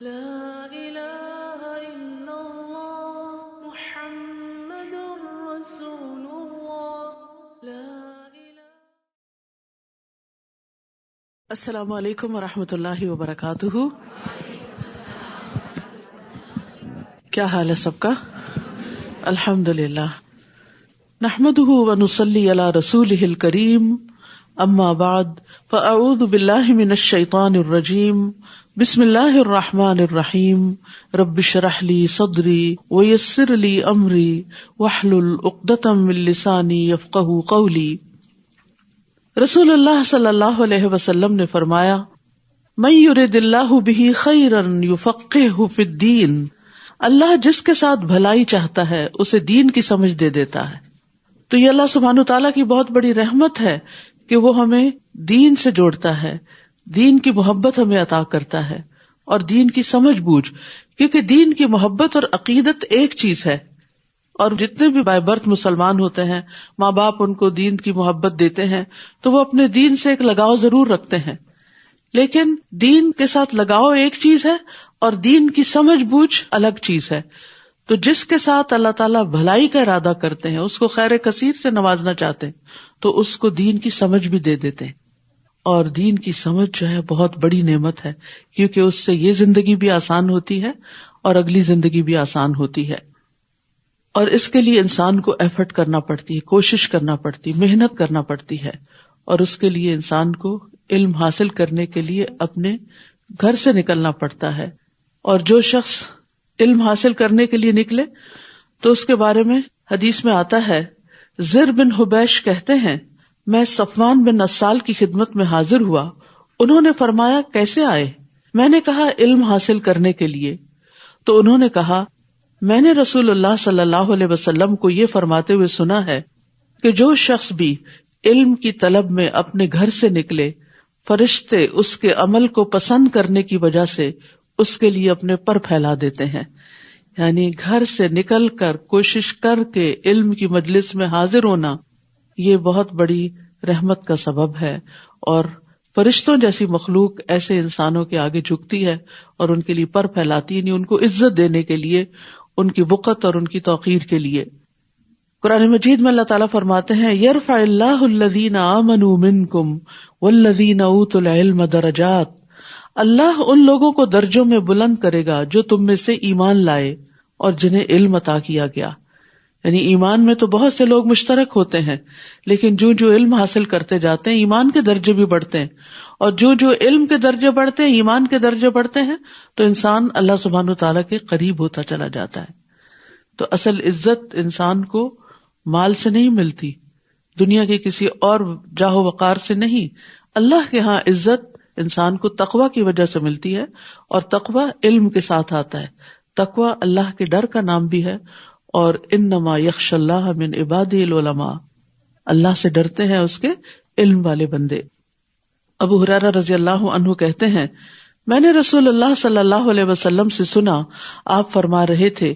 لا الہ الا اللہ محمد رسول اللہ لا الہ۔ السلام علیکم ورحمۃ اللہ وبرکاتہ۔ کیا حال ہے سب کا؟ الحمدللہ، نحمده ونصلی علی رسولہ الکریم، اما بعد فاعوذ باللہ من الشیطان الرجیم، بسم اللہ الرحمن الرحیم، رب اشرح لی صدری ویسر لی امری واحلل عقدۃ من لسانی یفقہوا قولی۔ رسول اللہ صلی اللہ علیہ وسلم نے فرمایا، من یرد اللہ بہ خیرا یفقہہ فی الدین، اللہ جس کے ساتھ بھلائی چاہتا ہے اسے دین کی سمجھ دے دیتا ہے۔ تو یہ اللہ سبحانہ وتعالیٰ کی بہت بڑی رحمت ہے کہ وہ ہمیں دین سے جوڑتا ہے، دین کی محبت ہمیں عطا کرتا ہے اور دین کی سمجھ بوجھ، کیونکہ دین کی محبت اور عقیدت ایک چیز ہے۔ اور جتنے بھی بائی برتھ مسلمان ہوتے ہیں، ماں باپ ان کو دین کی محبت دیتے ہیں تو وہ اپنے دین سے ایک لگاؤ ضرور رکھتے ہیں، لیکن دین کے ساتھ لگاؤ ایک چیز ہے اور دین کی سمجھ بوجھ الگ چیز ہے۔ تو جس کے ساتھ اللہ تعالیٰ بھلائی کا ارادہ کرتے ہیں، اس کو خیر کثیر سے نوازنا چاہتے ہیں، تو اس کو دین کی سمجھ بھی دے دیتے ہیں۔ اور دین کی سمجھ جو ہے بہت بڑی نعمت ہے، کیونکہ اس سے یہ زندگی بھی آسان ہوتی ہے اور اگلی زندگی بھی آسان ہوتی ہے۔ اور اس کے لیے انسان کو ایفرٹ کرنا پڑتی ہے، کوشش کرنا پڑتی، محنت کرنا پڑتی ہے، اور اس کے لیے انسان کو علم حاصل کرنے کے لیے اپنے گھر سے نکلنا پڑتا ہے۔ اور جو شخص علم حاصل کرنے کے لیے نکلے تو اس کے بارے میں حدیث میں آتا ہے، زر بن حبیش کہتے ہیں، میں صفوان بن نسال کی خدمت میں حاضر ہوا، انہوں نے فرمایا کیسے آئے؟ میں نے کہا علم حاصل کرنے کے لیے۔ تو انہوں نے کہا، میں نے رسول اللہ صلی اللہ علیہ وسلم کو یہ فرماتے ہوئے سنا ہے کہ جو شخص بھی علم کی طلب میں اپنے گھر سے نکلے، فرشتے اس کے عمل کو پسند کرنے کی وجہ سے اس کے لیے اپنے پر پھیلا دیتے ہیں۔ یعنی گھر سے نکل کر کوشش کر کے علم کی مجلس میں حاضر ہونا یہ بہت بڑی رحمت کا سبب ہے، اور فرشتوں جیسی مخلوق ایسے انسانوں کے آگے جھکتی ہے اور ان کے لیے پر پھیلاتی ہے، یعنی ان کو عزت دینے کے لیے، ان کی وقت اور ان کی توقیر کے لیے۔ قرآن مجید میں اللہ تعالیٰ فرماتے ہیں، یرفع اللہ الذین آمنوا منکم والذین اوتوا العلم درجات، اللہ ان لوگوں کو درجوں میں بلند کرے گا جو تم میں سے ایمان لائے اور جنہیں علم عطا کیا گیا۔ یعنی ایمان میں تو بہت سے لوگ مشترک ہوتے ہیں، لیکن جو علم حاصل کرتے جاتے ہیں ایمان کے درجے بھی بڑھتے ہیں، اور جو علم کے درجے بڑھتے ہیں، ایمان کے درجے بڑھتے ہیں، تو انسان اللہ سبحانہ وتعالیٰ کے قریب ہوتا چلا جاتا ہے۔ تو اصل عزت انسان کو مال سے نہیں ملتی، دنیا کے کسی اور جاہ و وقار سے نہیں، اللہ کے ہاں عزت انسان کو تقوی کی وجہ سے ملتی ہے، اور تقوی علم کے ساتھ آتا ہے۔ تقوی اللہ کے ڈر کا نام بھی ہے، اور انما یخشی اللہ من عبادہ العلماء، اللہ سے ڈرتے ہیں اس کے علم والے بندے۔ ابو ہریرہ رضی اللہ عنہ کہتے ہیں، میں نے رسول اللہ صلی اللہ علیہ وسلم سے سنا، آپ فرما رہے تھے،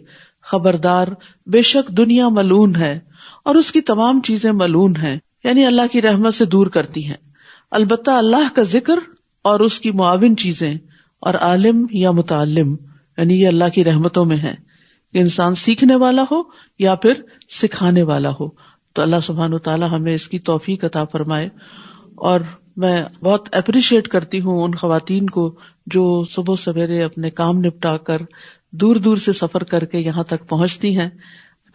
خبردار، بے شک دنیا ملعون ہے اور اس کی تمام چیزیں ملعون ہیں، یعنی اللہ کی رحمت سے دور کرتی ہیں، البتہ اللہ کا ذکر اور اس کی معاون چیزیں اور عالم یا متعلم، یعنی یہ اللہ کی رحمتوں میں ہے کہ انسان سیکھنے والا ہو یا پھر سکھانے والا ہو۔ تو اللہ سبحانہ وتعالی ہمیں اس کی توفیق عطا فرمائے۔ اور میں بہت اپریشیٹ کرتی ہوں ان خواتین کو جو صبح سویرے اپنے کام نپٹا کر دور دور سے سفر کر کے یہاں تک پہنچتی ہیں۔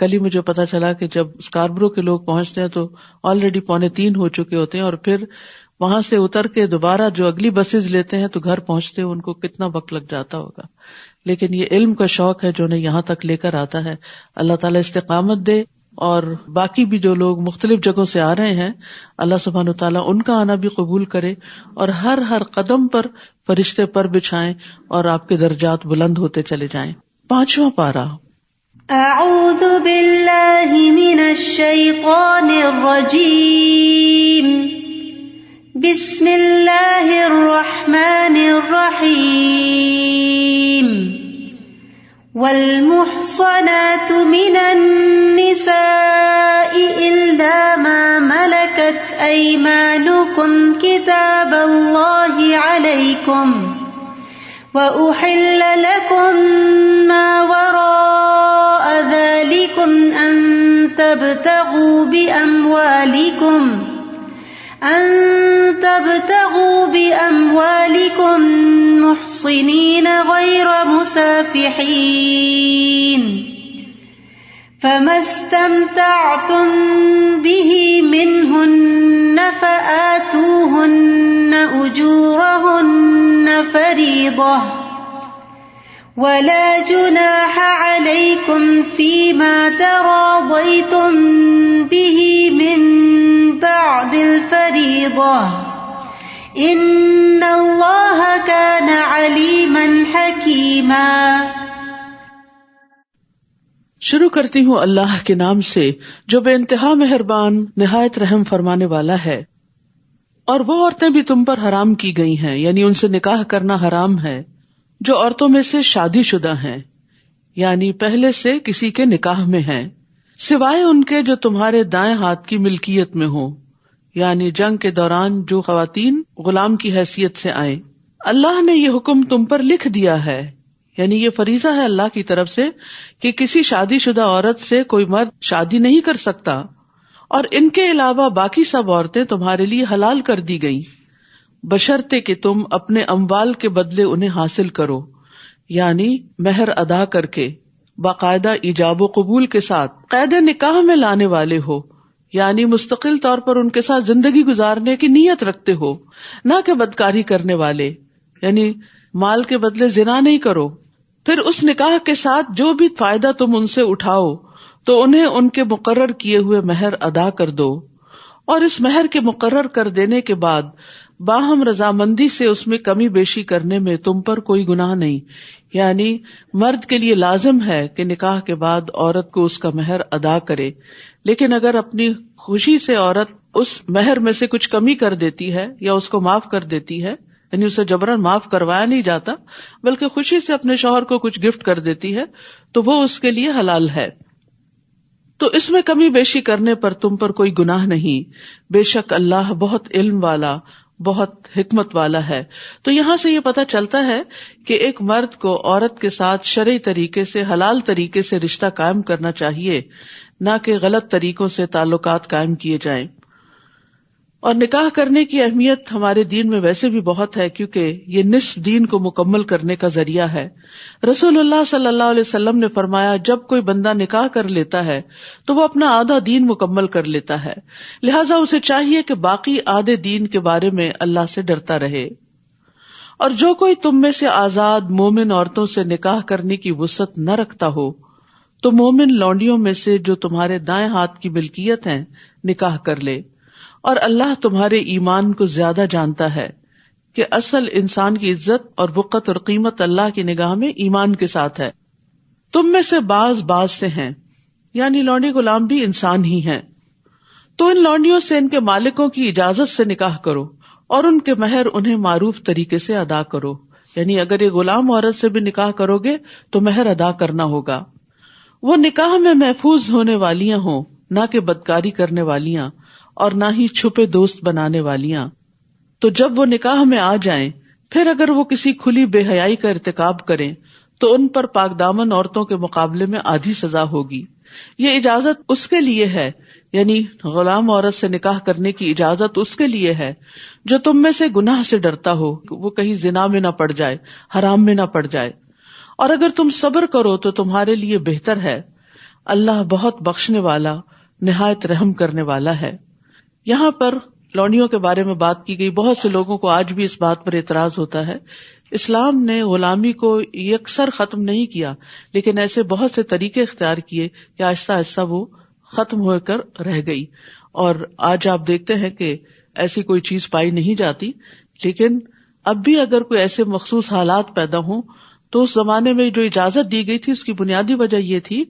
کل ہی مجھے پتا چلا کہ جب اسکاربرو کے لوگ پہنچتے ہیں تو آلریڈی 2:45 ہو چکے ہوتے ہیں، اور پھر وہاں سے اتر کے دوبارہ جو اگلی بسز لیتے ہیں تو گھر پہنچتے ان کو کتنا وقت لگ جاتا ہوگا۔ لیکن یہ علم کا شوق ہے جو انہیں یہاں تک لے کر آتا ہے۔ اللہ تعالیٰ استقامت دے، اور باقی بھی جو لوگ مختلف جگہوں سے آ رہے ہیں، اللہ سبحانہ وتعالیٰ ان کا آنا بھی قبول کرے، اور ہر قدم پر فرشتے پر بچھائیں اور آپ کے درجات بلند ہوتے چلے جائیں۔ 5واں پارہ۔ اعوذ باللہ من الشیطان الرجیم، بسم اللہ الرحمن الرحیم، والمحصنات من النساء إلا ما ملكت أيمانكم كتاب الله عليكم وأحل تبتغوا بأموالكم محصنين غير مسافحين فما استمتعتم به منهن فآتوهن أجورهن فريضة ولا جناح عليكم فيما تراضيتم به من بعد الفريضة إن الله كان عليما حكيما۔ شروع کرتی ہوں اللہ کے نام سے جو بے انتہا مہربان نہایت رحم فرمانے والا ہے۔ اور وہ عورتیں بھی تم پر حرام کی گئی ہیں، یعنی ان سے نکاح کرنا حرام ہے جو عورتوں میں سے شادی شدہ ہیں، یعنی پہلے سے کسی کے نکاح میں ہیں، سوائے ان کے جو تمہارے دائیں ہاتھ کی ملکیت میں ہوں، یعنی جنگ کے دوران جو خواتین غلام کی حیثیت سے آئیں۔ اللہ نے یہ حکم تم پر لکھ دیا ہے، یعنی یہ فریضہ ہے اللہ کی طرف سے کہ کسی شادی شدہ عورت سے کوئی مرد شادی نہیں کر سکتا، اور ان کے علاوہ باقی سب عورتیں تمہارے لیے حلال کر دی گئیں، بشرطے کہ تم اپنے اموال کے بدلے انہیں حاصل کرو، یعنی مہر ادا کر کے باقاعدہ ایجاب و قبول کے ساتھ قید نکاح میں لانے والے ہو، یعنی مستقل طور پر ان کے ساتھ زندگی گزارنے کی نیت رکھتے ہو، نہ کہ بدکاری کرنے والے، یعنی مال کے بدلے زنا نہیں کرو۔ پھر اس نکاح کے ساتھ جو بھی فائدہ تم ان سے اٹھاؤ تو انہیں ان کے مقرر کیے ہوئے مہر ادا کر دو، اور اس مہر کے مقرر کر دینے کے بعد باہم رضامندی سے اس میں کمی بیشی کرنے میں تم پر کوئی گناہ نہیں، یعنی مرد کے لیے لازم ہے کہ نکاح کے بعد عورت کو اس کا مہر ادا کرے، لیکن اگر اپنی خوشی سے عورت اس مہر میں سے کچھ کمی کر دیتی ہے یا اس کو معاف کر دیتی ہے، یعنی اسے جبراً معاف کروایا نہیں جاتا بلکہ خوشی سے اپنے شوہر کو کچھ گفٹ کر دیتی ہے، تو وہ اس کے لیے حلال ہے۔ تو اس میں کمی بیشی کرنے پر تم پر کوئی گناہ نہیں، بے شک اللہ بہت علم والا بہت حکمت والا ہے۔ تو یہاں سے یہ پتہ چلتا ہے کہ ایک مرد کو عورت کے ساتھ شرعی طریقے سے حلال طریقے سے رشتہ قائم کرنا چاہیے، نہ کہ غلط طریقوں سے تعلقات قائم کیے جائیں۔ اور نکاح کرنے کی اہمیت ہمارے دین میں ویسے بھی بہت ہے، کیونکہ یہ نصف دین کو مکمل کرنے کا ذریعہ ہے۔ رسول اللہ صلی اللہ علیہ وسلم نے فرمایا جب کوئی بندہ نکاح کر لیتا ہے تو وہ اپنا آدھا دین مکمل کر لیتا ہے، لہٰذا اسے چاہیے کہ باقی آدھے دین کے بارے میں اللہ سے ڈرتا رہے۔ اور جو کوئی تم میں سے آزاد مومن عورتوں سے نکاح کرنے کی وسعت نہ رکھتا ہو تو مومن لونڈیوں میں سے جو تمہارے دائیں ہاتھ کی ملکیت ہیں نکاح کر لے، اور اللہ تمہارے ایمان کو زیادہ جانتا ہے کہ اصل انسان کی عزت اور وقت اور قیمت اللہ کی نگاہ میں ایمان کے ساتھ ہے۔ تم میں سے بعض سے ہیں، یعنی لونڈی غلام بھی انسان ہی ہیں، تو ان لونڈیوں سے ان کے مالکوں کی اجازت سے نکاح کرو اور ان کے مہر انہیں معروف طریقے سے ادا کرو، یعنی اگر یہ غلام عورت سے بھی نکاح کرو گے تو مہر ادا کرنا ہوگا۔ وہ نکاح میں محفوظ ہونے والیاں ہوں، نہ کہ بدکاری کرنے والیاں اور نہ ہی چھپے دوست بنانے والیاں۔ تو جب وہ نکاح میں آ جائیں پھر اگر وہ کسی کھلی بے حیائی کا ارتکاب کریں تو ان پر پاک دامن عورتوں کے مقابلے میں آدھی سزا ہوگی۔ یہ اجازت اس کے لیے ہے، یعنی غلام عورت سے نکاح کرنے کی اجازت اس کے لیے ہے جو تم میں سے گناہ سے ڈرتا ہو، وہ کہیں زنا میں نہ پڑ جائے، حرام میں نہ پڑ جائے، اور اگر تم صبر کرو تو تمہارے لیے بہتر ہے، اللہ بہت بخشنے والا نہایت رحم کرنے والا ہے۔ یہاں پر لونڈیوں کے بارے میں بات کی گئی، بہت سے لوگوں کو آج بھی اس بات پر اعتراض ہوتا ہے۔ اسلام نے غلامی کو یکسر ختم نہیں کیا، لیکن ایسے بہت سے طریقے اختیار کیے کہ آہستہ آہستہ وہ ختم ہو کر رہ گئی، اور آج آپ دیکھتے ہیں کہ ایسی کوئی چیز پائی نہیں جاتی۔ لیکن اب بھی اگر کوئی ایسے مخصوص حالات پیدا ہوں تو اس زمانے میں جو اجازت دی گئی تھی اس کی بنیادی وجہ یہ تھی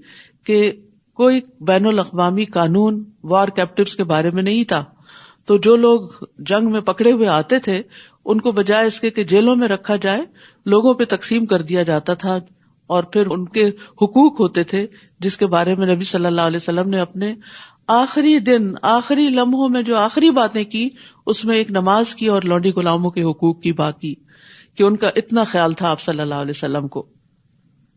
کہ کوئی بین الاقوامی قانون وار کیپٹیوز کے بارے میں نہیں تھا، تو جو لوگ جنگ میں پکڑے ہوئے آتے تھے ان کو بجائے اس کے کہ جیلوں میں رکھا جائے لوگوں پہ تقسیم کر دیا جاتا تھا، اور پھر ان کے حقوق ہوتے تھے جس کے بارے میں نبی صلی اللہ علیہ وسلم نے اپنے آخری دن آخری لمحوں میں جو آخری باتیں کی اس میں ایک نماز کی اور لونڈی غلاموں کے حقوق کی بات کی کہ ان کا اتنا خیال تھا آپ صلی اللہ علیہ وسلم کو۔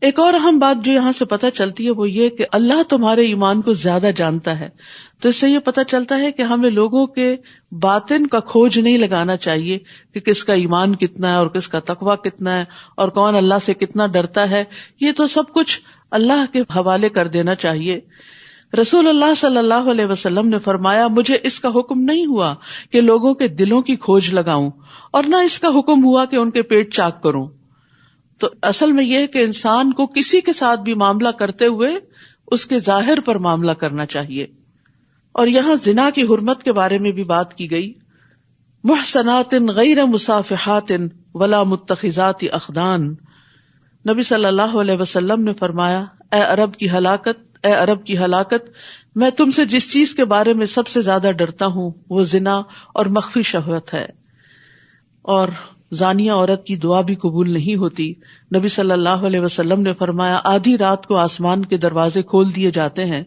ایک اور اہم بات جو یہاں سے پتہ چلتی ہے وہ یہ کہ اللہ تمہارے ایمان کو زیادہ جانتا ہے. تو اس سے یہ پتہ چلتا ہے کہ ہمیں لوگوں کے باطن کا کھوج نہیں لگانا چاہیے کہ کس کا ایمان کتنا ہے اور کس کا تقویٰ کتنا ہے اور کون اللہ سے کتنا ڈرتا ہے. یہ تو سب کچھ اللہ کے حوالے کر دینا چاہیے. رسول اللہ صلی اللہ علیہ وسلم نے فرمایا مجھے اس کا حکم نہیں ہوا کہ لوگوں کے دلوں کی کھوج لگاؤں اور نہ اس کا حکم ہوا کہ ان کے پیٹ چاک کروں. تو اصل میں یہ ہے کہ انسان کو کسی کے ساتھ بھی معاملہ کرتے ہوئے اس کے ظاہر پر معاملہ کرنا چاہیے. اور یہاں زنا کی حرمت کے بارے میں بھی بات کی گئی. محصنات غیر مصافحات ولا متخذات اخدان. نبی صلی اللہ علیہ وسلم نے فرمایا اے عرب کی ہلاکت، میں تم سے جس چیز کے بارے میں سب سے زیادہ ڈرتا ہوں وہ زنا اور مخفی شہوت ہے. اور زانیہ عورت کی دعا بھی قبول نہیں ہوتی. نبی صلی اللہ علیہ وسلم نے فرمایا آدھی رات کو آسمان کے دروازے کھول دیے جاتے ہیں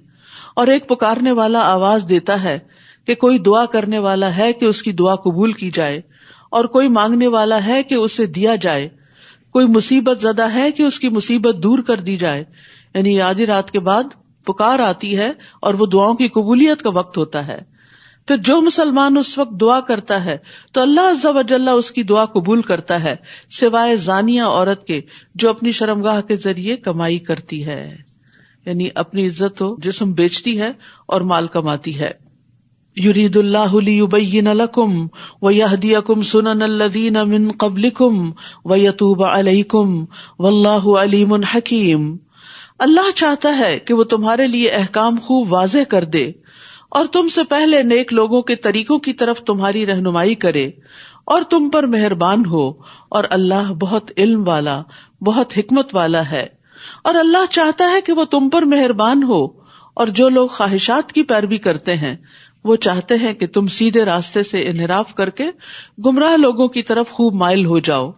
اور ایک پکارنے والا آواز دیتا ہے کہ کوئی دعا کرنے والا ہے کہ اس کی دعا قبول کی جائے، اور کوئی مانگنے والا ہے کہ اسے دیا جائے، کوئی مصیبت زدہ ہے کہ اس کی مصیبت دور کر دی جائے. یعنی آدھی رات کے بعد پکار آتی ہے اور وہ دعاؤں کی قبولیت کا وقت ہوتا ہے. پھر جو مسلمان اس وقت دعا کرتا ہے تو اللہ عز و جل اس کی دعا قبول کرتا ہے، سوائے زانیہ عورت کے جو اپنی شرمگاہ کے ذریعے کمائی کرتی ہے، یعنی اپنی عزت و جسم بیچتی ہے اور مال کماتی ہے. یرید اللہ لیبین لکم ویہدیکم سنن الذین من قبلکم ویتوب علیکم واللہ علیم حکیم. اللہ چاہتا ہے کہ وہ تمہارے لیے احکام خوب واضح کر دے اور تم سے پہلے نیک لوگوں کے طریقوں کی طرف تمہاری رہنمائی کرے اور تم پر مہربان ہو، اور اللہ بہت علم والا بہت حکمت والا ہے. اور اللہ چاہتا ہے کہ وہ تم پر مہربان ہو، اور جو لوگ خواہشات کی پیروی کرتے ہیں وہ چاہتے ہیں کہ تم سیدھے راستے سے انحراف کر کے گمراہ لوگوں کی طرف خوب مائل ہو جاؤ.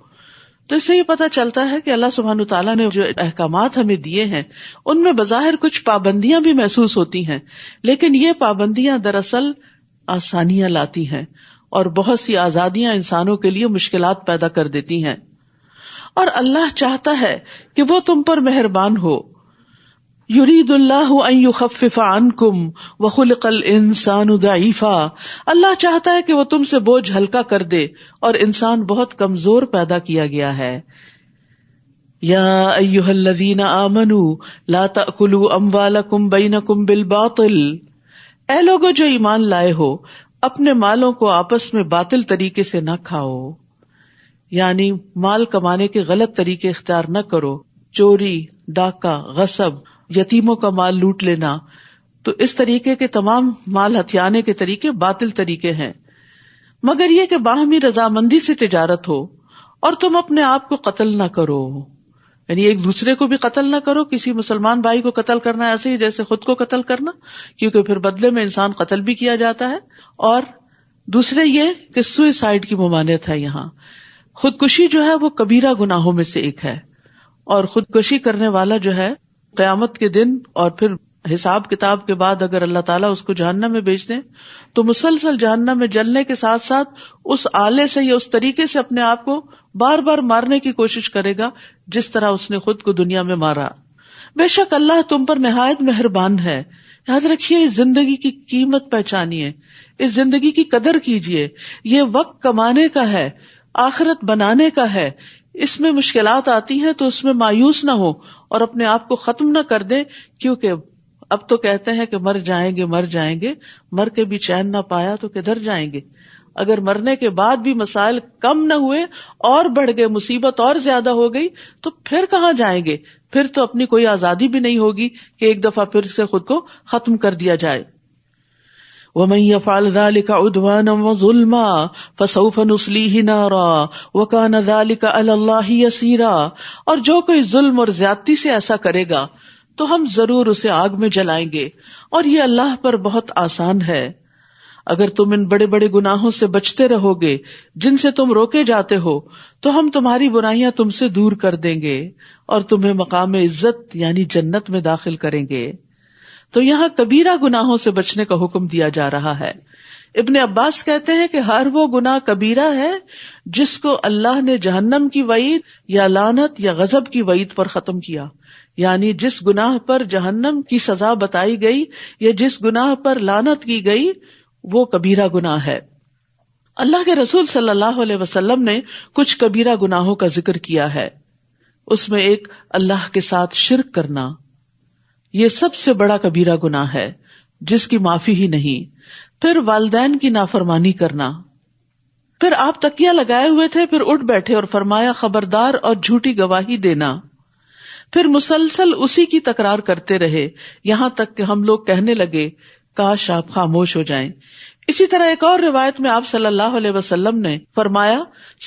تو اس سے یہ پتہ چلتا ہے کہ اللہ سبحانہ تعالیٰ نے جو احکامات ہمیں دیے ہیں ان میں بظاہر کچھ پابندیاں بھی محسوس ہوتی ہیں، لیکن یہ پابندیاں دراصل آسانیاں لاتی ہیں اور بہت سی آزادیاں انسانوں کے لیے مشکلات پیدا کر دیتی ہیں. اور اللہ چاہتا ہے کہ وہ تم پر مہربان ہو. یرید اللہ ان یخفف عنکم وخلق الانسان ضعیفا. اللہ چاہتا ہے کہ وہ تم سے بوجھ ہلکا کر دے اور انسان بہت کمزور پیدا کیا گیا ہے. یا ایھا الذین آمنوا لا تأکلوا اموالکم بینکم بالباطل. اے لوگو جو ایمان لائے ہو اپنے مالوں کو آپس میں باطل طریقے سے نہ کھاؤ، یعنی مال کمانے کے غلط طریقے اختیار نہ کرو. چوری، ڈاکہ، غصب، یتیموں کا مال لوٹ لینا، تو اس طریقے کے تمام مال ہتھیانے کے طریقے باطل طریقے ہیں، مگر یہ کہ باہمی رضامندی سے تجارت ہو اور تم اپنے آپ کو قتل نہ کرو. یعنی ایک دوسرے کو بھی قتل نہ کرو. کسی مسلمان بھائی کو قتل کرنا ایسے ہی جیسے خود کو قتل کرنا، کیونکہ پھر بدلے میں انسان قتل بھی کیا جاتا ہے. اور دوسرے یہ کہ سوئسائڈ کی ممانعت ہے. یہاں خودکشی جو ہے وہ کبیرہ گناہوں میں سے ایک ہے، اور خودکشی کرنے والا جو ہے قیامت کے دن اور پھر حساب کتاب کے بعد اگر اللہ تعالیٰ اس کو جہنم میں بھیج دیں تو مسلسل جہنم میں جلنے کے ساتھ ساتھ اس آلے سے یا اس طریقے سے اپنے آپ کو بار بار مارنے کی کوشش کرے گا جس طرح اس نے خود کو دنیا میں مارا. بے شک اللہ تم پر نہایت مہربان ہے. یاد رکھیے اس زندگی کی قیمت پہچانیے، اس زندگی کی قدر کیجیے. یہ وقت کمانے کا ہے، آخرت بنانے کا ہے. اس میں مشکلات آتی ہیں تو اس میں مایوس نہ ہو اور اپنے آپ کو ختم نہ کر دیں، کیونکہ اب تو کہتے ہیں کہ مر جائیں گے، مر کے بھی چین نہ پایا تو کدھر جائیں گے. اگر مرنے کے بعد بھی مسائل کم نہ ہوئے اور بڑھ گئے، مصیبت اور زیادہ ہو گئی تو پھر کہاں جائیں گے؟ پھر تو اپنی کوئی آزادی بھی نہیں ہوگی کہ ایک دفعہ پھر سے خود کو ختم کر دیا جائے. وَمَن يَفْعَلْ ذَلِكَ عُدْوَانًا وَظُلْمًا فَسَوْفَ نُصْلِيهِ نَارًا وَكَانَ ذَلِكَ عَلَى اللَّهِ يَسِيرًا. اور جو کوئی ظلم اور زیادتی سے ایسا کرے گا تو ہم ضرور اسے آگ میں جلائیں گے، اور یہ اللہ پر بہت آسان ہے. اگر تم ان بڑے بڑے گناہوں سے بچتے رہو گے جن سے تم روکے جاتے ہو تو ہم تمہاری برائیاں تم سے دور کر دیں گے اور تمہیں مقام عزت یعنی جنت میں داخل کریں گے. تو یہاں کبیرہ گناہوں سے بچنے کا حکم دیا جا رہا ہے. ابن عباس کہتے ہیں کہ ہر وہ گناہ کبیرہ ہے جس کو اللہ نے جہنم کی وعید یا لعنت یا غضب کی وعید پر ختم کیا، یعنی جس گناہ پر جہنم کی سزا بتائی گئی یا جس گناہ پر لعنت کی گئی وہ کبیرہ گناہ ہے۔ اللہ کے رسول صلی اللہ علیہ وسلم نے کچھ کبیرہ گناہوں کا ذکر کیا ہے، اس میں ایک اللہ کے ساتھ شرک کرنا، یہ سب سے بڑا کبیرہ گناہ ہے جس کی معافی ہی نہیں۔ پھر والدین کی نافرمانی کرنا۔ پھر آپ تکیہ لگائے ہوئے تھے، پھر اٹھ بیٹھے اور فرمایا خبردار اور جھوٹی گواہی دینا۔ پھر مسلسل اسی کی تکرار کرتے رہے یہاں تک کہ ہم لوگ کہنے لگے کاش آپ خاموش ہو جائیں۔ اسی طرح ایک اور روایت میں آپ صلی اللہ علیہ وسلم نے فرمایا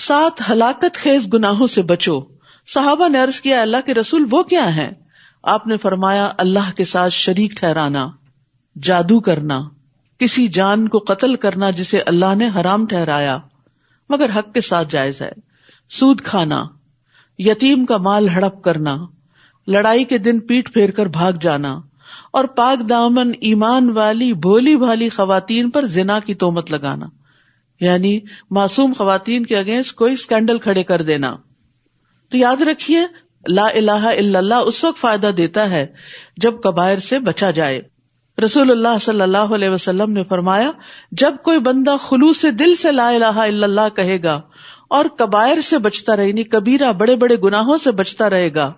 7 ہلاکت خیز گناہوں سے بچو۔ صحابہ نے عرض کیا اللہ کے رسول وہ کیا ہیں؟ آپ نے فرمایا اللہ کے ساتھ شریک ٹھہرانا، جادو کرنا، کسی جان کو قتل کرنا جسے اللہ نے حرام ٹھہرایا مگر حق کے ساتھ جائز ہے، سود کھانا، یتیم کا مال ہڑپ کرنا، لڑائی کے دن پیٹ پھیر کر بھاگ جانا، اور پاک دامن ایمان والی بھولی بھالی خواتین پر زنا کی تہمت لگانا، یعنی معصوم خواتین کے اگینسٹ کوئی اسکینڈل کھڑے کر دینا۔ تو یاد رکھیے لا الہ الا اللہ اس وقت فائدہ دیتا ہے جب کبائر سے بچا جائے۔ رسول اللہ صلی اللہ علیہ وسلم نے فرمایا جب کوئی بندہ خلوص دل سے لا الہ الا اللہ کہے گا اور کبائر سے بچتا رہے، یعنی کبیرہ بڑے بڑے گناہوں سے بچتا رہے گا،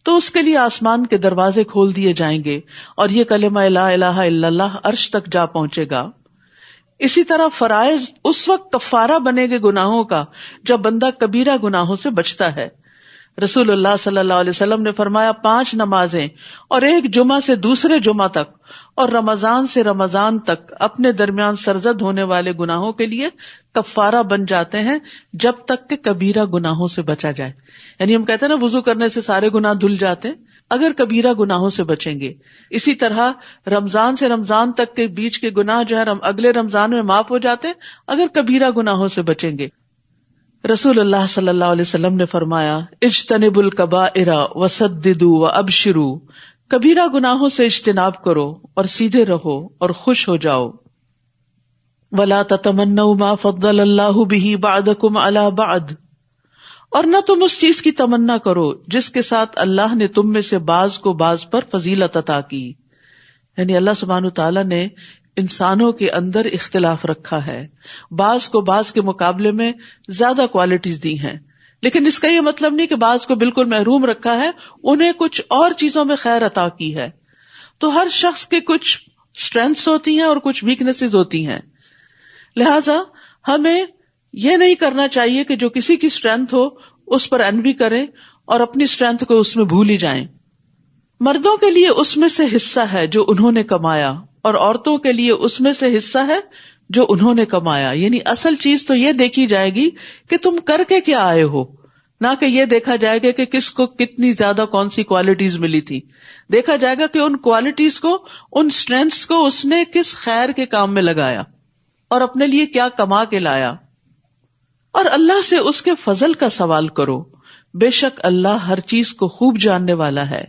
تو اس کے لیے آسمان کے دروازے کھول دیے جائیں گے اور یہ کلمہ لا الہ الا اللہ عرش تک جا پہنچے گا۔ اسی طرح فرائض اس وقت کفارہ بنے گے گناہوں کا جب بندہ کبیرہ گناہوں سے بچتا ہے۔ رسول اللہ صلی اللہ علیہ وسلم نے فرمایا 5 نمازیں اور ایک جمعہ سے دوسرے جمعہ تک اور رمضان سے رمضان تک اپنے درمیان سرزد ہونے والے گناہوں کے لیے کفارہ بن جاتے ہیں جب تک کہ کبیرہ گناہوں سے بچا جائے۔ یعنی ہم کہتے ہیں نا وضو کرنے سے سارے گناہ دھل جاتے ہیں اگر کبیرہ گناہوں سے بچیں گے، اسی طرح رمضان سے رمضان تک کے بیچ کے گناہ جو ہے اگلے رمضان میں معاف ہو جاتے ہیں اگر کبیرہ گناہوں سے بچیں گے۔ رسول اللہ صلی اللہ علیہ وسلم نے فرمایا اجتنبوا الکبائر وسددوا وابشروا، کبیرہ گناہوں سے اجتناب کرو اور سیدھے رہو اور خوش ہو جاؤ۔ ولا تتمنوا ما فضل اللہ به بعضکم علی بعض، اور نہ تم اس چیز کی تمنا کرو جس کے ساتھ اللہ نے تم میں سے بعض کو بعض پر فضیلت عطا کی، یعنی اللہ سبحانہ تعالیٰ نے انسانوں کے اندر اختلاف رکھا ہے، بعض کو بعض کے مقابلے میں زیادہ کوالٹیز دی ہیں، لیکن اس کا یہ مطلب نہیں کہ بعض کو بالکل محروم رکھا ہے، انہیں کچھ اور چیزوں میں خیر عطا کی ہے۔ تو ہر شخص کے کچھ اسٹرینتھس ہوتی ہیں اور کچھ ویکنیسز ہوتی ہیں، لہذا ہمیں یہ نہیں کرنا چاہیے کہ جو کسی کی اسٹرینتھ ہو اس پر انوی کریں اور اپنی اسٹرینتھ کو اس میں بھول ہی جائیں۔ مردوں کے لیے اس میں سے حصہ ہے جو انہوں نے کمایا اور عورتوں کے لیے اس میں سے حصہ ہے جو انہوں نے کمایا، یعنی اصل چیز تو یہ دیکھی جائے گی کہ تم کر کے کیا آئے ہو، نہ کہ یہ دیکھا جائے گا کہ کس کو کتنی زیادہ کون سی کوالٹیز ملی تھی۔ دیکھا جائے گا کہ ان کوالٹیز کو، ان اسٹرینتھس کو اس نے کس خیر کے کام میں لگایا اور اپنے لیے کیا کما کے لایا۔ اور اللہ سے اس کے فضل کا سوال کرو، بے شک اللہ ہر چیز کو خوب جاننے والا ہے۔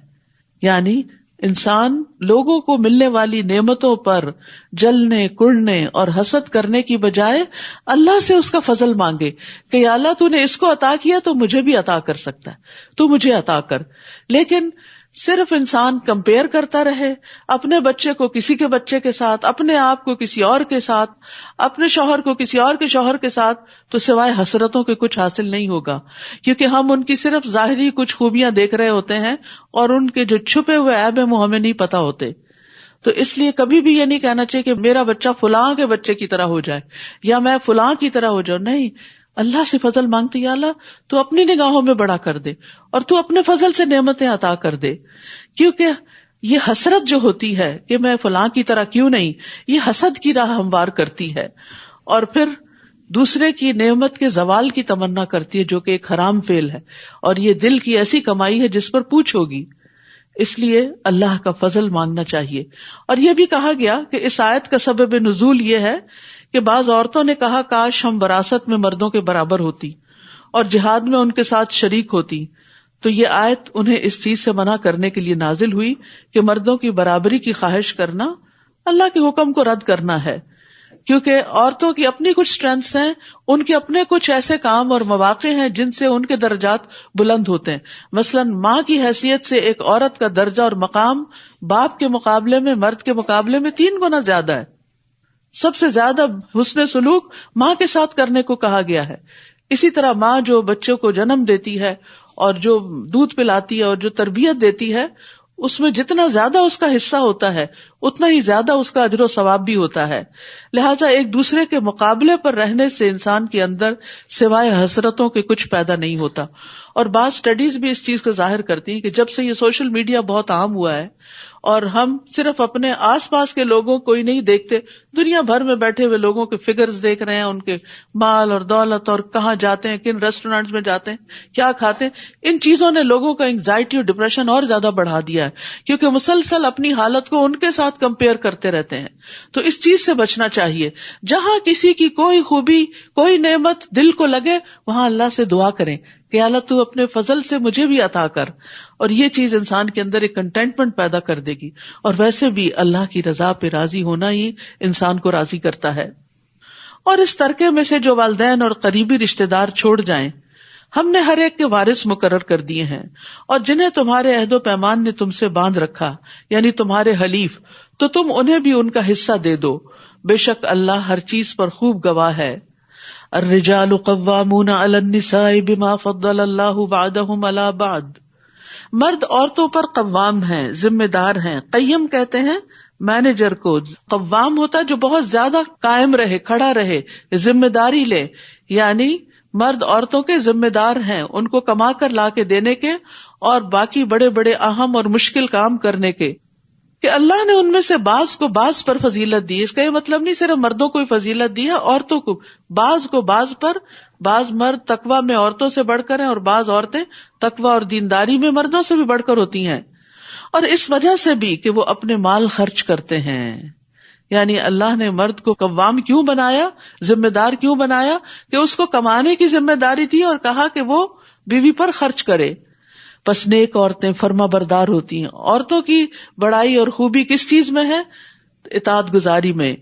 یعنی انسان لوگوں کو ملنے والی نعمتوں پر جلنے، کڑنے اور حسد کرنے کی بجائے اللہ سے اس کا فضل مانگے کہ یا اللہ تو نے اس کو عطا کیا تو مجھے بھی عطا کر سکتا ہے، تو مجھے عطا کر۔ لیکن صرف انسان کمپیئر کرتا رہے، اپنے بچے کو کسی کے بچے کے ساتھ، اپنے آپ کو کسی اور کے ساتھ، اپنے شوہر کو کسی اور کے شوہر کے ساتھ، تو سوائے حسرتوں کے کچھ حاصل نہیں ہوگا، کیونکہ ہم ان کی صرف ظاہری کچھ خوبیاں دیکھ رہے ہوتے ہیں اور ان کے جو چھپے ہوئے عیب ہیں وہ ہمیں نہیں پتا ہوتے۔ تو اس لیے کبھی بھی یہ نہیں کہنا چاہیے کہ میرا بچہ فلاں کے بچے کی طرح ہو جائے یا میں فلاں کی طرح ہو جاؤں، نہیں، اللہ سے فضل مانگتے یا اللہ تو اپنی نگاہوں میں بڑا کر دے اور تو اپنے فضل سے نعمتیں عطا کر دے، کیونکہ یہ حسرت جو ہوتی ہے کہ میں فلاں کی طرح کیوں نہیں، یہ حسد کی راہ ہموار کرتی ہے اور پھر دوسرے کی نعمت کے زوال کی تمنا کرتی ہے، جو کہ ایک حرام فعل ہے اور یہ دل کی ایسی کمائی ہے جس پر پوچھ ہوگی۔ اس لیے اللہ کا فضل مانگنا چاہیے۔ اور یہ بھی کہا گیا کہ اس آیت کا سبب نزول یہ ہے کہ بعض عورتوں نے کہا کاش ہم وراثت میں مردوں کے برابر ہوتی اور جہاد میں ان کے ساتھ شریک ہوتی، تو یہ آیت انہیں اس چیز سے منع کرنے کے لیے نازل ہوئی کہ مردوں کی برابری کی خواہش کرنا اللہ کے حکم کو رد کرنا ہے۔ کیونکہ عورتوں کی اپنی کچھ اسٹرینتھس ہیں، ان کے اپنے کچھ ایسے کام اور مواقع ہیں جن سے ان کے درجات بلند ہوتے ہیں. مثلا ماں کی حیثیت سے ایک عورت کا درجہ اور مقام باپ کے مقابلے میں، مرد کے مقابلے میں 3 گنا زیادہ ہے. سب سے زیادہ حسن سلوک ماں کے ساتھ کرنے کو کہا گیا ہے. اسی طرح ماں جو بچوں کو جنم دیتی ہے اور جو دودھ پلاتی ہے اور جو تربیت دیتی ہے، اس میں جتنا زیادہ اس کا حصہ ہوتا ہے اتنا ہی زیادہ اس کا اجر و ثواب بھی ہوتا ہے. لہٰذا ایک دوسرے کے مقابلے پر رہنے سے انسان کے اندر سوائے حسرتوں کے کچھ پیدا نہیں ہوتا. اور بعض سٹڈیز بھی اس چیز کو ظاہر کرتی ہیں کہ جب سے یہ سوشل میڈیا بہت عام ہوا ہے اور ہم صرف اپنے آس پاس کے لوگوں کو ہی نہیں دیکھتے، دنیا بھر میں بیٹھے ہوئے لوگوں کے فگرز دیکھ رہے ہیں، ان کے مال اور دولت اور کہاں جاتے ہیں، کن ریسٹورینٹس میں جاتے ہیں، کیا کھاتے ہیں، ان چیزوں نے لوگوں کا انگزائٹی اور ڈپریشن اور زیادہ بڑھا دیا ہے، کیونکہ مسلسل اپنی حالت کو ان کے ساتھ کمپیئر کرتے رہتے ہیں. تو اس چیز سے بچنا چاہیے. جہاں کسی کی کوئی خوبی، کوئی نعمت دل کو لگے، وہاں اللہ سے دعا کریں کہ اللہ تو اپنے فضل سے مجھے بھی عطا کر. اور یہ چیز انسان کے اندر ایک کنٹینٹمنٹ پیدا کر دے گی. اور ویسے بھی اللہ کی رضا پہ راضی ہونا ہی انسان کو راضی کرتا ہے. اور اس ترکے میں سے جو والدین اور قریبی رشتہ دار چھوڑ جائیں، ہم نے ہر ایک کے وارث مقرر کر دیے ہیں، اور جنہیں تمہارے عہد و پیمان نے تم سے باندھ رکھا، یعنی تمہارے حلیف، تو تم انہیں بھی ان کا حصہ دے دو. بے شک اللہ ہر چیز پر خوب گواہ ہے. الرجال قوامون علی النساء بما فضل اللہ بعضهم علی بعض. مرد عورتوں پر قوام ہیں، ذمہ دار ہیں. قیم کہتے ہیں مینیجر کو. قوام ہوتا ہے جو بہت زیادہ قائم رہے، کھڑا رہے، ذمہ داری لے. یعنی مرد عورتوں کے ذمہ دار ہیں، ان کو کما کر لا کے دینے کے اور باقی بڑے بڑے اہم اور مشکل کام کرنے کے. کہ اللہ نے ان میں سے بعض کو بعض پر فضیلت دی. اس کا یہ مطلب نہیں صرف مردوں کو ہی فضیلت دی ہے، عورتوں کو بعض پر. بعض مرد تقویٰ میں عورتوں سے بڑھ کر ہیں اور بعض عورتیں تقویٰ اور دینداری میں مردوں سے بھی بڑھ کر ہوتی ہیں. اور اس وجہ سے بھی کہ وہ اپنے مال خرچ کرتے ہیں. یعنی اللہ نے مرد کو قوام کیوں بنایا، ذمہ دار کیوں بنایا؟ کہ اس کو کمانے کی ذمہ داری تھی اور کہا کہ وہ بیوی پر خرچ کرے. پس نیک عورتیں فرما بردار ہوتی ہیں. عورتوں کی بڑائی اور خوبی کس چیز میں ہے؟ اطاعت گزاری میں.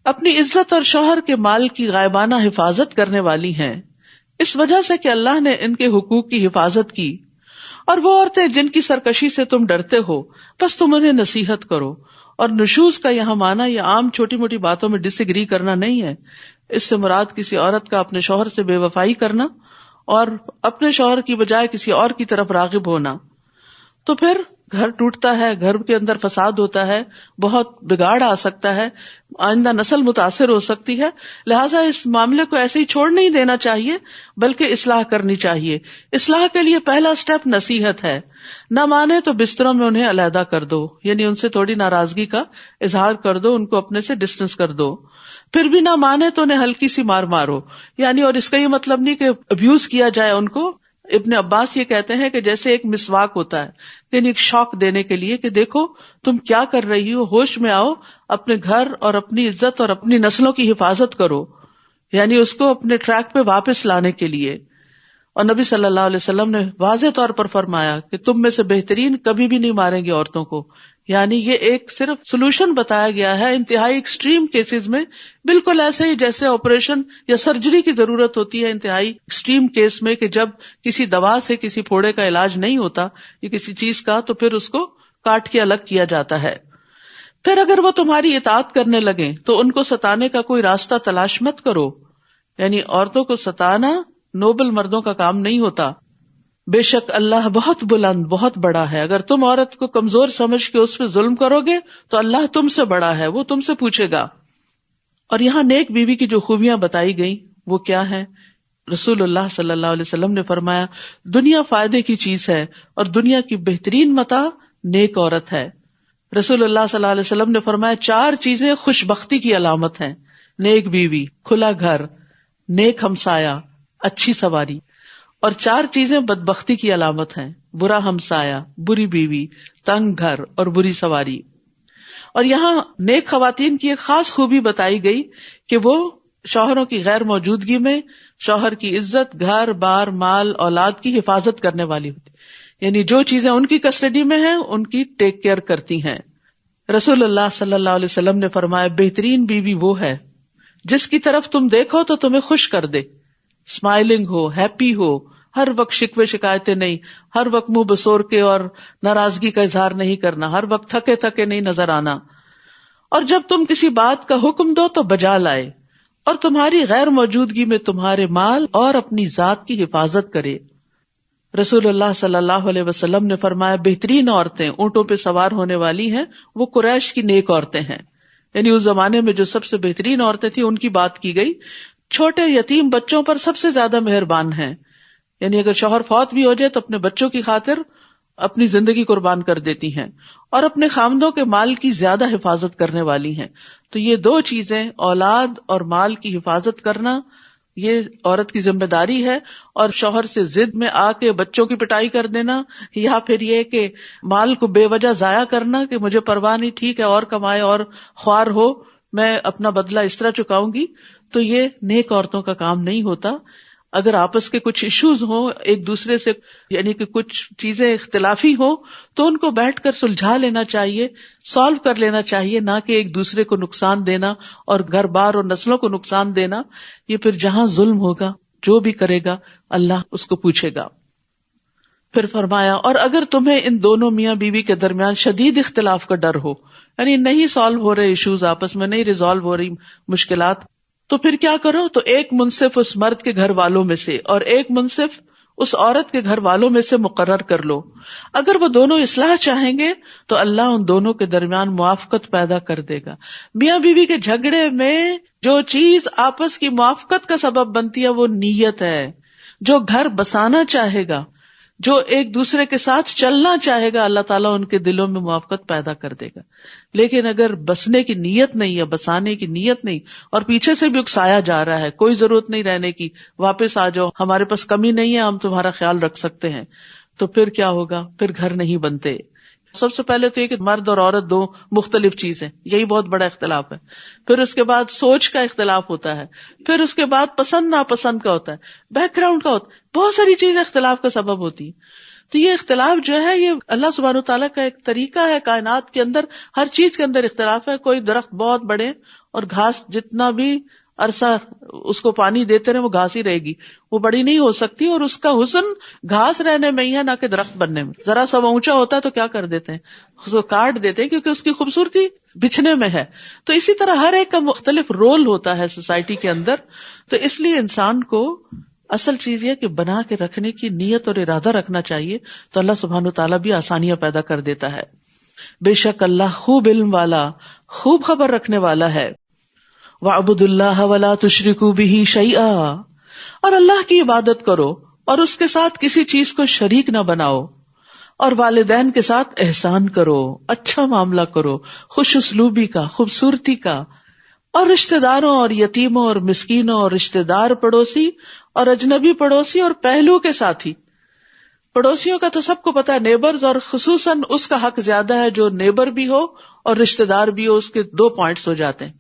اپنی عزت اور شوہر کے مال کی غائبانہ حفاظت کرنے والی ہیں، اس وجہ سے کہ اللہ نے ان کے حقوق کی حفاظت کی. اور وہ عورتیں جن کی سرکشی سے تم ڈرتے ہو، پس تم انہیں نصیحت کرو. اور نشوز کا یہاں معنی یہ عام چھوٹی موٹی باتوں میں ڈس ایگری کرنا نہیں ہے. اس سے مراد کسی عورت کا اپنے شوہر سے بے وفائی کرنا اور اپنے شوہر کی بجائے کسی اور کی طرف راغب ہونا. تو پھر گھر ٹوٹتا ہے، گھر کے اندر فساد ہوتا ہے، بہت بگاڑ آ سکتا ہے، آئندہ نسل متاثر ہو سکتی ہے. لہٰذا اس معاملے کو ایسے ہی چھوڑ نہیں دینا چاہیے، بلکہ اصلاح کرنی چاہیے. اصلاح کے لیے پہلا سٹیپ نصیحت ہے. نہ مانے تو بستروں میں انہیں علیحدہ کر دو، یعنی ان سے تھوڑی ناراضگی کا اظہار کر دو، ان کو اپنے سے ڈسٹینس کر دو. پھر بھی نہ مانے تو انہیں ہلکی سی مار مارو. یعنی اور اس کا یہ مطلب نہیں کہ ابیوز کیا جائے ان کو. ابن عباس یہ کہتے ہیں کہ جیسے ایک مسواک ہوتا ہے، یعنی ایک شوق دینے کے لیے کہ دیکھو تم کیا کر رہی ہو، ہوش میں آؤ، اپنے گھر اور اپنی عزت اور اپنی نسلوں کی حفاظت کرو. یعنی اس کو اپنے ٹریک پہ واپس لانے کے لیے. اور نبی صلی اللہ علیہ وسلم نے واضح طور پر فرمایا کہ تم میں سے بہترین کبھی بھی نہیں ماریں گے عورتوں کو. یعنی یہ ایک صرف سولوشن بتایا گیا ہے انتہائی ایکسٹریم کیسز میں، بالکل ایسے ہی جیسے آپریشن یا سرجری کی ضرورت ہوتی ہے انتہائی ایکسٹریم کیس میں، کہ جب کسی دوا سے کسی پھوڑے کا علاج نہیں ہوتا یا کسی چیز کا، تو پھر اس کو کاٹ کے الگ کیا جاتا ہے. پھر اگر وہ تمہاری اطاعت کرنے لگیں تو ان کو ستانے کا کوئی راستہ تلاش مت کرو. یعنی عورتوں کو ستانا نوبل مردوں کا کام نہیں ہوتا. بے شک اللہ بہت بلند، بہت بڑا ہے. اگر تم عورت کو کمزور سمجھ کے اس پہ ظلم کرو گے تو اللہ تم سے بڑا ہے، وہ تم سے پوچھے گا. اور یہاں نیک بیوی کی جو خوبیاں بتائی گئیں وہ کیا ہیں؟ رسول اللہ صلی اللہ علیہ وسلم نے فرمایا دنیا فائدے کی چیز ہے اور دنیا کی بہترین متاع نیک عورت ہے. رسول اللہ صلی اللہ علیہ وسلم نے فرمایا 4 چیزیں خوش بختی کی علامت ہیں: نیک بیوی، کھلا گھر، نیک ہمسایہ، اچھی سواری. اور 4 چیزیں بدبختی کی علامت ہیں: برا ہمسایہ، بری بیوی، تنگ گھر اور بری سواری. اور یہاں نیک خواتین کی ایک خاص خوبی بتائی گئی کہ وہ شوہروں کی غیر موجودگی میں شوہر کی عزت، گھر بار، مال، اولاد کی حفاظت کرنے والی ہوتی. یعنی جو چیزیں ان کی کسٹڈی میں ہیں ان کی ٹیک کیئر کرتی ہیں. رسول اللہ صلی اللہ علیہ وسلم نے فرمایا بہترین بیوی وہ ہے جس کی طرف تم دیکھو تو تمہیں خوش کر دے، اسمائلنگ ہو، ہیپی ہو، ہر وقت شکوے شکایتیں نہیں، ہر وقت منہ بسور کے اور ناراضگی کا اظہار نہیں کرنا، ہر وقت تھکے تھکے نہیں نظر آنا. اور جب تم کسی بات کا حکم دو تو بجا لائے، اور تمہاری غیر موجودگی میں تمہارے مال اور اپنی ذات کی حفاظت کرے. رسول اللہ صلی اللہ علیہ وسلم نے فرمایا بہترین عورتیں اونٹوں پہ سوار ہونے والی ہیں وہ قریش کی نیک عورتیں ہیں. یعنی اس زمانے میں جو سب سے بہترین عورتیں تھیں ان کی بات کی گئی. چھوٹے یتیم بچوں پر سب سے زیادہ مہربان ہیں، یعنی اگر شوہر فوت بھی ہو جائے تو اپنے بچوں کی خاطر اپنی زندگی قربان کر دیتی ہیں، اور اپنے خامدوں کے مال کی زیادہ حفاظت کرنے والی ہیں. تو یہ دو چیزیں، اولاد اور مال کی حفاظت کرنا، یہ عورت کی ذمہ داری ہے. اور شوہر سے ضد میں آ کے بچوں کی پٹائی کر دینا، یا پھر یہ کہ مال کو بے وجہ ضائع کرنا کہ مجھے پرواہ نہیں، ٹھیک ہے اور کمائے اور خوار ہو، میں اپنا بدلہ اس طرح چکاؤں گی، تو یہ نیک عورتوں کا کام نہیں ہوتا. اگر آپس کے کچھ ایشوز ہوں ایک دوسرے سے، یعنی کہ کچھ چیزیں اختلافی ہوں، تو ان کو بیٹھ کر سلجھا لینا چاہیے، سالو کر لینا چاہیے، نہ کہ ایک دوسرے کو نقصان دینا اور گھر بار اور نسلوں کو نقصان دینا. یہ پھر جہاں ظلم ہوگا جو بھی کرے گا اللہ اس کو پوچھے گا. پھر فرمایا اور اگر تمہیں ان دونوں میاں بیوی کے درمیان شدید اختلاف کا ڈر ہو، یعنی نہیں سالو ہو رہے ایشوز، آپس میں نہیں ریزالو ہو رہی مشکلات، تو پھر کیا کرو، تو ایک منصف اس مرد کے گھر والوں میں سے اور ایک منصف اس عورت کے گھر والوں میں سے مقرر کر لو. اگر وہ دونوں اصلاح چاہیں گے تو اللہ ان دونوں کے درمیان موافقت پیدا کر دے گا. میاں بیوی کے جھگڑے میں جو چیز آپس کی موافقت کا سبب بنتی ہے وہ نیت ہے. جو گھر بسانا چاہے گا، جو ایک دوسرے کے ساتھ چلنا چاہے گا، اللہ تعالیٰ ان کے دلوں میں موافقت پیدا کر دے گا. لیکن اگر بسنے کی نیت نہیں ہے، بسانے کی نیت نہیں، اور پیچھے سے بھی اکسایا جا رہا ہے، کوئی ضرورت نہیں رہنے کی، واپس آ جاؤ، ہمارے پاس کمی نہیں ہے، ہم تمہارا خیال رکھ سکتے ہیں، تو پھر کیا ہوگا، پھر گھر نہیں بنتے. سب سے پہلے تو یہ کہ مرد اور عورت دو مختلف چیزیں، یہی بہت بڑا اختلاف ہے. پھر اس کے بعد سوچ کا اختلاف ہوتا ہے، پھر اس کے بعد پسند ناپسند کا ہوتا ہے، بیک گراؤنڈ کا ہوتا ہے، بہت ساری چیزیں اختلاف کا سبب ہوتی ہیں. تو یہ اختلاف جو ہے یہ اللہ سبحانہ وتعالیٰ کا ایک طریقہ ہے. کائنات کے اندر ہر چیز کے اندر اختلاف ہے. کوئی درخت بہت بڑے اور گھاس جتنا بھی عرصہ اس کو پانی دیتے رہے وہ گھاس ہی رہے گی، وہ بڑی نہیں ہو سکتی، اور اس کا حسن گھاس رہنے میں ہی ہے، نہ کہ درخت بننے میں. ذرا سا وہ اونچا ہوتا ہے تو کیا کر دیتے ہیں، اس کو کاٹ دیتے ہیں، کیونکہ اس کی خوبصورتی بچھنے میں ہے. تو اسی طرح ہر ایک کا مختلف رول ہوتا ہے سوسائٹی کے اندر. تو اس لیے انسان کو اصل چیز یہ کہ بنا کے رکھنے کی نیت اور ارادہ رکھنا چاہیے، تو اللہ سبحانہ تعالیٰ بھی آسانیاں پیدا کر دیتا ہے. بے شک اللہ خوب علم والا، خوب خبر رکھنے والا ہے. وَاعْبُدُوا اللَّهَ وَلَا تُشْرِكُوا بِهِ شَيْئًا، اور اللہ کی عبادت کرو اور اس کے ساتھ کسی چیز کو شریک نہ بناؤ. اور والدین کے ساتھ احسان کرو، اچھا معاملہ کرو، خوش اسلوبی کا، خوبصورتی کا. اور رشتہ داروں اور یتیموں اور مسکینوں اور رشتہ دار پڑوسی اور اجنبی پڑوسی اور پہلو کے ساتھی. پڑوسیوں کا تو سب کو پتا ہے، نیبرز، اور خصوصاً اس کا حق زیادہ ہے جو نیبر بھی ہو اور رشتہ دار بھی ہو. اس کے 2 پوائنٹس ہو جاتے ہیں.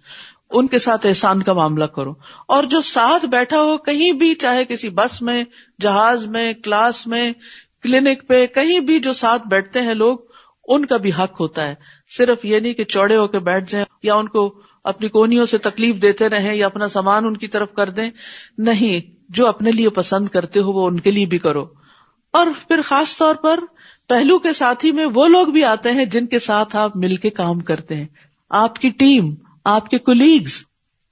ان کے ساتھ احسان کا معاملہ کرو. اور جو ساتھ بیٹھا ہو کہیں بھی، چاہے کسی بس میں، جہاز میں، کلاس میں، کلینک پہ، کہیں بھی جو ساتھ بیٹھتے ہیں لوگ، ان کا بھی حق ہوتا ہے. صرف یہ نہیں کہ چوڑے ہو کے بیٹھ جائیں یا ان کو اپنی کونیوں سے تکلیف دیتے رہیں یا اپنا سامان ان کی طرف کر دیں. نہیں، جو اپنے لیے پسند کرتے ہو وہ ان کے لیے بھی کرو. اور پھر خاص طور پر پہلو کے ساتھی میں وہ لوگ بھی آتے ہیں جن کے ساتھ آپ مل کے کام کرتے ہیں. آپ کی ٹیم، آپ کے کولیگز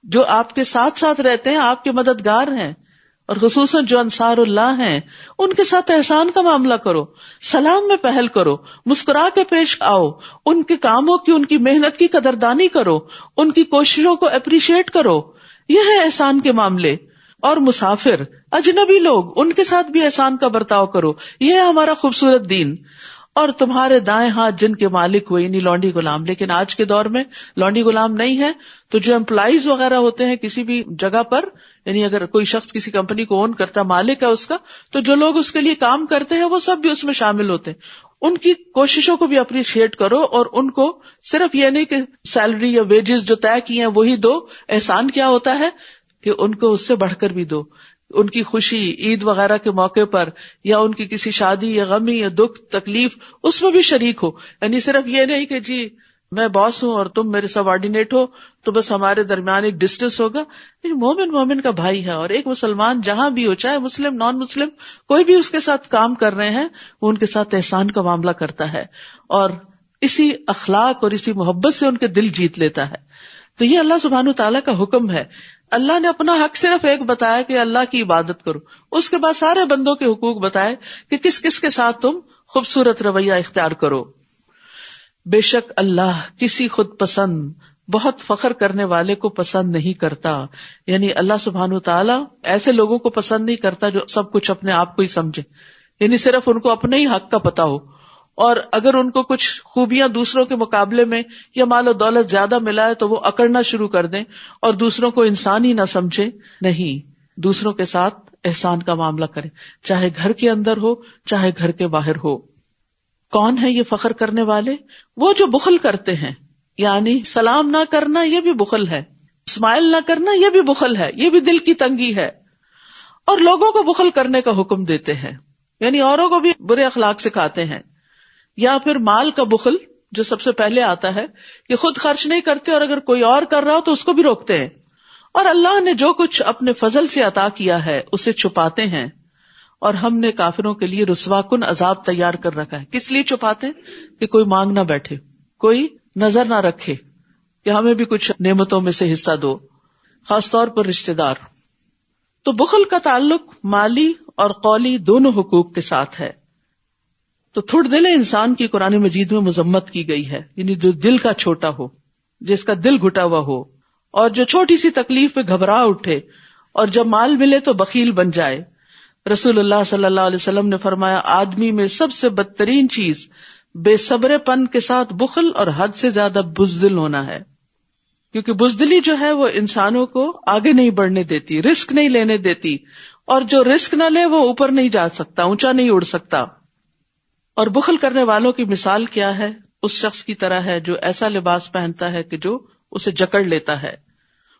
جو آپ کے ساتھ ساتھ رہتے ہیں، آپ کے مددگار ہیں، اور خصوصاً جو انصار اللہ ہیں، ان کے ساتھ احسان کا معاملہ کرو، سلام میں پہل کرو، مسکرا کے پیش آؤ، ان کے کاموں کی، ان کی محنت کی قدردانی کرو، ان کی کوششوں کو اپریشیٹ کرو. یہ ہے احسان کے معاملے. اور مسافر، اجنبی لوگ، ان کے ساتھ بھی احسان کا برتاؤ کرو. یہ ہے ہمارا خوبصورت دین. اور تمہارے دائیں ہاتھ جن کے مالک ہوئے، یعنی لونڈی غلام. لیکن آج کے دور میں لونڈی غلام نہیں ہے، تو جو امپلائیز وغیرہ ہوتے ہیں کسی بھی جگہ پر، یعنی اگر کوئی شخص کسی کمپنی کو اون کرتا ہے، مالک ہے اس کا، تو جو لوگ اس کے لیے کام کرتے ہیں وہ سب بھی اس میں شامل ہوتے ہیں. ان کی کوششوں کو بھی اپریشیٹ کرو، اور ان کو صرف یہ نہیں کہ سیلری یا ویجز جو طے کی ہیں وہی دو. احسان کیا ہوتا ہے کہ ان کو اس سے بڑھ کر بھی دو. ان کی خوشی، عید وغیرہ کے موقع پر، یا ان کی کسی شادی یا غمی یا دکھ تکلیف، اس میں بھی شریک ہو. یعنی صرف یہ نہیں کہ جی میں باس ہوں اور تم میرے سب آرڈینیٹ ہو تو بس ہمارے درمیان ایک ڈسٹینس ہوگا. مومن مومن کا بھائی ہے, اور ایک مسلمان جہاں بھی ہو, چاہے مسلم نان مسلم کوئی بھی اس کے ساتھ کام کر رہے ہیں, وہ ان کے ساتھ احسان کا معاملہ کرتا ہے اور اسی اخلاق اور اسی محبت سے ان کے دل جیت لیتا ہے. تو یہ اللہ سبحانہ تعالیٰ کا حکم ہے. اللہ نے اپنا حق صرف ایک بتایا کہ اللہ کی عبادت کرو, اس کے بعد سارے بندوں کے حقوق بتائے کہ کس کس کے ساتھ تم خوبصورت رویہ اختیار کرو. بے شک اللہ کسی خود پسند بہت فخر کرنے والے کو پسند نہیں کرتا. یعنی اللہ سبحانہ تعالیٰ ایسے لوگوں کو پسند نہیں کرتا جو سب کچھ اپنے آپ کو ہی سمجھے, یعنی صرف ان کو اپنے ہی حق کا پتا ہو, اور اگر ان کو کچھ خوبیاں دوسروں کے مقابلے میں یا مال و دولت زیادہ ملا ہے تو وہ اکڑنا شروع کر دیں اور دوسروں کو انسان ہی نہ سمجھے. نہیں, دوسروں کے ساتھ احسان کا معاملہ کریں, چاہے گھر کے اندر ہو چاہے گھر کے باہر ہو. کون ہے یہ فخر کرنے والے؟ وہ جو بخل کرتے ہیں, یعنی سلام نہ کرنا یہ بھی بخل ہے, اسمائل نہ کرنا یہ بھی بخل ہے, یہ بھی دل کی تنگی ہے. اور لوگوں کو بخل کرنے کا حکم دیتے ہیں, یعنی اوروں کو بھی برے اخلاق سکھاتے ہیں. یا پھر مال کا بخل جو سب سے پہلے آتا ہے کہ خود خرچ نہیں کرتے اور اگر کوئی اور کر رہا ہو تو اس کو بھی روکتے ہیں. اور اللہ نے جو کچھ اپنے فضل سے عطا کیا ہے اسے چھپاتے ہیں, اور ہم نے کافروں کے لیے رسوا کن عذاب تیار کر رکھا ہے. کس لیے چھپاتے؟ کہ کوئی مانگ نہ بیٹھے, کوئی نظر نہ رکھے کہ ہمیں بھی کچھ نعمتوں میں سے حصہ دو, خاص طور پر رشتہ دار. تو بخل کا تعلق مالی اور قولی دونوں حقوق کے ساتھ ہے. تو تھوڑ دل انسان کی قرآن مجید میں مذمت کی گئی ہے, یعنی جو دل کا چھوٹا ہو, جس کا دل گھٹا ہوا ہو, اور جو چھوٹی سی تکلیف پہ گھبرا اٹھے اور جب مال ملے تو بخیل بن جائے. رسول اللہ صلی اللہ علیہ وسلم نے فرمایا, آدمی میں سب سے بدترین چیز بے صبر پن کے ساتھ بخل اور حد سے زیادہ بزدل ہونا ہے. کیونکہ بزدلی جو ہے وہ انسانوں کو آگے نہیں بڑھنے دیتی, رسک نہیں لینے دیتی, اور جو رسک نہ لے وہ اوپر نہیں جا سکتا, اونچا نہیں اڑ سکتا. اور بخل کرنے والوں کی مثال کیا ہے؟ اس شخص کی طرح ہے جو ایسا لباس پہنتا ہے کہ جو اسے جکڑ لیتا ہے.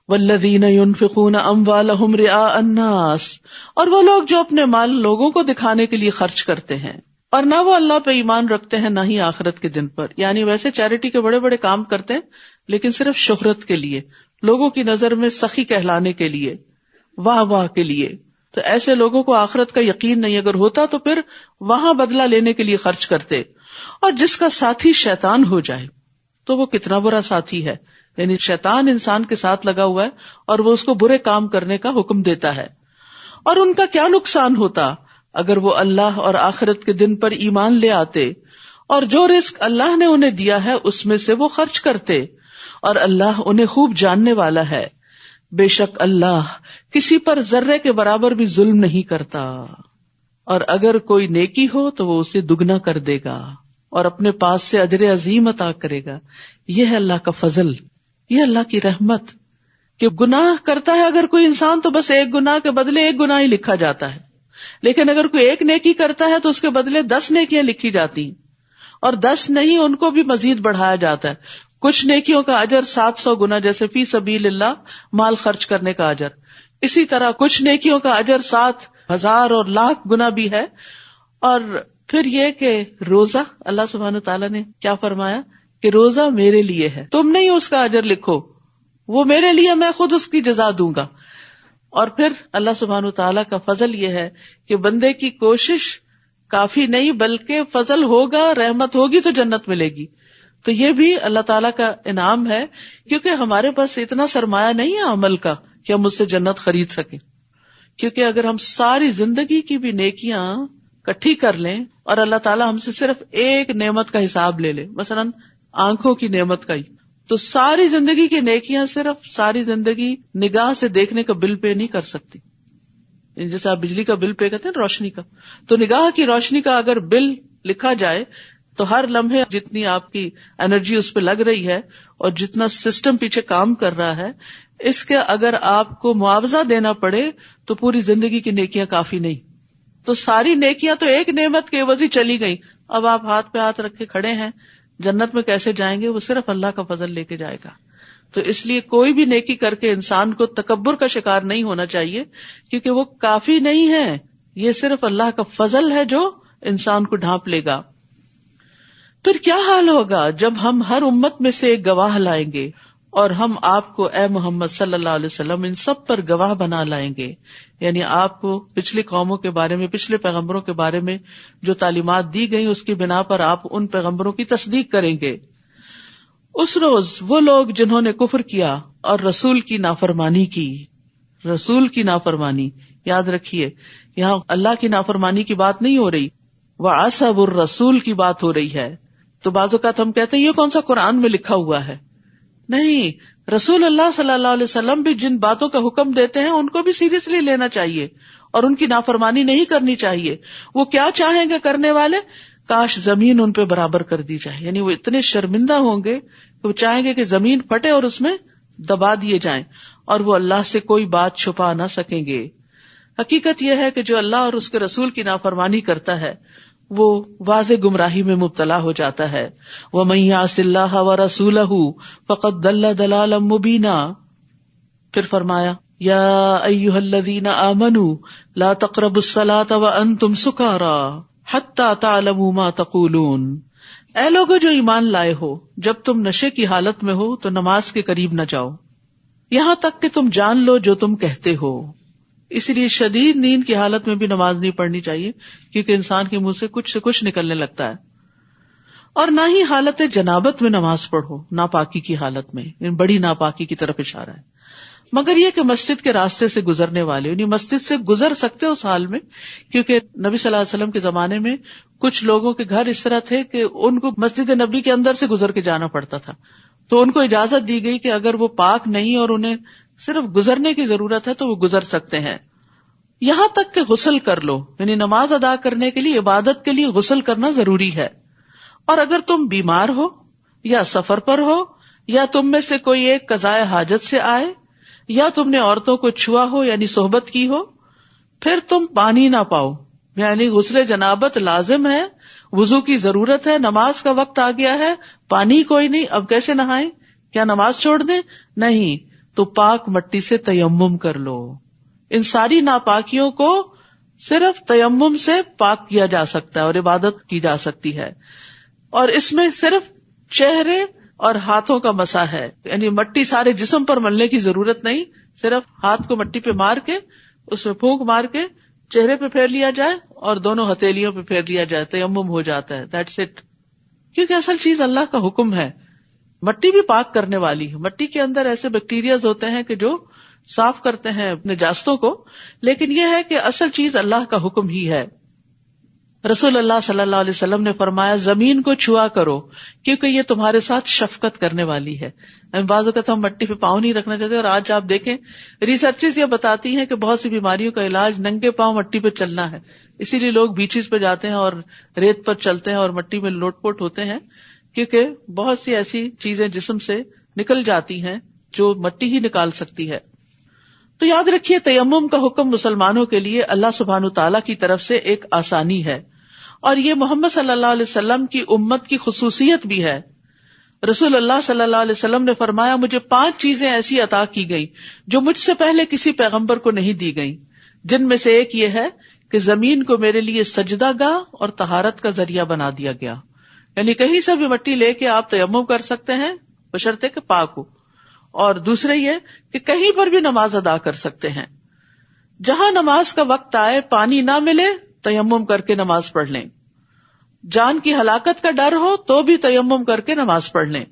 والذین ينفقون اموالهم رئاء الناس, اور وہ لوگ جو اپنے مال لوگوں کو دکھانے کے لیے خرچ کرتے ہیں, اور نہ وہ اللہ پہ ایمان رکھتے ہیں نہ ہی آخرت کے دن پر. یعنی ویسے چیریٹی کے بڑے بڑے کام کرتے ہیں لیکن صرف شہرت کے لیے, لوگوں کی نظر میں سخی کہلانے کے لیے, واہ واہ کے لیے. تو ایسے لوگوں کو آخرت کا یقین نہیں, اگر ہوتا تو پھر وہاں بدلہ لینے کے لیے خرچ کرتے. اور جس کا ساتھی شیطان ہو جائے تو وہ کتنا برا ساتھی ہے. یعنی شیطان انسان کے ساتھ لگا ہوا ہے اور وہ اس کو برے کام کرنے کا حکم دیتا ہے. اور ان کا کیا نقصان ہوتا اگر وہ اللہ اور آخرت کے دن پر ایمان لے آتے اور جو رزق اللہ نے انہیں دیا ہے اس میں سے وہ خرچ کرتے, اور اللہ انہیں خوب جاننے والا ہے. بے شک اللہ کسی پر ذرے کے برابر بھی ظلم نہیں کرتا, اور اگر کوئی نیکی ہو تو وہ اسے دگنا کر دے گا اور اپنے پاس سے اجر عظیم عطا کرے گا. یہ ہے اللہ کا فضل, یہ اللہ کی رحمت کہ گناہ کرتا ہے اگر کوئی انسان تو بس ایک گناہ کے بدلے ایک گناہ ہی لکھا جاتا ہے, لیکن اگر کوئی ایک نیکی کرتا ہے تو اس کے بدلے 10 نیکیاں لکھی جاتی ہیں, اور 10 نہیں ان کو بھی مزید بڑھایا جاتا ہے. کچھ نیکیوں کا اجر 700 گنا, جیسے فی سبیل اللہ مال خرچ کرنے کا اجر. اسی طرح کچھ نیکیوں کا اجر 7,000 اور لاکھ گنا بھی ہے. اور پھر یہ کہ روزہ, اللہ سبحانہ تعالیٰ نے کیا فرمایا کہ روزہ میرے لیے ہے, تم نہیں اس کا اجر لکھو, وہ میرے لیے, میں خود اس کی جزا دوں گا. اور پھر اللہ سبحانہ تعالیٰ کا فضل یہ ہے کہ بندے کی کوشش کافی نہیں بلکہ فضل ہوگا, رحمت ہوگی تو جنت ملے گی. تو یہ بھی اللہ تعالیٰ کا انعام ہے, کیونکہ ہمارے پاس اتنا سرمایہ نہیں ہے عمل کا کہ ہم اس سے جنت خرید سکیں. کیونکہ اگر ہم ساری زندگی کی بھی نیکیاں کٹھی کر لیں اور اللہ تعالیٰ ہم سے صرف ایک نعمت کا حساب لے لے, مثلاً آنکھوں کی نعمت کا ہی, تو ساری زندگی کی نیکیاں صرف ساری زندگی نگاہ سے دیکھنے کا بل پے نہیں کر سکتی. جیسے آپ بجلی کا بل پے کرتے ہیں روشنی کا, تو نگاہ کی روشنی کا اگر بل لکھا جائے تو ہر لمحے جتنی آپ کی انرجی اس پہ لگ رہی ہے اور جتنا سسٹم پیچھے کام کر رہا ہے, اس کے اگر آپ کو معاوضہ دینا پڑے تو پوری زندگی کی نیکیاں کافی نہیں. تو ساری نیکیاں تو ایک نعمت کے عوض ہی چلی گئی. اب آپ ہاتھ پہ ہاتھ رکھے کھڑے ہیں, جنت میں کیسے جائیں گے؟ وہ صرف اللہ کا فضل لے کے جائے گا. تو اس لیے کوئی بھی نیکی کر کے انسان کو تکبر کا شکار نہیں ہونا چاہیے, کیونکہ وہ کافی نہیں ہے, یہ صرف اللہ کا فضل ہے جو انسان کو ڈھانپ لے گا. پھر کیا حال ہوگا جب ہم ہر امت میں سے ایک گواہ لائیں گے اور ہم آپ کو اے محمد صلی اللہ علیہ وسلم ان سب پر گواہ بنا لائیں گے. یعنی آپ کو پچھلی قوموں کے بارے میں، پچھلے پیغمبروں کے بارے میں جو تعلیمات دی گئی اس کی بنا پر آپ ان پیغمبروں کی تصدیق کریں گے. اس روز وہ لوگ جنہوں نے کفر کیا اور رسول کی نافرمانی کی، رسول کی نافرمانی، یاد رکھیے یہاں اللہ کی نافرمانی کی بات نہیں ہو رہی، وَعَصَبُ الرَّسُولِ کی بات ہو رہی ہے. تو بعض اوقات ہم کہتے ہیں یہ کون سا قرآن میں لکھا ہوا ہے؟ نہیں، رسول اللہ صلی اللہ علیہ وسلم بھی جن باتوں کا حکم دیتے ہیں ان کو بھی سیریسلی لینا چاہیے اور ان کی نافرمانی نہیں کرنی چاہیے. وہ کیا چاہیں گے کرنے والے؟ کاش زمین ان پہ برابر کر دی جائے. یعنی وہ اتنے شرمندہ ہوں گے کہ وہ چاہیں گے کہ زمین پھٹے اور اس میں دبا دیے جائیں، اور وہ اللہ سے کوئی بات چھپا نہ سکیں گے. حقیقت یہ ہے کہ جو اللہ اور اس کے رسول کی نافرمانی کرتا ہے وہ واضح گمراہی میں مبتلا ہو جاتا ہے. وَمَن يَعْصِ اللَّهَ وَرَسُولَهُ فَقَدْ ضَلَّ ضَلَالًا مُبِينًا. پھر فرمایا یا ایھا الذین آمنوا لا تقربوا الصلاۃ وانتم سکارى حتی تعلموا ما تقولون. اے لوگو جو ایمان لائے ہو، جب تم نشے کی حالت میں ہو تو نماز کے قریب نہ جاؤ یہاں تک کہ تم جان لو جو تم کہتے ہو. اسی لیے شدید نیند کی حالت میں بھی نماز نہیں پڑھنی چاہیے، کیونکہ انسان کے منہ سے کچھ نکلنے لگتا ہے. اور نہ ہی حالت جنابت میں نماز پڑھو، ناپاکی کی حالت میں، بڑی ناپاکی کی طرف اشارہ ہے. مگر یہ کہ مسجد کے راستے سے گزرنے والے، یعنی مسجد سے گزر سکتے اس حال میں، کیونکہ نبی صلی اللہ علیہ وسلم کے زمانے میں کچھ لوگوں کے گھر اس طرح تھے کہ ان کو مسجد نبی کے اندر سے گزر کے جانا پڑتا تھا. تو ان کو اجازت دی گئی کہ اگر وہ پاک نہیں اور انہیں صرف گزرنے کی ضرورت ہے تو وہ گزر سکتے ہیں. یہاں تک کہ غسل کر لو، یعنی نماز ادا کرنے کے لیے، عبادت کے لیے غسل کرنا ضروری ہے. اور اگر تم بیمار ہو یا سفر پر ہو یا تم میں سے کوئی ایک قضائے حاجت سے آئے یا تم نے عورتوں کو چھوا ہو یعنی صحبت کی ہو، پھر تم پانی نہ پاؤ، یعنی غسل جنابت لازم ہے، وضو کی ضرورت ہے، نماز کا وقت آ گیا ہے، پانی کوئی نہیں، اب کیسے نہائیں؟ کیا نماز چھوڑ دیں؟ نہیں، تو پاک مٹی سے تیمم کر لو. ان ساری ناپاکیوں کو صرف تیمم سے پاک کیا جا سکتا ہے اور عبادت کی جا سکتی ہے. اور اس میں صرف چہرے اور ہاتھوں کا مسح ہے، یعنی مٹی سارے جسم پر ملنے کی ضرورت نہیں، صرف ہاتھ کو مٹی پہ مار کے، اس میں پھونک مار کے چہرے پہ پھیر لیا جائے اور دونوں ہتھیلیوں پہ پھیر لیا جائے، تیمم ہو جاتا ہے. That's it. کیونکہ اصل چیز اللہ کا حکم ہے. مٹی بھی پاک کرنے والی ہے، مٹی کے اندر ایسے بیکٹیریاز ہوتے ہیں کہ جو صاف کرتے ہیں نجاستوں کو، لیکن یہ ہے کہ اصل چیز اللہ کا حکم ہی ہے. رسول اللہ صلی اللہ علیہ وسلم نے فرمایا زمین کو چھوا کرو کیونکہ یہ تمہارے ساتھ شفقت کرنے والی ہے. بعض اوقات ہم مٹی پہ پاؤں نہیں رکھنا چاہتے، اور آج آپ دیکھیں ریسرچز یہ بتاتی ہیں کہ بہت سی بیماریوں کا علاج ننگے پاؤں مٹی پہ چلنا ہے. اسی لیے لوگ بیچز پہ جاتے ہیں اور ریت پر چلتے ہیں اور مٹی میں لوٹ پوٹ ہوتے ہیں، کیونکہ بہت سی ایسی چیزیں جسم سے نکل جاتی ہیں جو مٹی ہی نکال سکتی ہے. تو یاد رکھیے تیمم کا حکم مسلمانوں کے لیے اللہ سبحانہ تعالیٰ کی طرف سے ایک آسانی ہے، اور یہ محمد صلی اللہ علیہ وسلم کی امت کی خصوصیت بھی ہے. رسول اللہ صلی اللہ علیہ وسلم نے فرمایا مجھے 5 چیزیں ایسی عطا کی گئی جو مجھ سے پہلے کسی پیغمبر کو نہیں دی گئی، جن میں سے ایک یہ ہے کہ زمین کو میرے لیے سجدہ گاہ اور طہارت کا ذریعہ بنا دیا گیا. یعنی کہیں سے بھی مٹی لے کے آپ تیمم کر سکتے ہیں بشرطے کہ پاک ہو. اور دوسرے یہ کہ کہیں پر بھی نماز ادا کر سکتے ہیں. جہاں نماز کا وقت آئے پانی نہ ملے تیمم کر کے نماز پڑھ لیں. جان کی ہلاکت کا ڈر ہو تو بھی تیمم کر کے نماز پڑھ لیں.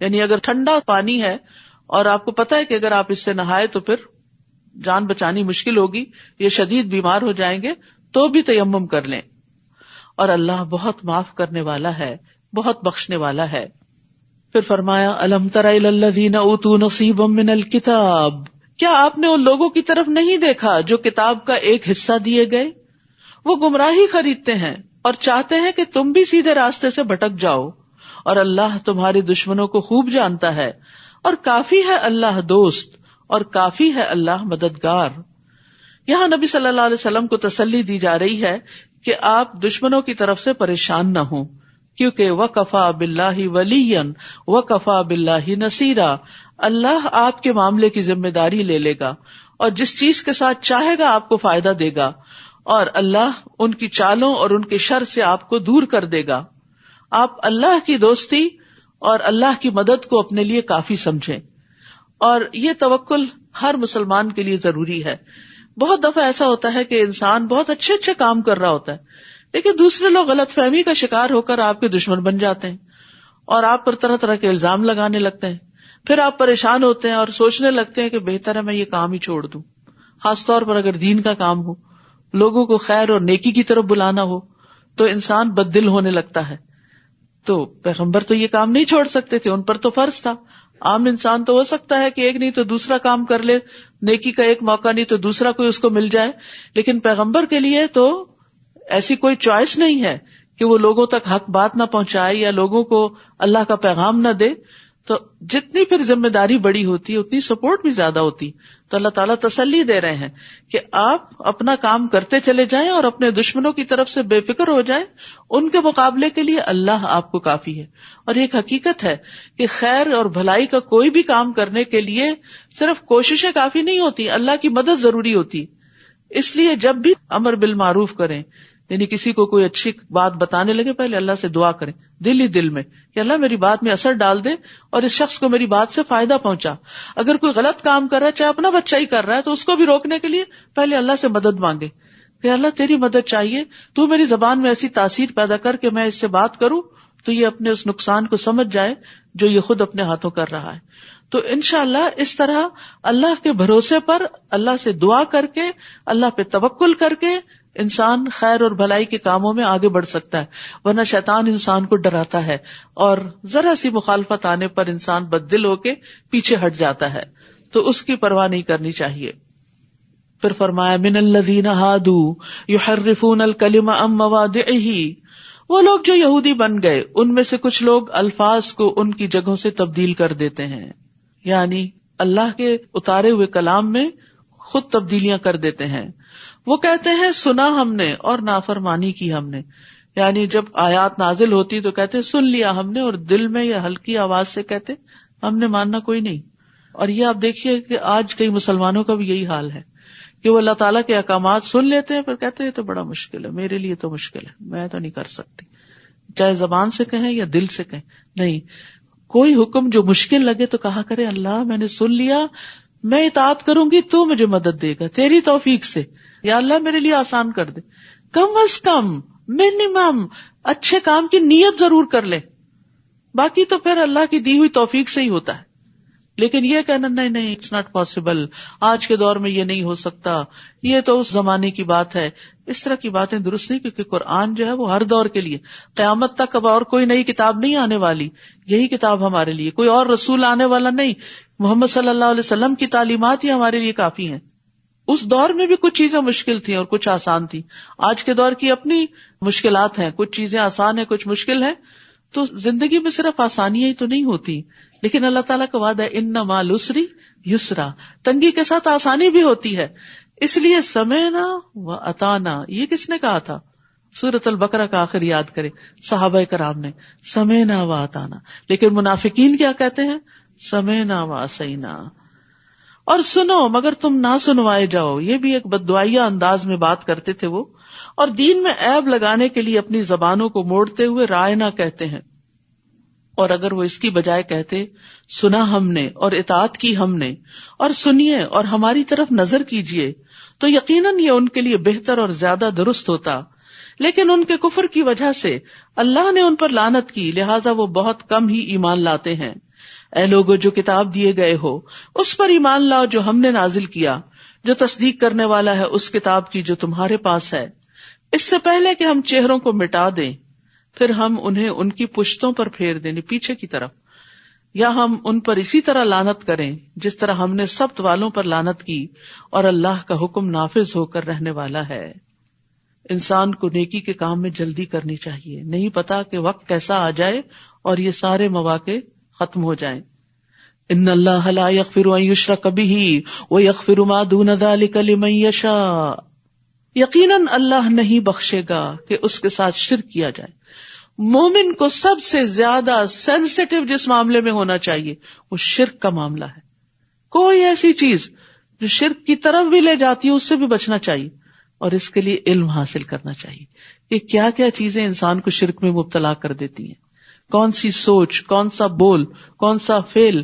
یعنی اگر ٹھنڈا پانی ہے اور آپ کو پتا ہے کہ اگر آپ اس سے نہائے تو پھر جان بچانی مشکل ہوگی، یہ شدید بیمار ہو جائیں گے، تو بھی تیمم کر لیں. اور اللہ بہت معاف کرنے والا ہے، بہت بخشنے والا ہے. پھر فرمایا الم تر الی الذین اوتوا نصیبا من الکتاب، کیا آپ نے ان لوگوں کی طرف نہیں دیکھا جو کتاب کا ایک حصہ دیے گئے؟ وہ گمراہی خریدتے ہیں اور چاہتے ہیں کہ تم بھی سیدھے راستے سے بھٹک جاؤ، اور اللہ تمہارے دشمنوں کو خوب جانتا ہے، اور کافی ہے اللہ دوست اور کافی ہے اللہ مددگار. یہاں نبی صلی اللہ علیہ وسلم کو تسلی دی جا رہی ہے کہ آپ دشمنوں کی طرف سے پریشان نہ ہوں، کیونکہ وَكَفَى بِاللَّهِ وَلِيًّا وَكَفَى بِاللَّهِ نَصِيرًا، اللہ آپ کے معاملے کی ذمہ داری لے لے گا اور جس چیز کے ساتھ چاہے گا آپ کو فائدہ دے گا، اور اللہ ان کی چالوں اور ان کے شر سے آپ کو دور کر دے گا. آپ اللہ کی دوستی اور اللہ کی مدد کو اپنے لیے کافی سمجھیں. اور یہ توکل ہر مسلمان کے لیے ضروری ہے. بہت دفعہ ایسا ہوتا ہے کہ انسان بہت اچھے اچھے کام کر رہا ہوتا ہے، لیکن دوسرے لوگ غلط فہمی کا شکار ہو کر آپ کے دشمن بن جاتے ہیں اور آپ پر طرح طرح کے الزام لگانے لگتے ہیں. پھر آپ پریشان ہوتے ہیں اور سوچنے لگتے ہیں کہ بہتر ہے میں یہ کام ہی چھوڑ دوں. خاص طور پر اگر دین کا کام ہو، لوگوں کو خیر اور نیکی کی طرف بلانا ہو، تو انسان بد دل ہونے لگتا ہے. تو پیغمبر تو یہ کام نہیں چھوڑ سکتے تھے، ان پر تو فرض تھا. عام انسان تو ہو سکتا ہے کہ ایک نہیں تو دوسرا کام کر لے، نیکی کا ایک موقع نہیں تو دوسرا کوئی اس کو مل جائے، لیکن پیغمبر کے لیے تو ایسی کوئی چوائس نہیں ہے کہ وہ لوگوں تک حق بات نہ پہنچائے یا لوگوں کو اللہ کا پیغام نہ دے. تو جتنی پھر ذمہ داری بڑی ہوتی ہے اتنی سپورٹ بھی زیادہ ہوتی. تو اللہ تعالیٰ تسلی دے رہے ہیں کہ آپ اپنا کام کرتے چلے جائیں اور اپنے دشمنوں کی طرف سے بے فکر ہو جائیں. ان کے مقابلے کے لیے اللہ آپ کو کافی ہے. اور ایک حقیقت ہے کہ خیر اور بھلائی کا کوئی بھی کام کرنے کے لیے صرف کوششیں کافی نہیں ہوتی، اللہ کی مدد ضروری ہوتی. اس لیے جب بھی امر بالمعروف کریں، یعنی کسی کو کوئی اچھی بات بتانے لگے، پہلے اللہ سے دعا کریں دل ہی دل میں کہ اللہ میری بات میں اثر ڈال دے اور اس شخص کو میری بات سے فائدہ پہنچا. اگر کوئی غلط کام کر رہا ہے، چاہے اپنا بچہ ہی کر رہا ہے، تو اس کو بھی روکنے کے لیے پہلے اللہ سے مدد مانگے کہ اللہ تیری مدد چاہیے، تو میری زبان میں ایسی تاثیر پیدا کر کہ میں اس سے بات کروں تو یہ اپنے اس نقصان کو سمجھ جائے جو یہ خود اپنے ہاتھوں کر رہا ہے. تو انشاءاللہ اس طرح اللہ کے بھروسے پر، اللہ سے دعا کر کے، اللہ پہ توکل کر کے انسان خیر اور بھلائی کے کاموں میں آگے بڑھ سکتا ہے. ورنہ شیطان انسان کو ڈراتا ہے اور ذرا سی مخالفت آنے پر انسان بددل ہو کے پیچھے ہٹ جاتا ہے. تو اس کی پرواہ نہیں کرنی چاہیے. پھر فرمایا من الذین ہادوا یحرفون الکلم عن مواضعہ، وہ لوگ جو یہودی بن گئے ان میں سے کچھ لوگ الفاظ کو ان کی جگہوں سے تبدیل کر دیتے ہیں، یعنی اللہ کے اتارے ہوئے کلام میں خود تبدیلیاں کر دیتے ہیں. وہ کہتے ہیں سنا ہم نے اور نافرمانی کی ہم نے، یعنی جب آیات نازل ہوتی تو کہتے سن لیا ہم نے، اور دل میں یا ہلکی آواز سے کہتے ہم نے ماننا کوئی نہیں. اور یہ آپ دیکھیے کہ آج کئی مسلمانوں کا بھی یہی حال ہے کہ وہ اللہ تعالیٰ کے احکامات سن لیتے ہیں پھر کہتے ہیں تو بڑا مشکل ہے، میرے لیے تو مشکل ہے، میں تو نہیں کر سکتی. چاہے زبان سے کہیں یا دل سے کہیں، نہیں، کوئی حکم جو مشکل لگے تو کہا کرے اللہ میں نے سن لیا، میں اطاعت کروں گی تو مجھے مدد دے گا تیری توفیق سے، یا اللہ میرے لیے آسان کر دے. کم از کم منیمم اچھے کام کی نیت ضرور کر لے، باقی تو پھر اللہ کی دی ہوئی توفیق سے ہی ہوتا ہے. لیکن یہ کہنا نہیں اٹس ناٹ پاسبل، آج کے دور میں یہ نہیں ہو سکتا، یہ تو اس زمانے کی بات ہے، اس طرح کی باتیں درست نہیں. کیونکہ قرآن جو ہے وہ ہر دور کے لیے، قیامت تک اب اور کوئی نئی کتاب نہیں آنے والی، یہی کتاب ہمارے لیے، کوئی اور رسول آنے والا نہیں. محمد صلی اللہ علیہ وسلم کی تعلیمات ہی ہمارے لیے کافی ہیں. اس دور میں بھی کچھ چیزیں مشکل تھیں اور کچھ آسان تھیں. آج کے دور کی اپنی مشکلات ہیں، کچھ چیزیں آسان ہیں کچھ مشکل ہیں. تو زندگی میں صرف آسانیاں ہی تو نہیں ہوتی، لیکن اللہ تعالیٰ کا وعدہ ہے ان مع العسر یسرا، تنگی کے ساتھ آسانی بھی ہوتی ہے. اس لیے سمعنا و اطعنا، یہ کس نے کہا تھا؟ سورۃ البقرہ کا آخر یاد کرے، صحابہ کرام نے سمعنا و اطعنا. لیکن منافقین کیا کہتے ہیں؟ سمعنا و عصینا، اور سنو مگر تم نہ سنوائے جاؤ. یہ بھی ایک بددعائیہ انداز میں بات کرتے تھے وہ، اور دین میں عیب لگانے کے لیے اپنی زبانوں کو موڑتے ہوئے رائنا کہتے ہیں. اور اگر وہ اس کی بجائے کہتے سنا ہم نے اور اطاعت کی ہم نے، اور سنیے اور ہماری طرف نظر کیجیے، تو یقیناً یہ ان کے لیے بہتر اور زیادہ درست ہوتا. لیکن ان کے کفر کی وجہ سے اللہ نے ان پر لعنت کی، لہٰذا وہ بہت کم ہی ایمان لاتے ہیں. اے لوگو جو کتاب دیے گئے ہو اس پر ایمان لاؤ جو ہم نے نازل کیا، جو تصدیق کرنے والا ہے اس کتاب کی جو تمہارے پاس ہے. اس سے پہلے کہ ہم چہروں کو مٹا دیں پھر ہم انہیں ان کی پشتوں پر پھیر دیں، پیچھے کی طرف، یا ہم ان پر اسی طرح لعنت کریں جس طرح ہم نے سبت والوں پر لعنت کی، اور اللہ کا حکم نافذ ہو کر رہنے والا ہے. انسان کو نیکی کے کام میں جلدی کرنی چاہیے، نہیں پتا کہ وقت کیسا آ جائے اور یہ سارے مواقع ختم ہو جائیں. ان اللہ لا یغفر ان یشرک بہ ویغفر ما دون ذلک لمن یشاء، یقیناً اللہ نہیں بخشے گا کہ اس کے ساتھ شرک کیا جائے. مومن کو سب سے زیادہ سینسٹیو جس معاملے میں ہونا چاہیے وہ شرک کا معاملہ ہے. کوئی ایسی چیز جو شرک کی طرف بھی لے جاتی ہے اس سے بھی بچنا چاہیے، اور اس کے لیے علم حاصل کرنا چاہیے یہ کیا کیا چیزیں انسان کو شرک میں مبتلا کر دیتی ہیں، کون سی سوچ، کون سا بول، کون سا فعل.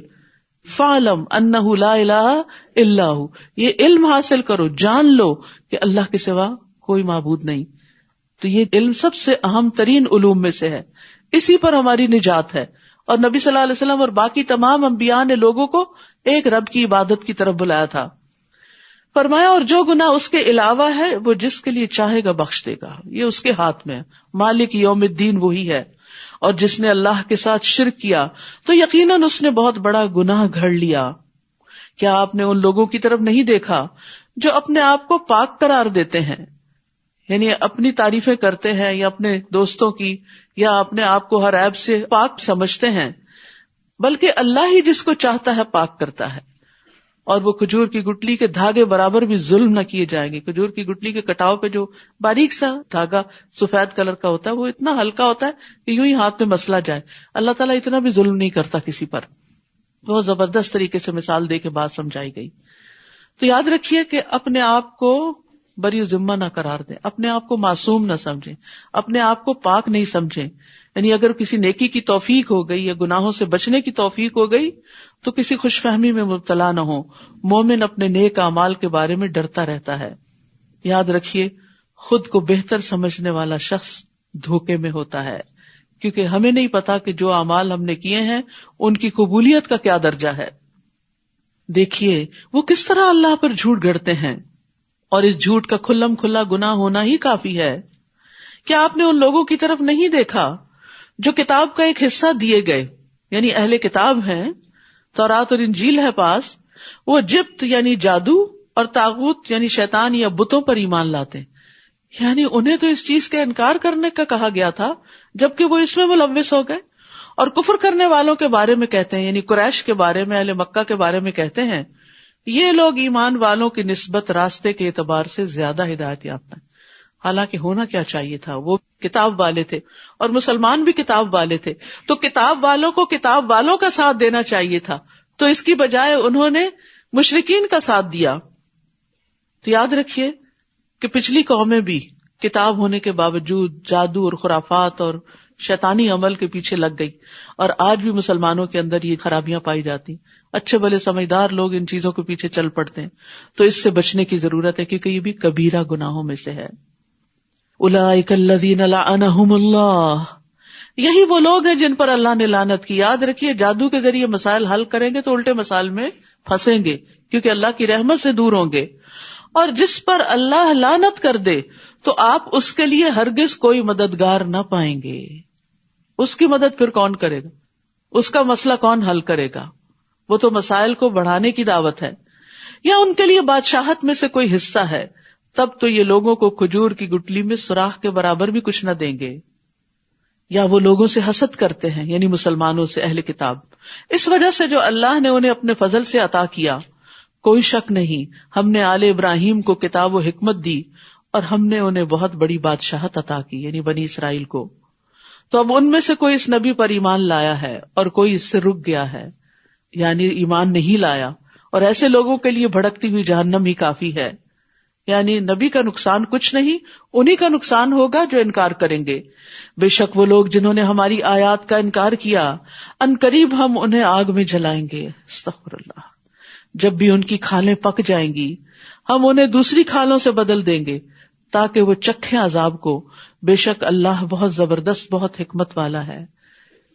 فَاعْلَمْ أَنَّهُ لَا إِلَٰهَ إِلَّا هُوَ، یہ علم حاصل کرو، جان لو کہ اللہ کے سوا کوئی معبود نہیں. تو یہ علم سب سے اہم ترین علوم میں سے ہے، اسی پر ہماری نجات ہے. اور نبی صلی اللہ علیہ وسلم اور باقی تمام انبیاء نے لوگوں کو ایک رب کی عبادت کی طرف بلایا تھا. فرمایا اور جو گناہ اس کے علاوہ ہے وہ جس کے لیے چاہے گا بخش دے گا، یہ اس کے ہاتھ میں ہے. مالک یوم الدین وہی ہے. اور جس نے اللہ کے ساتھ شرک کیا تو یقیناً اس نے بہت بڑا گناہ گھڑ لیا. کیا آپ نے ان لوگوں کی طرف نہیں دیکھا جو اپنے آپ کو پاک قرار دیتے ہیں، یعنی اپنی تعریفیں کرتے ہیں یا اپنے دوستوں کی یا اپنے آپ کو ہر عیب سے پاک سمجھتے ہیں، بلکہ اللہ ہی جس کو چاہتا ہے پاک کرتا ہے. اور وہ کھجور کی گٹلی کے دھاگے برابر بھی ظلم نہ کیے جائیں گے. کھجور کی گٹلی کے کٹاؤ پہ جو باریک سا دھاگا سفید کلر کا ہوتا ہے وہ اتنا ہلکا ہوتا ہے کہ یوں ہی ہاتھ میں مسلا جائے. اللہ تعالیٰ اتنا بھی ظلم نہیں کرتا کسی پر. بہت زبردست طریقے سے مثال دے کے بات سمجھائی گئی. تو یاد رکھیے کہ اپنے آپ کو بری ذمہ نہ قرار دیں، اپنے آپ کو معصوم نہ سمجھیں، اپنے آپ کو پاک نہیں سمجھیں. یعنی اگر کسی نیکی کی توفیق ہو گئی یا گناہوں سے بچنے کی توفیق ہو گئی تو کسی خوش فہمی میں مبتلا نہ ہو. مومن اپنے نیک اعمال کے بارے میں ڈرتا رہتا ہے. یاد رکھیے خود کو بہتر سمجھنے والا شخص دھوکے میں ہوتا ہے، کیونکہ ہمیں نہیں پتا کہ جو اعمال ہم نے کیے ہیں ان کی قبولیت کا کیا درجہ ہے. دیکھیے وہ کس طرح اللہ پر جھوٹ گھڑتے ہیں، اور اس جھوٹ کا کھلم کھلا گناہ ہونا ہی کافی ہے. کیا آپ نے ان لوگوں کی طرف نہیں دیکھا جو کتاب کا ایک حصہ دیے گئے، یعنی اہل کتاب ہیں، تورات اور انجیل ہے پاس، وہ جبت یعنی جادو اور طاغوت یعنی شیطان یا بتوں پر ایمان لاتے. یعنی انہیں تو اس چیز کا انکار کرنے کا کہا گیا تھا جبکہ وہ اس میں ملوث ہو گئے. اور کفر کرنے والوں کے بارے میں کہتے ہیں، یعنی قریش کے بارے میں، اہل مکہ کے بارے میں کہتے ہیں یہ لوگ ایمان والوں کی نسبت راستے کے اعتبار سے زیادہ ہدایت یافتہ ہیں. حالانکہ ہونا کیا چاہیے تھا، وہ کتاب والے تھے اور مسلمان بھی کتاب والے تھے، تو کتاب والوں کو کتاب والوں کا ساتھ دینا چاہیے تھا. تو اس کی بجائے انہوں نے مشرکین کا ساتھ دیا. تو یاد رکھیے کہ پچھلی قومیں بھی کتاب ہونے کے باوجود جادو اور خرافات اور شیطانی عمل کے پیچھے لگ گئی، اور آج بھی مسلمانوں کے اندر یہ خرابیاں پائی جاتی. اچھے بھلے سمجھدار لوگ ان چیزوں کے پیچھے چل پڑتے ہیں. تو اس سے بچنے کی ضرورت ہے کیونکہ یہ بھی کبیرہ گناہوں میں سے ہے. اولئک الذین لعنہم اللہ، یہی وہ لوگ ہیں جن پر اللہ نے لعنت کی. یاد رکھیے جادو کے ذریعے مسائل حل کریں گے تو الٹے مسائل میں پھنسیں گے کیونکہ اللہ کی رحمت سے دور ہوں گے. اور جس پر اللہ لعنت کر دے تو آپ اس کے لیے ہرگز کوئی مددگار نہ پائیں گے. اس کی مدد پھر کون کرے گا؟ اس کا مسئلہ کون حل کرے گا؟ وہ تو مسائل کو بڑھانے کی دعوت ہے، یا ان کے لیے بادشاہت میں سے کوئی حصہ ہے، تب تو یہ لوگوں کو کھجور کی گٹلی میں سوراخ کے برابر بھی کچھ نہ دیں گے. یا وہ لوگوں سے حسد کرتے ہیں، یعنی مسلمانوں سے، اہل کتاب، اس وجہ سے جو اللہ نے انہیں اپنے فضل سے عطا کیا. کوئی شک نہیں ہم نے آل ابراہیم کو کتاب و حکمت دی اور ہم نے انہیں بہت بڑی بادشاہت عطا کی، یعنی بنی اسرائیل کو. تو اب ان میں سے کوئی اس نبی پر ایمان لایا ہے اور کوئی اس سے رک گیا ہے، یعنی ایمان نہیں لایا. اور ایسے لوگوں کے لیے بھڑکتی ہوئی جہنم ہی کافی ہے. یعنی نبی کا نقصان کچھ نہیں، انہی کا نقصان ہوگا جو انکار کریں گے. بے شک وہ لوگ جنہوں نے ہماری آیات کا انکار کیا، ان قریب ہم انہیں آگ میں جلائیں گے. استغفر اللہ. جب بھی ان کی کھالیں پک جائیں گی ہم انہیں دوسری کھالوں سے بدل دیں گے تاکہ وہ چکھیں عذاب کو. بے شک اللہ بہت زبردست، بہت حکمت والا ہے.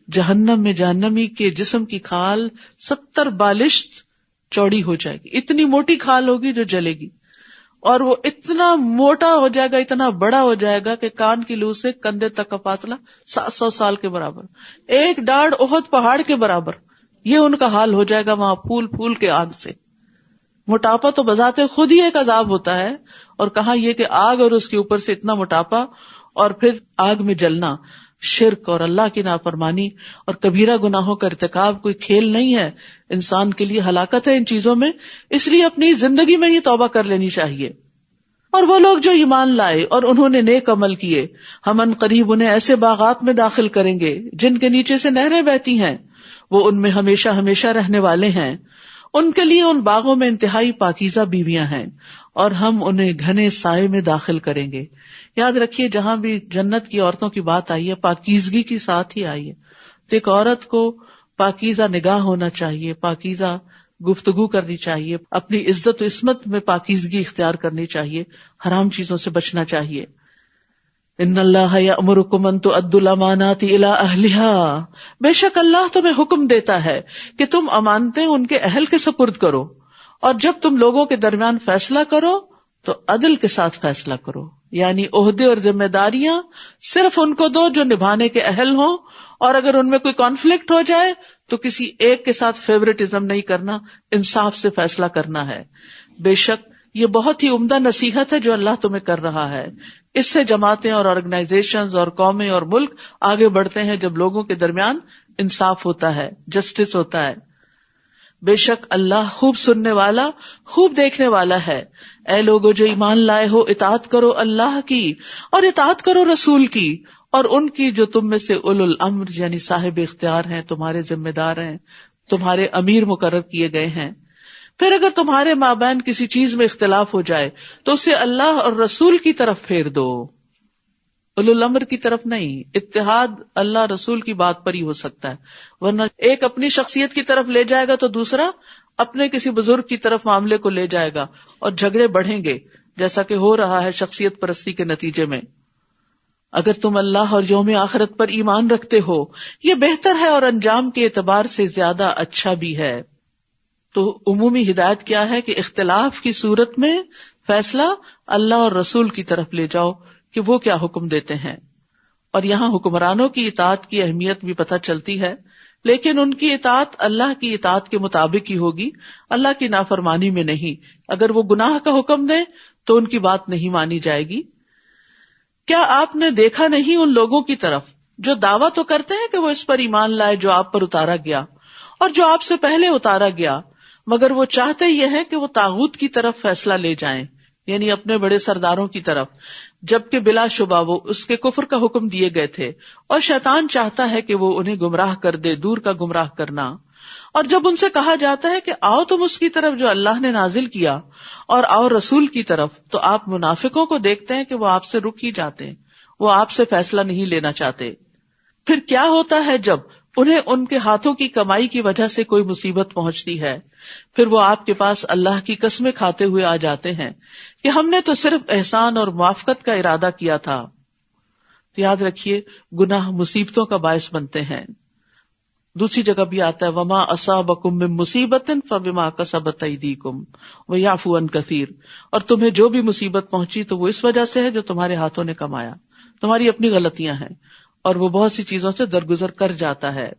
جہنم میں جہنمی کے جسم کی کھال 70 بالشت چوڑی ہو جائے گی. اتنی موٹی کھال ہوگی جو جلے گی، اور وہ اتنا موٹا ہو جائے گا، اتنا بڑا ہو جائے گا کہ کان کی لو سے کندھے تک کا فاصلہ 700 سال کے برابر، ایک ڈاڑھ احد پہاڑ کے برابر. یہ ان کا حال ہو جائے گا وہاں پھول پھول کے آگ سے. موٹاپا تو بذات خود ہی ایک عذاب ہوتا ہے، اور کہاں یہ کہ آگ اور اس کے اوپر سے اتنا موٹاپا اور پھر آگ میں جلنا. شرک اور اللہ کی نافرمانی اور کبیرہ گناہوں کا ارتکاب کوئی کھیل نہیں ہے، انسان کے لیے ہلاکت ہے ان چیزوں میں. اس لیے اپنی زندگی میں ہی توبہ کر لینی چاہیے. اور وہ لوگ جو ایمان لائے اور انہوں نے نیک عمل کیے، ہم ان قریب انہیں ایسے باغات میں داخل کریں گے جن کے نیچے سے نہریں بہتی ہیں، وہ ان میں ہمیشہ ہمیشہ رہنے والے ہیں. ان کے لیے ان باغوں میں انتہائی پاکیزہ بیویاں ہیں اور ہم انہیں گھنے سائے میں داخل کریں گے. یاد رکھیے جہاں بھی جنت کی عورتوں کی بات آئی ہے پاکیزگی کی ساتھ ہی آئی ہے. تو ایک عورت کو پاکیزہ نگاہ ہونا چاہیے، پاکیزہ گفتگو کرنی چاہیے، اپنی عزت و عصمت میں پاکیزگی اختیار کرنی چاہیے، حرام چیزوں سے بچنا چاہیے. ان اللہ یأمرکم ان تؤدوا الامانات الی اہلہا، بے شک اللہ تمہیں حکم دیتا ہے کہ تم امانتیں ان کے اہل کے سپرد کرو، اور جب تم لوگوں کے درمیان فیصلہ کرو تو عدل کے ساتھ فیصلہ کرو. یعنی عہدے اور ذمہ داریاں صرف ان کو دو جو نبھانے کے اہل ہوں، اور اگر ان میں کوئی کانفلکٹ ہو جائے تو کسی ایک کے ساتھ فیوریٹزم نہیں کرنا، انصاف سے فیصلہ کرنا ہے. بے شک یہ بہت ہی عمدہ نصیحت ہے جو اللہ تمہیں کر رہا ہے. اس سے جماعتیں اور آرگنائزیشنز اور قومیں اور ملک آگے بڑھتے ہیں جب لوگوں کے درمیان انصاف ہوتا ہے، جسٹس ہوتا ہے. بے شک اللہ خوب سننے والا، خوب دیکھنے والا ہے. اے لوگو جو ایمان لائے ہو، اطاعت کرو اللہ کی اور اطاعت کرو رسول کی اور ان کی جو تم میں سے اولو الامر یعنی صاحب اختیار ہیں، تمہارے ذمہ دار ہیں، تمہارے امیر مقرر کیے گئے ہیں. پھر اگر تمہارے مابین کسی چیز میں اختلاف ہو جائے تو اسے اللہ اور رسول کی طرف پھیر دو، اولو الامر کی طرف نہیں. اتحاد اللہ رسول کی بات پر ہی ہو سکتا ہے، ورنہ ایک اپنی شخصیت کی طرف لے جائے گا تو دوسرا اپنے کسی بزرگ کی طرف معاملے کو لے جائے گا اور جھگڑے بڑھیں گے، جیسا کہ ہو رہا ہے شخصیت پرستی کے نتیجے میں. اگر تم اللہ اور یوم آخرت پر ایمان رکھتے ہو یہ بہتر ہے اور انجام کے اعتبار سے زیادہ اچھا بھی ہے. تو عمومی ہدایت کیا ہے کہ اختلاف کی صورت میں فیصلہ اللہ اور رسول کی طرف لے جاؤ کہ وہ کیا حکم دیتے ہیں. اور یہاں حکمرانوں کی اطاعت کی اہمیت بھی پتہ چلتی ہے، لیکن ان کی اطاعت اللہ کی اطاعت کے مطابق ہی ہوگی، اللہ کی نافرمانی میں نہیں. اگر وہ گناہ کا حکم دیں تو ان کی بات نہیں مانی جائے گی. کیا آپ نے دیکھا نہیں ان لوگوں کی طرف جو دعویٰ تو کرتے ہیں کہ وہ اس پر ایمان لائے جو آپ پر اتارا گیا اور جو آپ سے پہلے اتارا گیا، مگر وہ چاہتے یہ ہیں کہ وہ طاغوت کی طرف فیصلہ لے جائیں، یعنی اپنے بڑے سرداروں کی طرف، جبکہ بلا شبہ وہ اس کے کفر کا حکم دیے گئے تھے. اور شیطان چاہتا ہے کہ وہ انہیں گمراہ کر دے، دور کا گمراہ کرنا. اور جب ان سے کہا جاتا ہے کہ آؤ تم اس کی طرف جو اللہ نے نازل کیا اور آؤ رسول کی طرف، تو آپ منافقوں کو دیکھتے ہیں کہ وہ آپ سے رک ہی جاتے ہیں، وہ آپ سے فیصلہ نہیں لینا چاہتے. پھر کیا ہوتا ہے جب انہیں ان کے ہاتھوں کی کمائی کی وجہ سے کوئی مصیبت پہنچتی ہے؟ پھر وہ آپ کے پاس اللہ کی قسمیں کھاتے ہوئے آ جاتے ہیں کہ ہم نے تو صرف احسان اور موافقت کا ارادہ کیا تھا. تو یاد رکھیے گناہ مصیبتوں کا باعث بنتے ہیں. دوسری جگہ بھی آتا ہے وما اصابکم من مصیبت فبما کسبت ایدیکم ویعفو عن کثیر، اور تمہیں جو بھی مصیبت پہنچی تو وہ اس وجہ سے ہے جو تمہارے ہاتھوں نے کمایا، تمہاری اپنی غلطیاں ہیں، اور وہ بہت سی چیزوں سے درگزر کر جاتا ہے.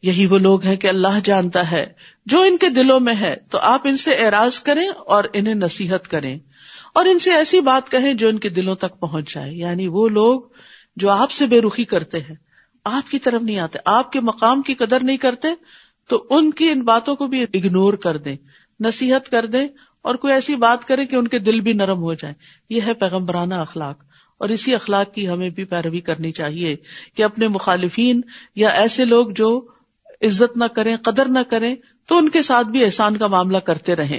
یہی وہ لوگ ہیں کہ اللہ جانتا ہے جو ان کے دلوں میں ہے، تو آپ ان سے اعراض کریں اور انہیں نصیحت کریں اور ان سے ایسی بات کہیں جو ان کے دلوں تک پہنچ جائے. یعنی وہ لوگ جو آپ سے بے رخی کرتے ہیں، آپ کی طرف نہیں آتے، آپ کے مقام کی قدر نہیں کرتے، تو ان کی ان باتوں کو بھی اگنور کر دیں، نصیحت کر دیں اور کوئی ایسی بات کریں کہ ان کے دل بھی نرم ہو جائیں. یہ ہے پیغمبرانہ اخلاق، اور اسی اخلاق کی ہمیں بھی پیروی کرنی چاہیے کہ اپنے مخالفین یا ایسے لوگ جو عزت نہ کریں، قدر نہ کریں، تو ان کے ساتھ بھی احسان کا معاملہ کرتے رہیں.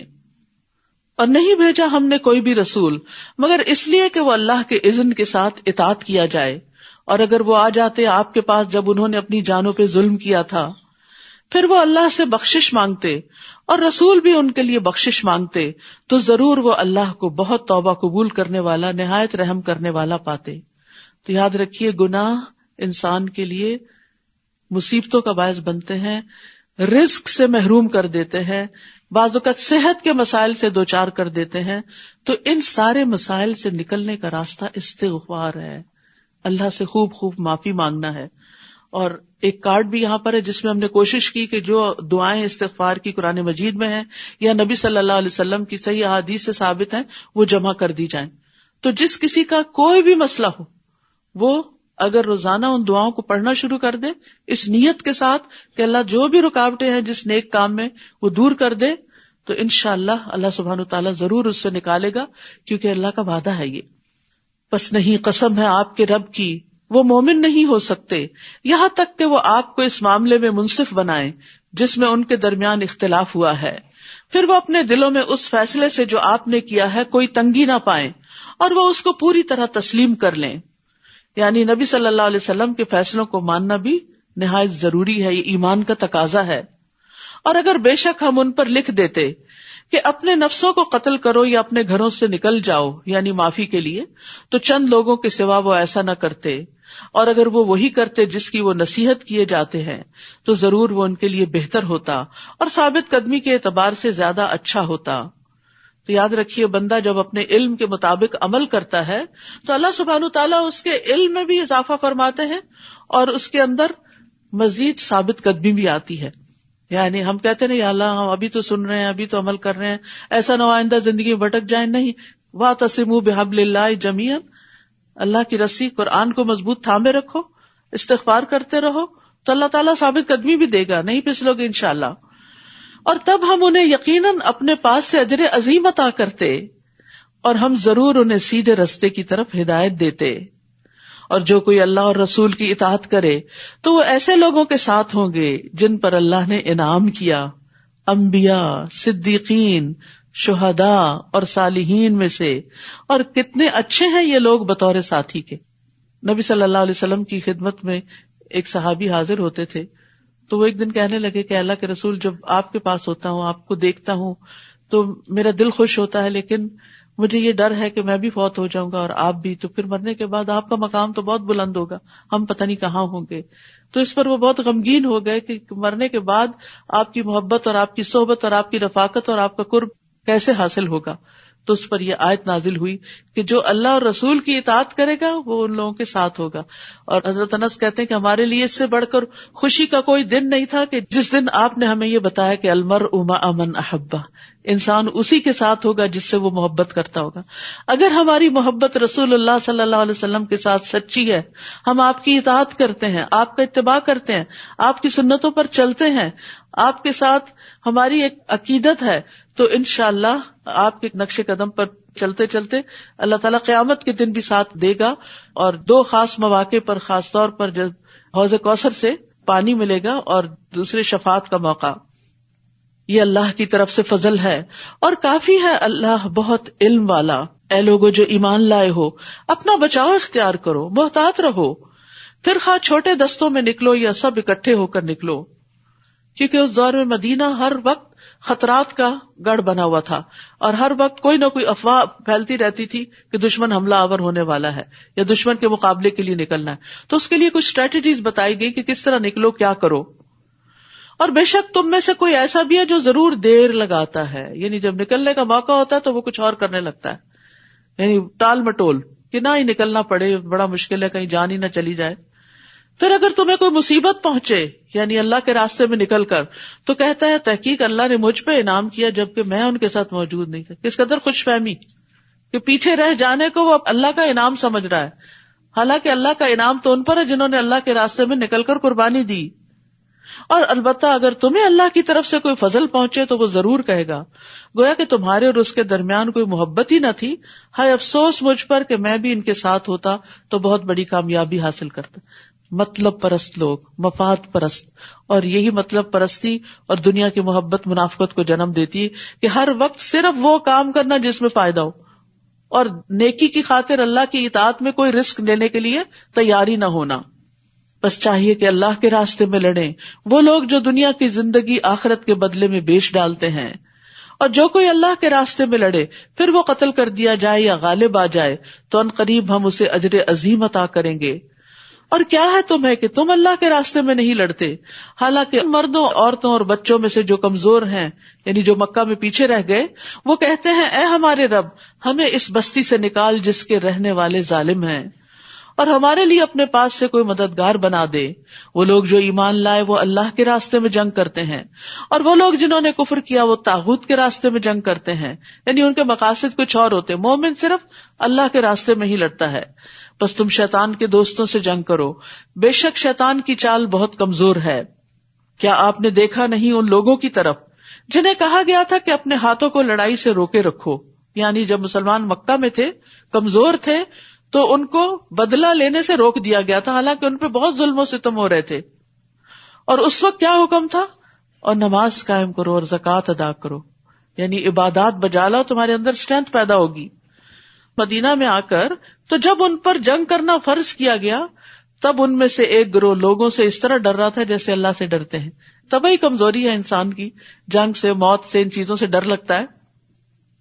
اور نہیں بھیجا ہم نے کوئی بھی رسول مگر اس لیے کہ وہ اللہ کے اذن کے ساتھ اطاعت کیا جائے، اور اگر وہ آ جاتے آپ کے پاس جب انہوں نے اپنی جانوں پہ ظلم کیا تھا، پھر وہ اللہ سے بخشش مانگتے اور رسول بھی ان کے لیے بخشش مانگتے، تو ضرور وہ اللہ کو بہت توبہ قبول کرنے والا، نہایت رحم کرنے والا پاتے. تو یاد رکھیے گناہ انسان کے لیے مصیبتوں کا باعث بنتے ہیں، رزق سے محروم کر دیتے ہیں، بعض اوقات صحت کے مسائل سے دوچار کر دیتے ہیں. تو ان سارے مسائل سے نکلنے کا راستہ استغفار ہے، اللہ سے خوب خوب معافی مانگنا ہے. اور ایک کارڈ بھی یہاں پر ہے جس میں ہم نے کوشش کی کہ جو دعائیں استغفار کی قرآن مجید میں ہیں یا نبی صلی اللہ علیہ وسلم کی صحیح احادیث سے ثابت ہیں وہ جمع کر دی جائیں. تو جس کسی کا کوئی بھی مسئلہ ہو وہ اگر روزانہ ان دعاؤں کو پڑھنا شروع کر دے اس نیت کے ساتھ کہ اللہ جو بھی رکاوٹیں ہیں جس نیک کام میں وہ دور کر دے، تو انشاءاللہ اللہ سبحانہ وتعالیٰ ضرور اس سے نکالے گا، کیونکہ اللہ کا وعدہ ہے یہ. پس نہیں قسم ہے آپ کے رب کی وہ مومن نہیں ہو سکتے یہاں تک کہ وہ آپ کو اس معاملے میں منصف بنائیں جس میں ان کے درمیان اختلاف ہوا ہے. پھر وہ اپنے دلوں میں اس فیصلے سے جو آپ نے کیا ہے کوئی تنگی نہ پائیں اور وہ اس کو پوری طرح تسلیم کر لیں. یعنی نبی صلی اللہ علیہ وسلم کے فیصلوں کو ماننا بھی نہایت ضروری ہے، یہ ایمان کا تقاضا ہے. اور اگر بے شک ہم ان پر لکھ دیتے کہ اپنے نفسوں کو قتل کرو یا اپنے گھروں سے نکل جاؤ یعنی معافی کے لیے، تو چند لوگوں کے سوا وہ ایسا نہ کرتے، اور اگر وہ وہی کرتے جس کی وہ نصیحت کیے جاتے ہیں تو ضرور وہ ان کے لیے بہتر ہوتا اور ثابت قدمی کے اعتبار سے زیادہ اچھا ہوتا. تو یاد رکھیے، بندہ جب اپنے علم کے مطابق عمل کرتا ہے تو اللہ سبحانہ تعالیٰ اس کے علم میں بھی اضافہ فرماتے ہیں اور اس کے اندر مزید ثابت قدمی بھی آتی ہے. یعنی ہم کہتے ہیں یا اللہ ہم ابھی تو سن رہے ہیں، ابھی تو عمل کر رہے ہیں، ایسا نہ ہو آئندہ زندگی میں بھٹک جائیں. نہیں، وَاعْتَصِمُوا بِحَبْلِ اللَّهِ جَمِيعًا، اللہ کی رسی قرآن کو مضبوط تھامے رکھو، استغفار کرتے رہو تو اللہ تعالیٰ ثابت قدمی بھی دے گا، نہیں پھسلو گے انشاءاللہ. اور تب ہم انہیں یقیناً اپنے پاس سے اجر عظیم عطا کرتے اور ہم ضرور انہیں سیدھے رستے کی طرف ہدایت دیتے. اور جو کوئی اللہ اور رسول کی اطاعت کرے تو وہ ایسے لوگوں کے ساتھ ہوں گے جن پر اللہ نے انعام کیا، انبیاء، صدیقین، شہداء اور صالحین میں سے. اور کتنے اچھے ہیں یہ لوگ بطور ساتھی کے. نبی صلی اللہ علیہ وسلم کی خدمت میں ایک صحابی حاضر ہوتے تھے تو وہ ایک دن کہنے لگے کہ اللہ کے رسول، جب آپ کے پاس ہوتا ہوں، آپ کو دیکھتا ہوں تو میرا دل خوش ہوتا ہے، لیکن مجھے یہ ڈر ہے کہ میں بھی فوت ہو جاؤں گا اور آپ بھی، تو پھر مرنے کے بعد آپ کا مقام تو بہت بلند ہوگا، ہم پتہ نہیں کہاں ہوں گے. تو اس پر وہ بہت غمگین ہو گئے کہ مرنے کے بعد آپ کی محبت اور آپ کی صحبت اور آپ کی رفاقت اور آپ کا قرب کیسے حاصل ہوگا. تو اس پر یہ آیت نازل ہوئی کہ جو اللہ اور رسول کی اطاعت کرے گا وہ ان لوگوں کے ساتھ ہوگا. اور حضرت انس کہتے ہیں کہ ہمارے لیے اس سے بڑھ کر خوشی کا کوئی دن نہیں تھا کہ جس دن آپ نے ہمیں یہ بتایا کہ المرء مع من احبہ، انسان اسی کے ساتھ ہوگا جس سے وہ محبت کرتا ہوگا. اگر ہماری محبت رسول اللہ صلی اللہ علیہ وسلم کے ساتھ سچی ہے، ہم آپ کی اطاعت کرتے ہیں، آپ کا اتباع کرتے ہیں، آپ کی سنتوں پر چلتے ہیں، آپ کے ساتھ ہماری ایک عقیدت ہے، تو انشاءاللہ آپ کے نقش قدم پر چلتے چلتے اللہ تعالیٰ قیامت کے دن بھی ساتھ دے گا. اور دو خاص مواقع پر، خاص طور پر جب حوض کوثر سے پانی ملے گا اور دوسرے شفاعت کا موقع، یہ اللہ کی طرف سے فضل ہے. اور کافی ہے اللہ بہت علم والا. اے لوگو جو ایمان لائے ہو، اپنا بچاؤ اختیار کرو، محتاط رہو، پھر خواہ چھوٹے دستوں میں نکلو یا سب اکٹھے ہو کر نکلو. کیونکہ اس دور میں مدینہ ہر وقت خطرات کا گڑھ بنا ہوا تھا اور ہر وقت کوئی نہ کوئی افواہ پھیلتی رہتی تھی کہ دشمن حملہ آور ہونے والا ہے یا دشمن کے مقابلے کے لیے نکلنا ہے. تو اس کے لیے کچھ اسٹریٹجیز بتائی گئی کہ کس طرح نکلو، کیا کرو. اور بے شک تم میں سے کوئی ایسا بھی ہے جو ضرور دیر لگاتا ہے، یعنی جب نکلنے کا موقع ہوتا ہے تو وہ کچھ اور کرنے لگتا ہے، یعنی ٹال مٹول کہ نہ ہی نکلنا پڑے، بڑا مشکل ہے، کہیں جان ہی نہ چلی جائے. پھر اگر تمہیں کوئی مصیبت پہنچے یعنی اللہ کے راستے میں نکل کر، تو کہتا ہے تحقیق اللہ نے مجھ پہ انعام کیا جبکہ میں ان کے ساتھ موجود نہیں تھا. کس قدر خوش فہمی کہ پیچھے رہ جانے کو وہ اللہ کا انعام سمجھ رہا ہے، حالانکہ اللہ کا انعام تو ان پر ہے جنہوں نے اللہ کے راستے میں نکل کر قربانی دی. اور البتہ اگر تمہیں اللہ کی طرف سے کوئی فضل پہنچے تو وہ ضرور کہے گا گویا کہ تمہارے اور اس کے درمیان کوئی محبت ہی نہ تھی، ہائے افسوس مجھ پر کہ میں بھی ان کے ساتھ ہوتا تو بہت بڑی کامیابی حاصل کرتا. مطلب پرست لوگ، مفاد پرست، اور یہی مطلب پرستی اور دنیا کی محبت منافقت کو جنم دیتی ہے کہ ہر وقت صرف وہ کام کرنا جس میں فائدہ ہو اور نیکی کی خاطر اللہ کی اطاعت میں کوئی رسک لینے کے لیے تیاری نہ ہونا. بس چاہیے کہ اللہ کے راستے میں لڑیں وہ لوگ جو دنیا کی زندگی آخرت کے بدلے میں بیچ ڈالتے ہیں. اور جو کوئی اللہ کے راستے میں لڑے پھر وہ قتل کر دیا جائے یا غالب آ جائے تو ان قریب ہم اسے اجر عظیم عطا کریں گے. اور کیا ہے تمہیں کہ تم اللہ کے راستے میں نہیں لڑتے، حالانکہ مردوں، عورتوں اور بچوں میں سے جو کمزور ہیں یعنی جو مکہ میں پیچھے رہ گئے وہ کہتے ہیں اے ہمارے رب ہمیں اس بستی سے نکال جس کے رہنے والے ظالم ہیں، اور ہمارے لیے اپنے پاس سے کوئی مددگار بنا دے. وہ لوگ جو ایمان لائے وہ اللہ کے راستے میں جنگ کرتے ہیں، اور وہ لوگ جنہوں نے کفر کیا وہ طاغوت کے راستے میں جنگ کرتے ہیں، یعنی ان کے مقاصد کچھ اور ہوتے. مومن صرف اللہ کے راستے میں ہی لڑتا ہے. بس تم شیطان کے دوستوں سے جنگ کرو، بے شک شیطان کی چال بہت کمزور ہے. کیا آپ نے دیکھا نہیں ان لوگوں کی طرف جنہیں کہا گیا تھا کہ اپنے ہاتھوں کو لڑائی سے روکے رکھو، یعنی جب مسلمان مکہ میں تھے، کمزور تھے، تو ان کو بدلہ لینے سے روک دیا گیا تھا، حالانکہ ان پہ بہت ظلم و ستم ہو رہے تھے. اور اس وقت کیا حکم تھا؟ اور نماز قائم کرو اور زکوٰۃ ادا کرو. یعنی عبادات بجا لاؤ، تمہارے اندر اسٹرینتھ پیدا ہوگی. مدینہ میں آ کر تو جب ان پر جنگ کرنا فرض کیا گیا تب ان میں سے ایک گروہ لوگوں سے اس طرح ڈر رہا تھا جیسے اللہ سے ڈرتے ہیں. طبعی کمزوری ہے انسان کی، جنگ سے، موت سے، ان چیزوں سے ڈر لگتا ہے،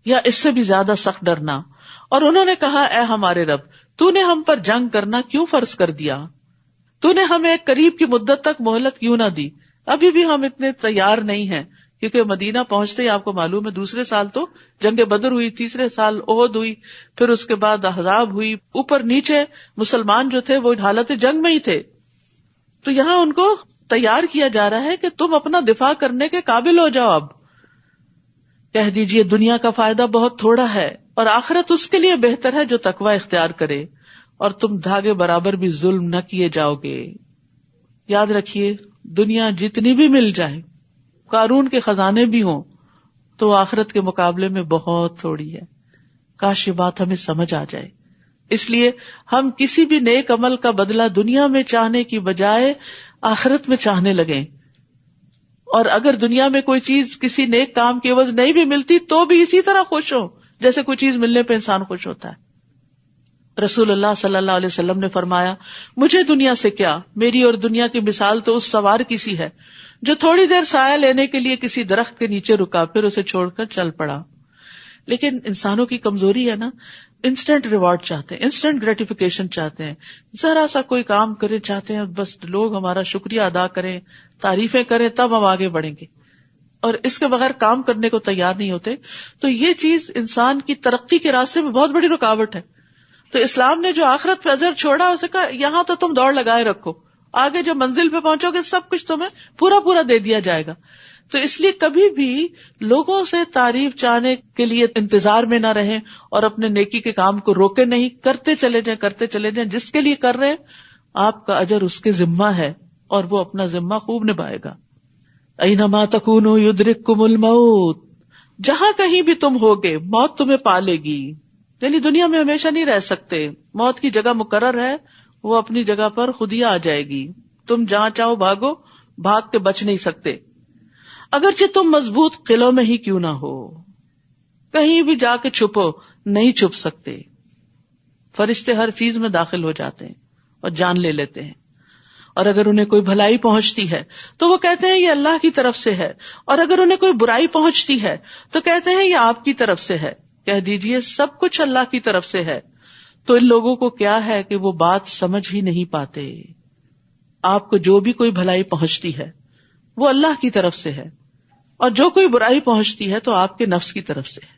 یا اس سے بھی زیادہ سخت ڈرنا. اور انہوں نے کہا اے ہمارے رب، تو نے ہم پر جنگ کرنا کیوں فرض کر دیا؟ تو نے ہمیں ایک قریب کی مدت تک مہلت کیوں نہ دی؟ ابھی بھی ہم اتنے تیار نہیں ہیں، کیونکہ مدینہ پہنچتے ہی آپ کو معلوم ہے دوسرے سال تو جنگ بدر ہوئی، تیسرے سال احد ہوئی، پھر اس کے بعد احزاب ہوئی. اوپر نیچے مسلمان جو تھے وہ حالت جنگ میں ہی تھے. تو یہاں ان کو تیار کیا جا رہا ہے کہ تم اپنا دفاع کرنے کے قابل ہو جاؤ. اب کہہ دیجئے دنیا کا فائدہ بہت تھوڑا ہے اور آخرت اس کے لیے بہتر ہے جو تقوی اختیار کرے، اور تم دھاگے برابر بھی ظلم نہ کیے جاؤ گے. یاد رکھیے دنیا جتنی بھی مل جائے، قارون کے خزانے بھی ہوں، تو آخرت کے مقابلے میں بہت تھوڑی ہے. کاش یہ بات ہمیں سمجھ آ جائے. اس لیے ہم کسی بھی نیک عمل کا بدلہ دنیا میں چاہنے کی بجائے آخرت میں چاہنے لگیں. اور اگر دنیا میں کوئی چیز کسی نیک کام کی عوض نہیں بھی ملتی تو بھی اسی طرح خوش ہو جیسے کوئی چیز ملنے پہ انسان خوش ہوتا ہے. رسول اللہ صلی اللہ علیہ وسلم نے فرمایا مجھے دنیا سے کیا، میری اور دنیا کی مثال تو اس سوار کی سی ہے جو تھوڑی دیر سایہ لینے کے لیے کسی درخت کے نیچے رکا، پھر اسے چھوڑ کر چل پڑا. لیکن انسانوں کی کمزوری ہے نا، انسٹنٹ ریوارڈ چاہتے ہیں، انسٹنٹ گریٹیفیکیشن چاہتے ہیں. ذرا سا کوئی کام کرے چاہتے ہیں بس لوگ ہمارا شکریہ ادا کریں، تعریفیں کریں، تب ہم آگے بڑھیں گے، اور اس کے بغیر کام کرنے کو تیار نہیں ہوتے. تو یہ چیز انسان کی ترقی کے راستے میں بہت بڑی رکاوٹ ہے. تو اسلام نے جو آخرت پہ اجر چھوڑا اسے کہا یہاں تو تم دوڑ لگائے رکھو، آگے جب منزل پہ پہنچو گے سب کچھ تمہیں پورا پورا دے دیا جائے گا. تو اس لیے کبھی بھی لوگوں سے تعریف چاہنے کے لیے انتظار میں نہ رہیں اور اپنے نیکی کے کام کو روکے نہیں، کرتے چلے جائیں. جس کے لیے کر رہے ہیں آپ کا اجر اس کے ذمہ ہے اور وہ اپنا ذمہ خوب نبھائے گا. اینما تکونوا یدرککم الموت، جہاں کہیں بھی تم ہوگے موت تمہیں پا لے گی. یعنی دنیا میں ہمیشہ نہیں رہ سکتے، موت کی جگہ مقرر ہے، وہ اپنی جگہ پر خود ہی آ جائے گی. تم جہاں چاہو بھاگو، بھاگ کے بچ نہیں سکتے. اگرچہ تم مضبوط قلعوں میں ہی کیوں نہ ہو، کہیں بھی جا کے چھپو، نہیں چھپ سکتے. فرشتے ہر چیز میں داخل ہو جاتے ہیں اور جان لے لیتے ہیں. اور اگر انہیں کوئی بھلائی پہنچتی ہے تو وہ کہتے ہیں یہ اللہ کی طرف سے ہے، اور اگر انہیں کوئی برائی پہنچتی ہے تو کہتے ہیں یہ آپ کی طرف سے ہے. کہہ دیجئے سب کچھ اللہ کی طرف سے ہے. تو ان لوگوں کو کیا ہے کہ وہ بات سمجھ ہی نہیں پاتے. آپ کو جو بھی کوئی بھلائی پہنچتی ہے وہ اللہ کی طرف سے ہے، اور جو کوئی برائی پہنچتی ہے تو آپ کے نفس کی طرف سے ہے.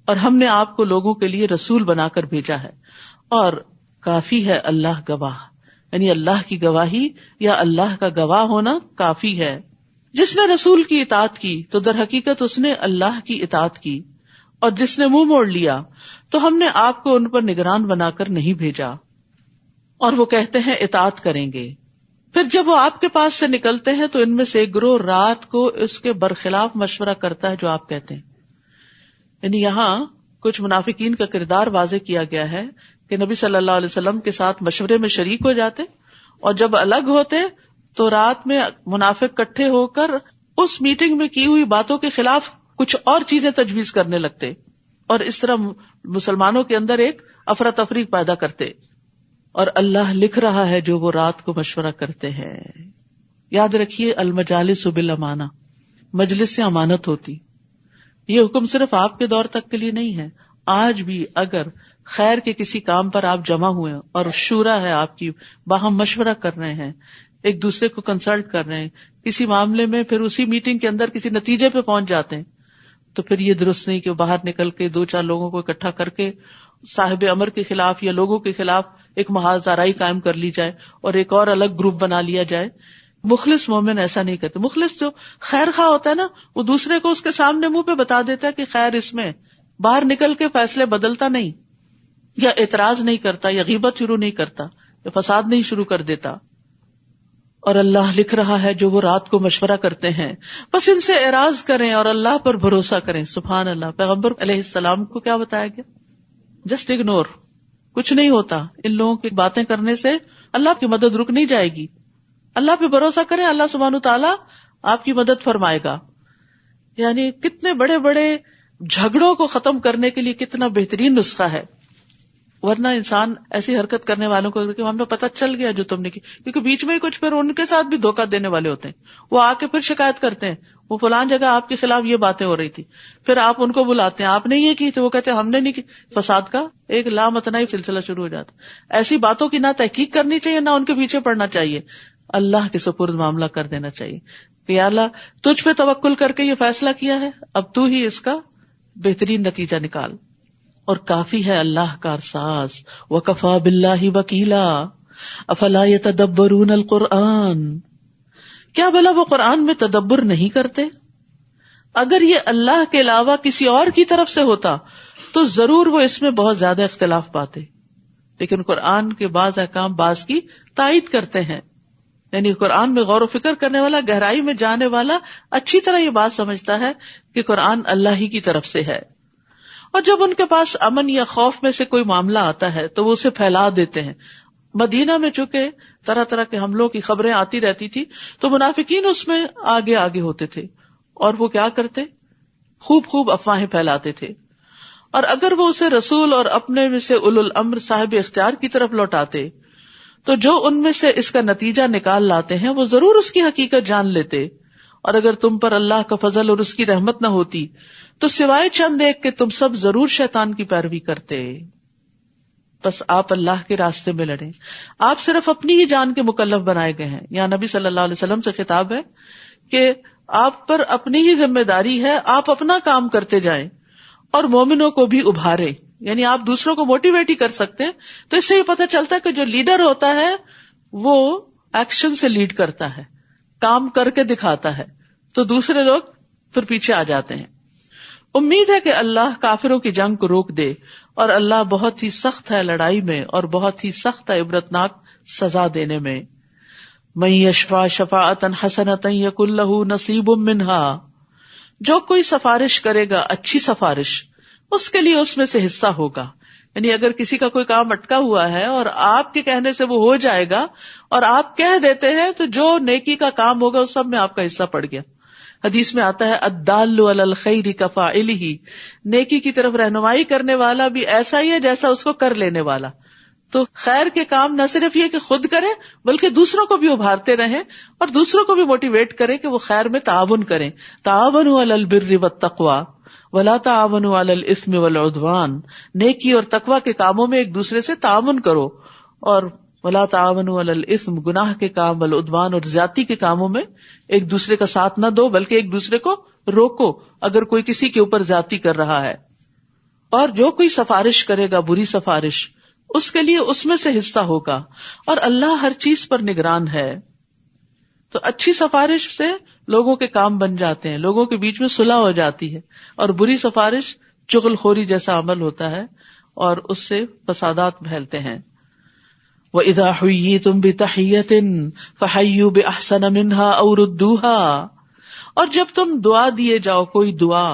اور ہم نے آپ کو لوگوں کے لیے رسول بنا کر بھیجا ہے، اور کافی ہے اللہ گواہ. یعنی اللہ کی گواہی یا اللہ کا گواہ ہونا کافی ہے. جس نے رسول کی اطاعت کی تو در حقیقت اس نے اللہ کی اطاعت کی، اور جس نے منہ موڑ لیا تو ہم نے آپ کو ان پر نگران بنا کر نہیں بھیجا. اور وہ کہتے ہیں اطاعت کریں گے، پھر جب وہ آپ کے پاس سے نکلتے ہیں تو ان میں سے ایک گروہ رات کو اس کے برخلاف مشورہ کرتا ہے جو آپ کہتے ہیں. یعنی یہاں کچھ منافقین کا کردار واضح کیا گیا ہے کہ نبی صلی اللہ علیہ وسلم کے ساتھ مشورے میں شریک ہو جاتے، اور جب الگ ہوتے تو رات میں منافق کٹھے ہو کر اس میٹنگ میں کی ہوئی باتوں کے خلاف کچھ اور چیزیں تجویز کرنے لگتے، اور اس طرح مسلمانوں کے اندر ایک افراتفری پیدا کرتے. اور اللہ لکھ رہا ہے جو وہ رات کو مشورہ کرتے ہیں. یاد رکھیے المجالس بالامانہ، مجلس سے امانت ہوتی. یہ حکم صرف آپ کے دور تک کے لیے نہیں ہے، آج بھی اگر خیر کے کسی کام پر آپ جمع ہوئے اور شورا ہے آپ کی، باہم مشورہ کر رہے ہیں، ایک دوسرے کو کنسلٹ کر رہے ہیں کسی معاملے میں، پھر اسی میٹنگ کے اندر کسی نتیجے پہ پہنچ جاتے ہیں، تو پھر یہ درست نہیں کہ باہر نکل کے 2-4 لوگوں کو اکٹھا کر کے صاحب امر کے خلاف یا لوگوں کے خلاف ایک محاذ آرائی قائم کر لی جائے اور ایک اور الگ گروپ بنا لیا جائے. مخلص مومن ایسا نہیں کرتے. مخلص جو خیر خواہ ہوتا ہے نا، وہ دوسرے کو اس کے سامنے منہ پہ بتا دیتا ہے کہ خیر اس میں، باہر نکل کے فیصلے بدلتا نہیں، یا اعتراض نہیں کرتا، یا غیبت شروع نہیں کرتا، یا فساد نہیں شروع کر دیتا. اور اللہ لکھ رہا ہے جو وہ رات کو مشورہ کرتے ہیں، بس ان سے اعراض کریں اور اللہ پر بھروسہ کریں. سبحان اللہ. پیغمبر علیہ السلام کو کیا بتایا گیا؟ جسٹ اگنور، کچھ نہیں ہوتا. ان لوگوں کی باتیں کرنے سے اللہ کی مدد رک نہیں جائے گی. اللہ پہ بھروسہ کریں، اللہ سبحانہ تعالیٰ آپ کی مدد فرمائے گا. یعنی کتنے بڑے بڑے جھگڑوں کو ختم کرنے کے لیے کتنا بہترین نسخہ ہے. ورنہ انسان ایسی حرکت کرنے والوں کو کہ ہمیں پتہ چل گیا جو تم نے کی، کیونکہ بیچ میں کچھ پھر ان کے ساتھ بھی دھوکہ دینے والے ہوتے ہیں. وہ آ کے پھر شکایت کرتے ہیں وہ فلان جگہ آپ کے خلاف یہ باتیں ہو رہی تھی، پھر آپ ان کو بلاتے ہیں آپ نے یہ کی تھی، وہ کہتے ہیں ہم نے نہیں کی. فساد کا ایک لامتناہی سلسلہ شروع ہو جاتا. ایسی باتوں کی نہ تحقیق کرنی چاہیے نہ ان کے پیچھے پڑنا چاہیے، اللہ کے سپرد معاملہ کر دینا چاہیے کہ یا اللہ تجھ پہ توکل کر کے یہ فیصلہ کیا ہے، اب تو ہی اس کا بہترین نتیجہ نکال. اور کافی ہے اللہ کارساز. وَكَفَى بِاللَّهِ وَكِيلًا أَفَلَا يَتَدَبَّرُونَ الْقُرْآنَ. کیا بھلا وہ قرآن میں تدبر نہیں کرتے؟ اگر یہ اللہ کے علاوہ کسی اور کی طرف سے ہوتا تو ضرور وہ اس میں بہت زیادہ اختلاف پاتے، لیکن قرآن کے بعض احکام بعض کی تائید کرتے ہیں. یعنی قرآن میں غور و فکر کرنے والا، گہرائی میں جانے والا اچھی طرح یہ بات سمجھتا ہے کہ قرآن اللہ ہی کی طرف سے ہے. اور جب ان کے پاس امن یا خوف میں سے کوئی معاملہ آتا ہے تو وہ اسے پھیلا دیتے ہیں. مدینہ میں چونکہ طرح طرح کے حملوں کی خبریں آتی رہتی تھی تو منافقین اس میں آگے آگے ہوتے تھے، اور وہ کیا کرتے؟ خوب افواہیں پھیلاتے تھے. اور اگر وہ اسے رسول اور اپنے میں سے اولو الامر صاحب اختیار کی طرف لوٹاتے تو جو ان میں سے اس کا نتیجہ نکال لاتے ہیں وہ ضرور اس کی حقیقت جان لیتے. اور اگر تم پر اللہ کا فضل اور اس کی رحمت نہ ہوتی تو سوائے چند ایک کہ تم سب ضرور شیطان کی پیروی کرتے. بس آپ اللہ کے راستے میں لڑیں. آپ صرف اپنی ہی جان کے مکلف بنائے گئے ہیں. یہاں نبی صلی اللہ علیہ وسلم سے خطاب ہے کہ آپ پر اپنی ہی ذمہ داری ہے، آپ اپنا کام کرتے جائیں اور مومنوں کو بھی ابھارے. یعنی آپ دوسروں کو موٹیویٹ ہی کر سکتے ہیں. تو اس سے یہ پتہ چلتا ہے کہ جو لیڈر ہوتا ہے وہ ایکشن سے لیڈ کرتا ہے، کام کر کے دکھاتا ہے، تو دوسرے لوگ پھر پیچھے آ جاتے ہیں. امید ہے کہ اللہ کافروں کی جنگ کو روک دے، اور اللہ بہت ہی سخت ہے لڑائی میں اور بہت ہی سخت ہے عبرتناک سزا دینے میں. من یشفع شفاعۃ حسنۃ یکن لہ نصیب منہا. جو کوئی سفارش کرے گا اچھی سفارش، اس کے لیے اس میں سے حصہ ہوگا. یعنی اگر کسی کا کوئی کام اٹکا ہوا ہے اور آپ کے کہنے سے وہ ہو جائے گا اور آپ کہہ دیتے ہیں تو جو نیکی کا کام ہوگا اس سب میں آپ کا حصہ پڑ گیا. حدیث میں آتا ہے الدال علی الخیر کفاعلہ. نیکی کی طرف رہنمائی کرنے والا بھی ایسا ہی ہے جیسا اس کو کر لینے والا. تو خیر کے کام نہ صرف یہ کہ خود کریں بلکہ دوسروں کو بھی ابھارتے رہیں اور دوسروں کو بھی موٹیویٹ کریں کہ وہ خیر میں تعاون کریں. تعاونوا علی البر والتقوی ولا تعاونوا علی الاثم والعدوان. نیکی اور تقوی کے کاموں میں ایک دوسرے سے تعاون کرو، اور ولا تعاونوا علی الاثم گناہ کے کام، والعدوان اور زیادتی کے کاموں میں ایک دوسرے کا ساتھ نہ دو بلکہ ایک دوسرے کو روکو اگر کوئی کسی کے اوپر زیادتی کر رہا ہے. اور جو کوئی سفارش کرے گا بری سفارش، اس کے لیے اس میں سے حصہ ہوگا، اور اللہ ہر چیز پر نگران ہے. تو اچھی سفارش سے لوگوں کے کام بن جاتے ہیں، لوگوں کے بیچ میں صلح ہو جاتی ہے، اور بری سفارش چغل خوری جیسا عمل ہوتا ہے اور اس سے فسادات پھیلتے ہیں. وَإِذَا حُيِّيتُم بِتَحِيَّةٍ فَحَيُّوا بِأَحْسَنَ مِنْهَا أَوْ رُدُّوهَا. اور جب تم دعا دیے جاؤ کوئی دعا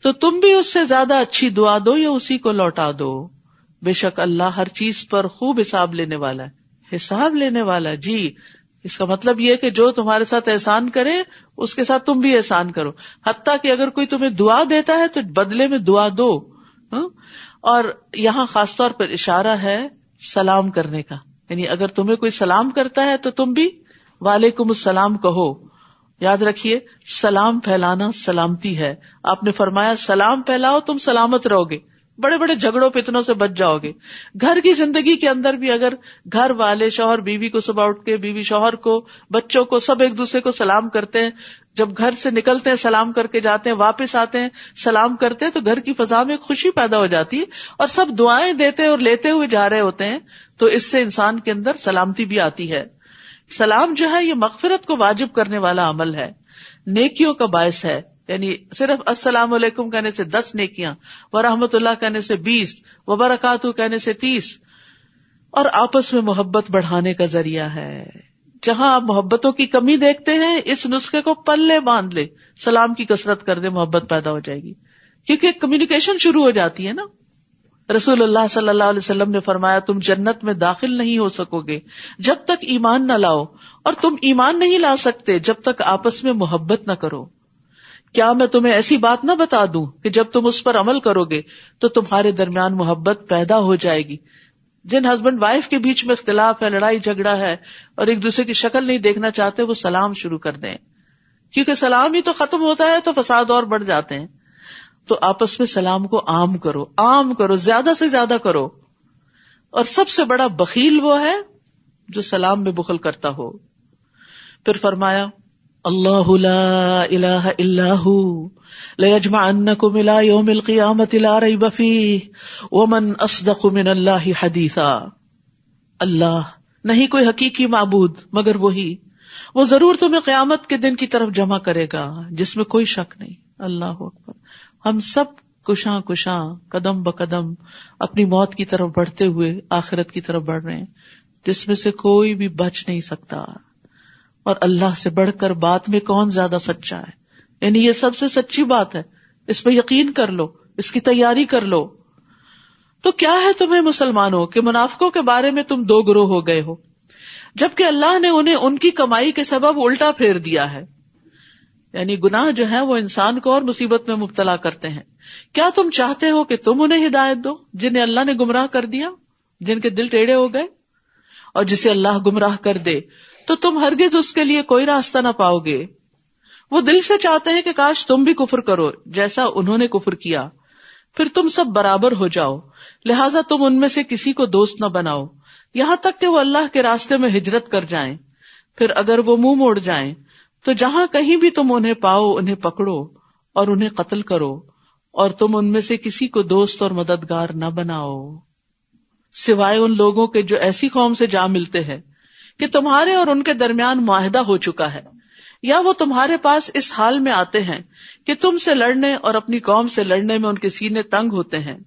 تو تم بھی اس سے زیادہ اچھی دعا دو یا اسی کو لوٹا دو. بے شک اللہ ہر چیز پر خوب حساب لینے والا ہے. حساب لینے والا ہے جی. اس کا مطلب یہ کہ جو تمہارے ساتھ احسان کرے اس کے ساتھ تم بھی احسان کرو. حتیٰ کہ اگر کوئی تمہیں دعا دیتا ہے تو بدلے میں دعا دو. اور یہاں خاص طور پر اشارہ ہے سلام کرنے کا. یعنی اگر تمہیں کوئی سلام کرتا ہے تو تم بھی وعلیکم السلام کہو. یاد رکھیے سلام پھیلانا سلامتی ہے. آپ نے فرمایا سلام پھیلاؤ تم سلامت رہو گے، بڑے بڑے جھگڑوں فتنوں سے بچ جاؤ گے. گھر کی زندگی کے اندر بھی اگر گھر والے شوہر بیوی کو صبح اٹھ کے، بیوی شوہر کو، بچوں کو، سب ایک دوسرے کو سلام کرتے ہیں، جب گھر سے نکلتے ہیں سلام کر کے جاتے ہیں، واپس آتے ہیں سلام کرتے ہیں، تو گھر کی فضا میں خوشی پیدا ہو جاتی ہے اور سب دعائیں دیتے اور لیتے ہوئے جا رہے ہوتے ہیں. تو اس سے انسان کے اندر سلامتی بھی آتی ہے. سلام جو ہے یہ مغفرت کو واجب کرنے والا عمل ہے، نیکیوں کا باعث ہے. یعنی صرف السلام علیکم کہنے سے 10 نیکیاں، ورحمۃ اللہ کہنے سے 20، وبرکاتہ کہنے سے 30. اور آپس میں محبت بڑھانے کا ذریعہ ہے. جہاں آپ محبتوں کی کمی دیکھتے ہیں اس نسخے کو پلے باندھ لے، سلام کی کثرت کر دے، محبت پیدا ہو جائے گی، کیونکہ کمیونیکیشن شروع ہو جاتی ہے نا. رسول اللہ صلی اللہ علیہ وسلم نے فرمایا تم جنت میں داخل نہیں ہو سکو گے جب تک ایمان نہ لاؤ، اور تم ایمان نہیں لا سکتے جب تک آپس میں محبت نہ کرو. کیا میں تمہیں ایسی بات نہ بتا دوں کہ جب تم اس پر عمل کرو گے تو تمہارے درمیان محبت پیدا ہو جائے گی. جن ہسبینڈ وائف کے بیچ میں اختلاف ہے، لڑائی جھگڑا ہے اور ایک دوسرے کی شکل نہیں دیکھنا چاہتے، وہ سلام شروع کر دیں، کیونکہ سلام ہی تو ختم ہوتا ہے تو فساد اور بڑھ جاتے ہیں. تو آپس میں سلام کو عام کرو، زیادہ سے زیادہ کرو. اور سب سے بڑا بخیل وہ ہے جو سلام میں بخل کرتا ہو. پھر فرمایا اللہ لا الہ الا ہو لیجمعنکم الی یوم القیامۃ لا ریب فیہ ومن اصدق من اللہ حدیثا. اللہ نہیں کوئی حقیقی معبود مگر وہی، وہ ضرور تمہیں قیامت کے دن کی طرف جمع کرے گا جس میں کوئی شک نہیں. اللہ اکبر. ہم سب کشاں قدم بقدم اپنی موت کی طرف بڑھتے ہوئے آخرت کی طرف بڑھ رہے ہیں، جس میں سے کوئی بھی بچ نہیں سکتا. اور اللہ سے بڑھ کر بات میں کون زیادہ سچا ہے؟ یعنی یہ سب سے سچی بات ہے، اس پہ یقین کر لو، اس کی تیاری کر لو. تو کیا ہے تمہیں مسلمانوں کہ منافقوں کے بارے میں تم دو گروہ ہو گئے ہو، جبکہ اللہ نے انہیں ان کی کمائی کے سبب الٹا پھیر دیا ہے. یعنی گناہ جو ہے وہ انسان کو اور مصیبت میں مبتلا کرتے ہیں. کیا تم چاہتے ہو کہ تم انہیں ہدایت دو جنہیں اللہ نے گمراہ کر دیا، جن کے دل ٹیڑھے ہو گئے؟ اور جسے اللہ گمراہ کر دے تو تم ہرگز اس کے لیے کوئی راستہ نہ پاؤ گے. وہ دل سے چاہتے ہیں کہ کاش تم بھی کفر کرو جیسا انہوں نے کفر کیا، پھر تم سب برابر ہو جاؤ. لہٰذا تم ان میں سے کسی کو دوست نہ بناؤ یہاں تک کہ وہ اللہ کے راستے میں ہجرت کر جائیں. پھر اگر وہ منہ موڑ جائیں تو جہاں کہیں بھی تم انہیں پاؤ انہیں پکڑو اور انہیں قتل کرو، اور تم ان میں سے کسی کو دوست اور مددگار نہ بناؤ سوائے ان لوگوں کے جو ایسی قوم سے جا ملتے ہیں کہ تمہارے اور ان کے درمیان معاہدہ ہو چکا ہے، یا وہ تمہارے پاس اس حال میں آتے ہیں کہ تم سے لڑنے اور اپنی قوم سے لڑنے میں ان کے سینے تنگ ہوتے ہیں.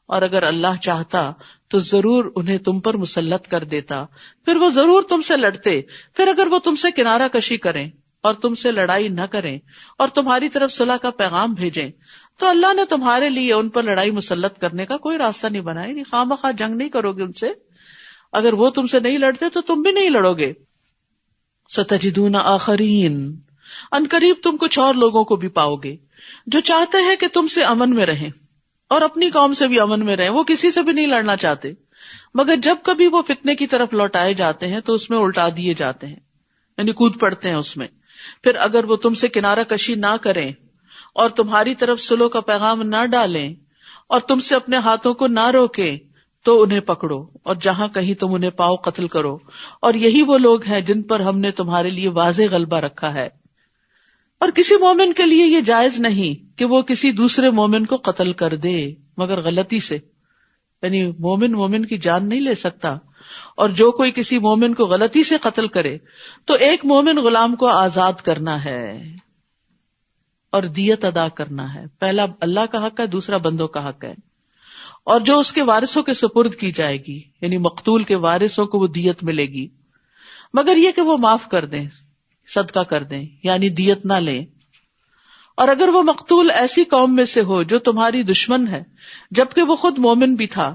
اور اگر اللہ چاہتا تو ضرور انہیں تم پر مسلط کر دیتا، پھر وہ ضرور تم سے لڑتے. پھر اگر وہ تم سے کنارہ کشی کریں اور تم سے لڑائی نہ کریں اور تمہاری طرف صلح کا پیغام بھیجیں تو اللہ نے تمہارے لیے ان پر لڑائی مسلط کرنے کا کوئی راستہ نہیں بنایا. نہیں خواہ مخواہ جنگ نہیں کرو گے ان سے، اگر وہ تم سے نہیں لڑتے تو تم بھی نہیں لڑو گے. ستجدون آخرین، ان قریب تم کچھ اور لوگوں کو بھی پاؤ گے جو چاہتے ہیں کہ تم سے امن میں رہیں اور اپنی قوم سے بھی امن میں رہیں. وہ کسی سے بھی نہیں لڑنا چاہتے، مگر جب کبھی وہ فتنے کی طرف لوٹائے جاتے ہیں تو اس میں الٹا دیے جاتے ہیں، یعنی کود پڑتے ہیں اس میں. پھر اگر وہ تم سے کنارہ کشی نہ کریں اور تمہاری طرف صلح کا پیغام نہ ڈالیں اور تم سے اپنے ہاتھوں کو نہ روکیں تو انہیں پکڑو اور جہاں کہیں تم انہیں پاؤ قتل کرو. اور یہی وہ لوگ ہیں جن پر ہم نے تمہارے لیے واضح غلبہ رکھا ہے. اور کسی مومن کے لیے یہ جائز نہیں کہ وہ کسی دوسرے مومن کو قتل کر دے مگر غلطی سے، یعنی مومن کی جان نہیں لے سکتا. اور جو کوئی کسی مومن کو غلطی سے قتل کرے تو ایک مومن غلام کو آزاد کرنا ہے اور دیت ادا کرنا ہے. پہلا اللہ کا حق ہے، دوسرا بندوں کا حق ہے. اور جو اس کے وارثوں کے سپرد کی جائے گی، یعنی مقتول کے وارثوں کو وہ دیت ملے گی، مگر یہ کہ وہ معاف کر دیں، صدقہ کر دیں، یعنی دیت نہ لیں. اور اگر وہ مقتول ایسی قوم میں سے ہو جو تمہاری دشمن ہے جبکہ وہ خود مومن بھی تھا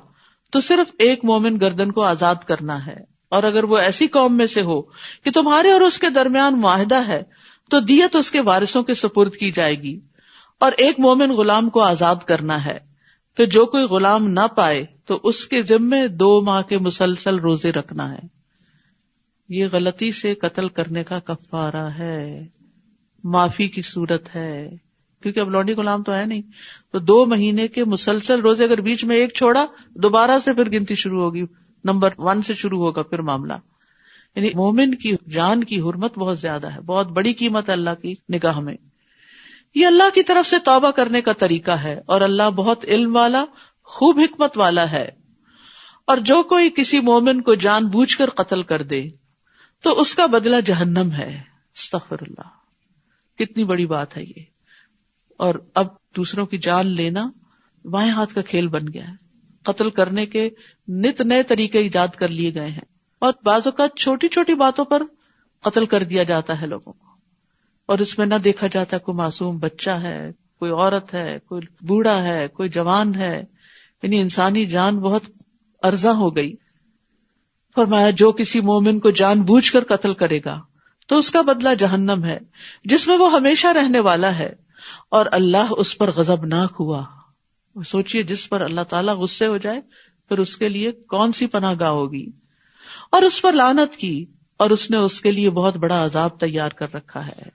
تو صرف ایک مومن گردن کو آزاد کرنا ہے. اور اگر وہ ایسی قوم میں سے ہو کہ تمہارے اور اس کے درمیان معاہدہ ہے تو دیت اس کے وارثوں کے سپرد کی جائے گی اور ایک مومن غلام کو آزاد کرنا ہے. پھر جو کوئی غلام نہ پائے تو اس کے ذمے 2 ماہ کے مسلسل روزے رکھنا ہے. یہ غلطی سے قتل کرنے کا کفارہ ہے، معافی کی صورت ہے، کیونکہ اب لونڈی غلام تو ہے نہیں. تو 2 مہینے کے مسلسل روزے، اگر بیچ میں ایک چھوڑا دوبارہ سے پھر گنتی شروع ہوگی، نمبر 1 سے شروع ہوگا پھر معاملہ. یعنی مومن کی جان کی حرمت بہت زیادہ ہے، بہت بڑی قیمت ہے اللہ کی نگاہ میں. یہ اللہ کی طرف سے توبہ کرنے کا طریقہ ہے اور اللہ بہت علم والا، خوب حکمت والا ہے. اور جو کوئی کسی مومن کو جان بوجھ کر قتل کر دے تو اس کا بدلہ جہنم ہے. استغفر اللہ، کتنی بڑی بات ہے یہ. اور اب دوسروں کی جان لینا بائیں ہاتھ کا کھیل بن گیا ہے. قتل کرنے کے نت نئے طریقے ایجاد کر لیے گئے ہیں اور بعض اوقات چھوٹی چھوٹی باتوں پر قتل کر دیا جاتا ہے لوگوں کو، اور اس میں نہ دیکھا جاتا کوئی معصوم بچہ ہے، کوئی عورت ہے، کوئی بوڑھا ہے، کوئی جوان ہے. یعنی انسانی جان بہت ارزاں ہو گئی. فرمایا جو کسی مومن کو جان بوجھ کر قتل کرے گا تو اس کا بدلہ جہنم ہے جس میں وہ ہمیشہ رہنے والا ہے، اور اللہ اس پر غضبناک ہوا. سوچئے جس پر اللہ تعالیٰ غصے ہو جائے پھر اس کے لیے کون سی پناہ گاہ ہوگی. اور اس پر لعنت کی اور اس نے اس کے لیے بہت بڑا عذاب تیار کر رکھا ہے.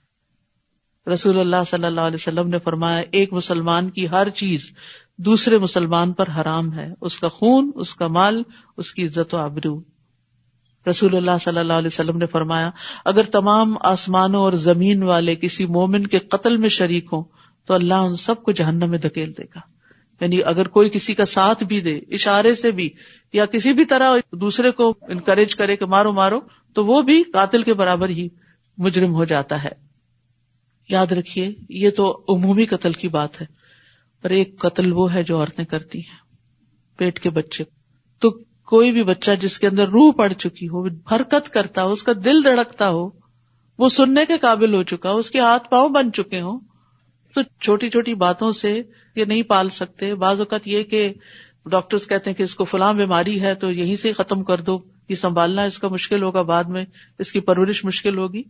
رسول اللہ صلی اللہ علیہ وسلم نے فرمایا ایک مسلمان کی ہر چیز دوسرے مسلمان پر حرام ہے، اس کا خون، اس کا مال، اس کی عزت و آبرو. رسول اللہ صلی اللہ علیہ وسلم نے فرمایا اگر تمام آسمانوں اور زمین والے کسی مومن کے قتل میں شریک ہوں تو اللہ ان سب کو جہنم میں دھکیل دے گا. یعنی اگر کوئی کسی کا ساتھ بھی دے، اشارے سے بھی یا کسی بھی طرح دوسرے کو انکریج کرے کہ مارو مارو، تو وہ بھی قاتل کے برابر ہی مجرم ہو جاتا ہے. یاد رکھیے یہ تو عمومی قتل کی بات ہے، پر ایک قتل وہ ہے جو عورتیں کرتی ہیں، پیٹ کے بچے. تو کوئی بھی بچہ جس کے اندر روح پڑ چکی ہو، حرکت کرتا ہو، اس کا دل دھڑکتا ہو، وہ سننے کے قابل ہو چکا ہو، اس کے ہاتھ پاؤں بن چکے ہوں، تو چھوٹی چھوٹی باتوں سے یہ نہیں پال سکتے. بعض اوقات یہ کہ ڈاکٹرز کہتے ہیں کہ اس کو فلاں بیماری ہے تو یہیں سے ختم کر دو، یہ سنبھالنا اس کا مشکل ہوگا، بعد میں اس کی پرورش مشکل ہوگی.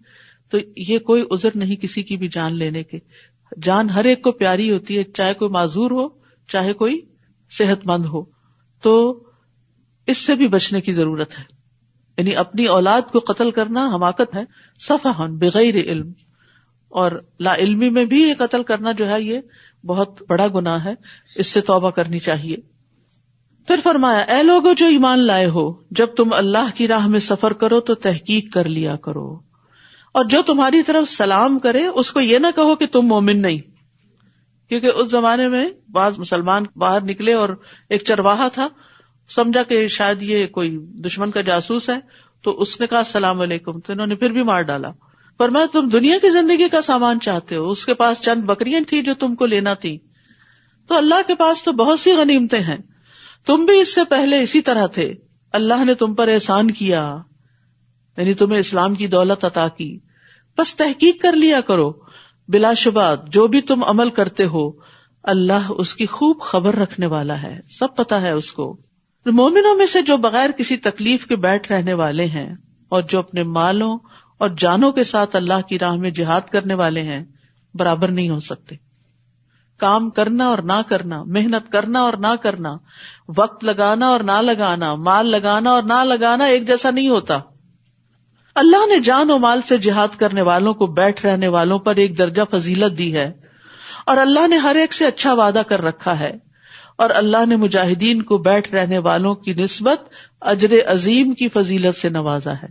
تو یہ کوئی عذر نہیں کسی کی بھی جان لینے کے. جان ہر ایک کو پیاری ہوتی ہے، چاہے کوئی معذور ہو چاہے کوئی صحت مند ہو. تو اس سے بھی بچنے کی ضرورت ہے. یعنی اپنی اولاد کو قتل کرنا حماقت ہے، سفہن بغیر علم. اور لا علمی میں بھی یہ قتل کرنا جو ہے یہ بہت بڑا گناہ ہے، اس سے توبہ کرنی چاہیے. پھر فرمایا اے لوگو جو ایمان لائے ہو، جب تم اللہ کی راہ میں سفر کرو تو تحقیق کر لیا کرو، اور جو تمہاری طرف سلام کرے اس کو یہ نہ کہو کہ تم مومن نہیں. کیونکہ اس زمانے میں بعض مسلمان باہر نکلے اور ایک چرواہا تھا، سمجھا کہ شاید یہ کوئی دشمن کا جاسوس ہے، تو اس نے کہا السلام علیکم، تو انہوں نے پھر بھی مار ڈالا. فرمایا تم دنیا کی زندگی کا سامان چاہتے ہو، اس کے پاس چند بکریاں تھی جو تم کو لینا تھی، تو اللہ کے پاس تو بہت سی غنیمتیں ہیں، تم بھی اس سے پہلے اسی طرح تھے، اللہ نے تم پر احسان کیا، یعنی تمہیں اسلام کی دولت عطا کی، بس تحقیق کر لیا کرو. بلا شبہ جو بھی تم عمل کرتے ہو اللہ اس کی خوب خبر رکھنے والا ہے، سب پتا ہے اس کو. مومنوں میں سے جو بغیر کسی تکلیف کے بیٹھ رہنے والے ہیں اور جو اپنے مالوں اور جانوں کے ساتھ اللہ کی راہ میں جہاد کرنے والے ہیں برابر نہیں ہو سکتے. کام کرنا اور نہ کرنا، محنت کرنا اور نہ کرنا، وقت لگانا اور نہ لگانا، مال لگانا اور نہ لگانا ایک جیسا نہیں ہوتا. اللہ نے جان و مال سے جہاد کرنے والوں کو بیٹھ رہنے والوں پر ایک درجہ فضیلت دی ہے، اور اللہ نے ہر ایک سے اچھا وعدہ کر رکھا ہے، اور اللہ نے مجاہدین کو بیٹھ رہنے والوں کی نسبت اجر عظیم کی فضیلت سے نوازا ہے.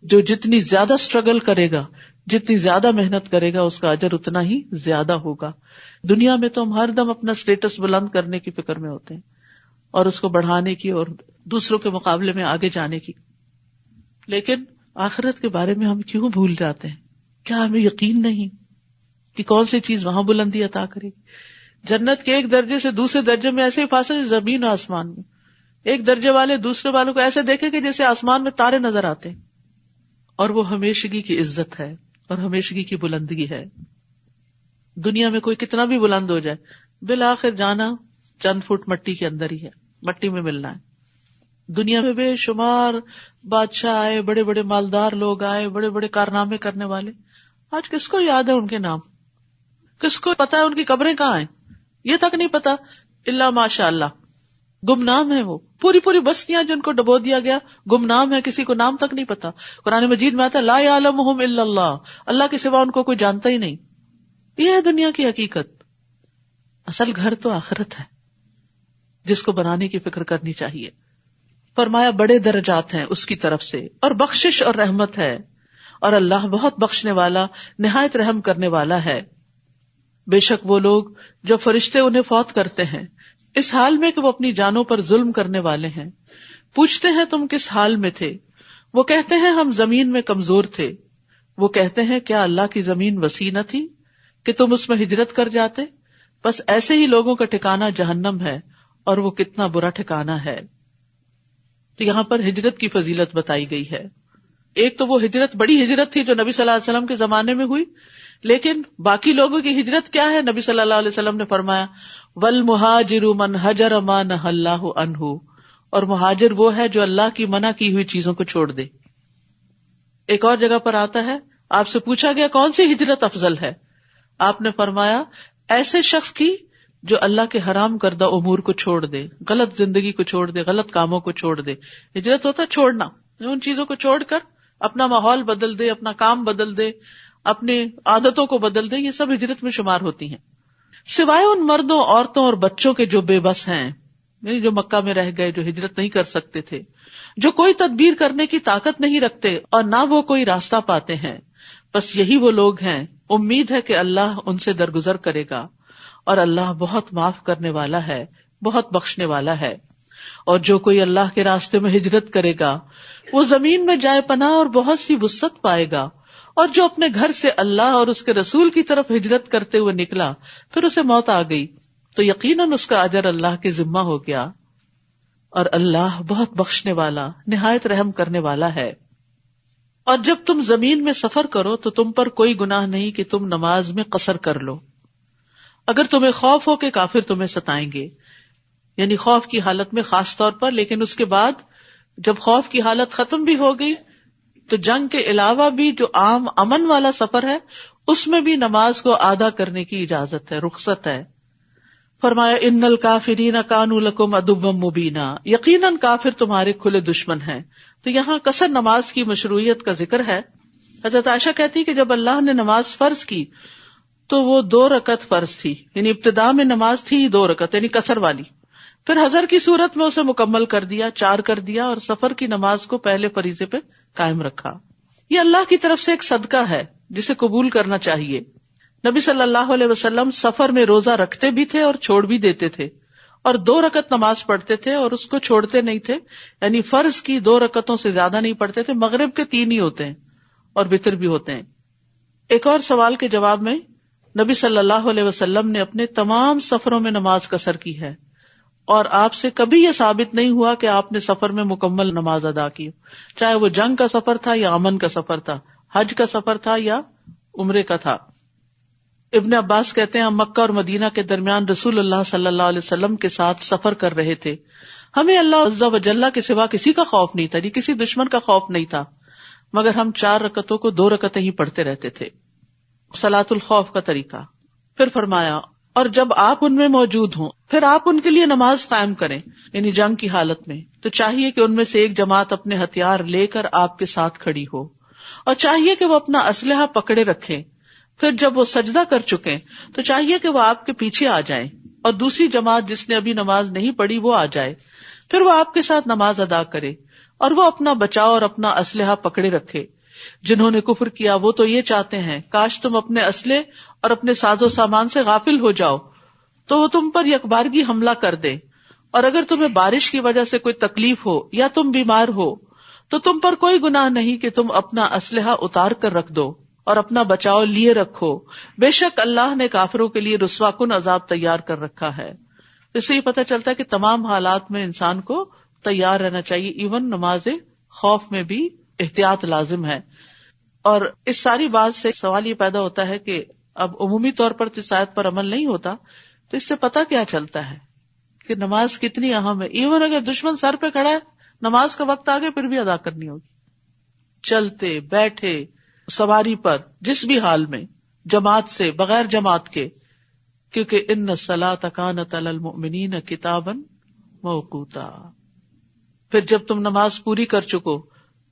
جو جتنی زیادہ سٹرگل کرے گا، جتنی زیادہ محنت کرے گا، اس کا اجر اتنا ہی زیادہ ہوگا. دنیا میں تو ہم ہر دم اپنا سٹیٹس بلند کرنے کی فکر میں ہوتے ہیں اور اس کو بڑھانے کی اور دوسروں کے مقابلے میں آگے جانے کی، لیکن آخرت کے بارے میں ہم کیوں بھول جاتے ہیں؟ کیا ہمیں یقین نہیں کہ کون سی چیز وہاں بلندی عطا کرے گی؟ جنت کے ایک درجے سے دوسرے درجے میں ایسے ہی فاصلے زمین و آسمان میں. ایک درجے والے دوسرے والوں کو ایسے دیکھے کہ جیسے آسمان میں تارے نظر آتے ہیں، اور وہ ہمیشگی کی عزت ہے اور ہمیشگی کی بلندگی ہے. دنیا میں کوئی کتنا بھی بلند ہو جائے، بالآخر جانا چند فٹ مٹی کے اندر ہی ہے، مٹی میں ملنا ہے. دنیا میں بے شمار بادشاہ آئے، بڑے بڑے مالدار لوگ آئے، بڑے بڑے کارنامے کرنے والے، آج کس کو یاد ہے ان کے نام؟ کس کو پتا ہے ان کی قبریں کہاں ہیں؟ یہ تک نہیں پتا، الا ماشاء اللہ. گمنام ہے وہ پوری پوری بستیاں جن کو ڈبو دیا گیا، گمنام ہے، کسی کو نام تک نہیں پتا. قرآن مجید میں آتا ہے لا یعلمہم الا اللہ، اللہ کے سوا ان کو کوئی جانتا ہی نہیں. یہ ہے دنیا کی حقیقت. اصل گھر تو آخرت ہے جس کو بنانے کی فکر کرنی چاہیے. فرمایا بڑے درجات ہیں اس کی طرف سے، اور بخشش اور رحمت ہے، اور اللہ بہت بخشنے والا نہایت رحم کرنے والا ہے. بے شک وہ لوگ جو فرشتے انہیں فوت کرتے ہیں اس حال میں کہ وہ اپنی جانوں پر ظلم کرنے والے ہیں، پوچھتے ہیں تم کس حال میں تھے؟ وہ کہتے ہیں ہم زمین میں کمزور تھے. وہ کہتے ہیں کیا اللہ کی زمین وسیع نہ تھی کہ تم اس میں ہجرت کر جاتے؟ بس ایسے ہی لوگوں کا ٹھکانہ جہنم ہے، اور وہ کتنا برا ٹھکانہ ہے. تو یہاں پر ہجرت کی فضیلت بتائی گئی ہے. ایک تو وہ ہجرت، بڑی ہجرت تھی جو نبی صلی اللہ علیہ وسلم کے زمانے میں ہوئی، لیکن باقی لوگوں کی ہجرت کیا ہے؟ نبی صلی اللہ علیہ وسلم نے فرمایا والمہاجر من ہجر ما نہی اللہ عنہ، اور مہاجر وہ ہے جو اللہ کی منع کی ہوئی چیزوں کو چھوڑ دے. ایک اور جگہ پر آتا ہے، آپ سے پوچھا گیا کون سی ہجرت افضل ہے؟ آپ نے فرمایا ایسے شخص کی جو اللہ کے حرام کردہ امور کو چھوڑ دے، غلط زندگی کو چھوڑ دے، غلط کاموں کو چھوڑ دے. ہجرت ہوتا ہے چھوڑنا، ان چیزوں کو چھوڑ کر اپنا ماحول بدل دے، اپنا کام بدل دے، اپنی عادتوں کو بدل دے. یہ سب ہجرت میں شمار ہوتی ہیں. سوائے ان مردوں، عورتوں اور بچوں کے جو بے بس ہیں، یعنی جو مکہ میں رہ گئے، جو ہجرت نہیں کر سکتے تھے، جو کوئی تدبیر کرنے کی طاقت نہیں رکھتے اور نہ وہ کوئی راستہ پاتے ہیں، بس یہی وہ لوگ ہیں. امید ہے کہ اللہ ان سے درگزر کرے گا اور اللہ بہت معاف کرنے والا ہے، بہت بخشنے والا ہے. اور جو کوئی اللہ کے راستے میں ہجرت کرے گا وہ زمین میں جائے پناہ اور بہت سی وسعت پائے گا. اور جو اپنے گھر سے اللہ اور اس کے رسول کی طرف ہجرت کرتے ہوئے نکلا پھر اسے موت آ گئی تو یقیناً اس کا اجر اللہ کے ذمہ ہو گیا، اور اللہ بہت بخشنے والا، نہایت رحم کرنے والا ہے. اور جب تم زمین میں سفر کرو تو تم پر کوئی گناہ نہیں کہ تم نماز میں قصر کر لو، اگر تمہیں خوف ہو کہ کافر تمہیں ستائیں گے، یعنی خوف کی حالت میں خاص طور پر. لیکن اس کے بعد جب خوف کی حالت ختم بھی ہو گئی تو جنگ کے علاوہ بھی جو عام امن والا سفر ہے اس میں بھی نماز کو آدھا کرنے کی اجازت ہے، رخصت ہے. فرمایا ان الکافرین کانوا لکم عدوا مبینا، یقیناً کافر تمہارے کھلے دشمن ہیں. تو یہاں قصر نماز کی مشروعیت کا ذکر ہے. حضرت عائشہ کہتی کہ جب اللہ نے نماز فرض کی تو وہ 2 رکعت فرض تھی، یعنی ابتدا میں نماز تھی 2 رکعت یعنی قصر والی، پھر حضر کی صورت میں اسے مکمل کر دیا، 4 کر دیا، اور سفر کی نماز کو پہلے فریضے پہ قائم رکھا. یہ اللہ کی طرف سے ایک صدقہ ہے جسے قبول کرنا چاہیے. نبی صلی اللہ علیہ وسلم سفر میں روزہ رکھتے بھی تھے اور چھوڑ بھی دیتے تھے، اور 2 رکعت نماز پڑھتے تھے اور اس کو چھوڑتے نہیں تھے، یعنی فرض کی 2 رکعتوں سے زیادہ نہیں پڑھتے تھے. مغرب کے 3 ہی ہوتے ہیں اور وتر بھی ہوتے ہیں. ایک اور سوال کے جواب میں نبی صلی اللہ علیہ وسلم نے اپنے تمام سفروں میں نماز قصر کی ہے، اور آپ سے کبھی یہ ثابت نہیں ہوا کہ آپ نے سفر میں مکمل نماز ادا کی، چاہے وہ جنگ کا سفر تھا یا امن کا سفر تھا، حج کا سفر تھا یا عمرے کا تھا. ابن عباس کہتے ہیں ہم مکہ اور مدینہ کے درمیان رسول اللہ صلی اللہ علیہ وسلم کے ساتھ سفر کر رہے تھے. ہمیں اللہ عز و جل کے سوا کسی کا خوف نہیں تھا، یعنی کسی دشمن کا خوف نہیں تھا، مگر ہم 4 رکعتوں کو 2 رکعتیں ہی پڑھتے رہتے تھے. صلاۃ الخوف کا طریقہ. پھر فرمایا اور جب آپ ان میں موجود ہوں پھر آپ ان کے لیے نماز قائم کریں، یعنی جنگ کی حالت میں، تو چاہیے کہ ان میں سے ایک جماعت اپنے ہتھیار لے کر آپ کے ساتھ کھڑی ہو، اور چاہیے کہ وہ اپنا اسلحہ پکڑے رکھیں. پھر جب وہ سجدہ کر چکیں تو چاہیے کہ وہ آپ کے پیچھے آ جائیں، اور دوسری جماعت جس نے ابھی نماز نہیں پڑھی وہ آ جائے. پھر وہ آپ کے ساتھ نماز ادا کرے اور وہ اپنا بچاؤ اور اپنا اسلحہ پکڑے رکھے. جنہوں نے کفر کیا وہ تو یہ چاہتے ہیں کاش تم اپنے اسلحے اور اپنے ساز و سامان سے غافل ہو جاؤ تو وہ تم پر یکبارگی حملہ کر دے، اور اگر تمہیں بارش کی وجہ سے کوئی تکلیف ہو یا تم بیمار ہو تو تم پر کوئی گناہ نہیں کہ تم اپنا اسلحہ اتار کر رکھ دو اور اپنا بچاؤ لیے رکھو. بے شک اللہ نے کافروں کے لیے رسوا کن عذاب تیار کر رکھا ہے. اس سے یہ پتہ چلتا ہے کہ تمام حالات میں انسان کو تیار رہنا چاہیے، ایون نماز خوف میں بھی احتیاط لازم ہے. اور اس ساری بات سے سوال یہ پیدا ہوتا ہے کہ اب عمومی طور پر اس آیت پر عمل نہیں ہوتا تو اس سے پتہ کیا چلتا ہے کہ نماز کتنی اہم ہے. ایون اگر دشمن سر پہ کھڑا ہے، نماز کا وقت آگے پھر بھی ادا کرنی ہوگی، چلتے بیٹھے سواری پر، جس بھی حال میں، جماعت سے بغیر جماعت کے، کیونکہ ان الصلاۃ کانت علی المؤمنین کتابا موقوتا. پھر جب تم نماز پوری کر چکو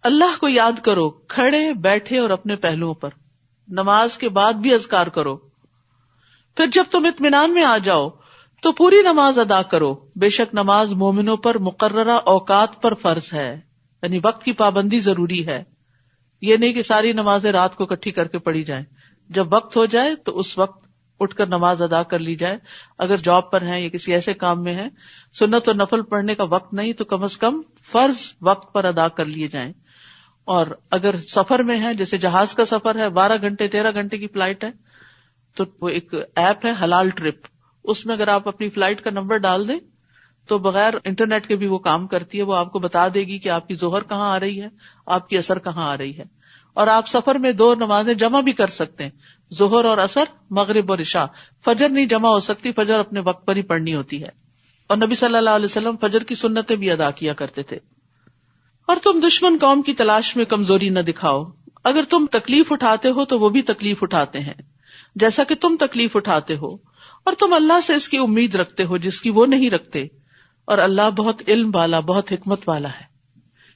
اللہ کو یاد کرو کھڑے بیٹھے اور اپنے پہلوؤں پر. نماز کے بعد بھی اذکار کرو. پھر جب تم اطمینان میں آ جاؤ تو پوری نماز ادا کرو. بے شک نماز مومنوں پر مقررہ اوقات پر فرض ہے، یعنی وقت کی پابندی ضروری ہے. یہ نہیں کہ ساری نمازیں رات کو اکٹھی کر کے پڑھی جائیں، جب وقت ہو جائے تو اس وقت اٹھ کر نماز ادا کر لی جائے. اگر جاب پر ہیں یا کسی ایسے کام میں ہیں، سنت اور نفل پڑھنے کا وقت نہیں تو کم از کم فرض وقت پر ادا کر لیے جائیں. اور اگر سفر میں ہیں، جیسے جہاز کا سفر ہے، 12 گھنٹے 13 گھنٹے کی فلائٹ ہے، تو وہ ایک ایپ ہے حلال ٹرپ، اس میں اگر آپ اپنی فلائٹ کا نمبر ڈال دیں تو بغیر انٹرنیٹ کے بھی وہ کام کرتی ہے. وہ آپ کو بتا دے گی کہ آپ کی ظہر کہاں آ رہی ہے، آپ کی عصر کہاں آ رہی ہے. اور آپ سفر میں 2 نمازیں جمع بھی کر سکتے ہیں، ظہر اور عصر، مغرب اور عشاء. فجر نہیں جمع ہو سکتی، فجر اپنے وقت پر ہی پڑھنی ہوتی ہے. اور نبی صلی اللہ علیہ وسلم فجر کی سنتیں بھی ادا کیا کرتے تھے. اور تم دشمن قوم کی تلاش میں کمزوری نہ دکھاؤ. اگر تم تکلیف اٹھاتے ہو تو وہ بھی تکلیف اٹھاتے ہیں جیسا کہ تم تکلیف اٹھاتے ہو، اور تم اللہ سے اس کی امید رکھتے ہو جس کی وہ نہیں رکھتے، اور اللہ بہت علم والا، بہت حکمت والا ہے.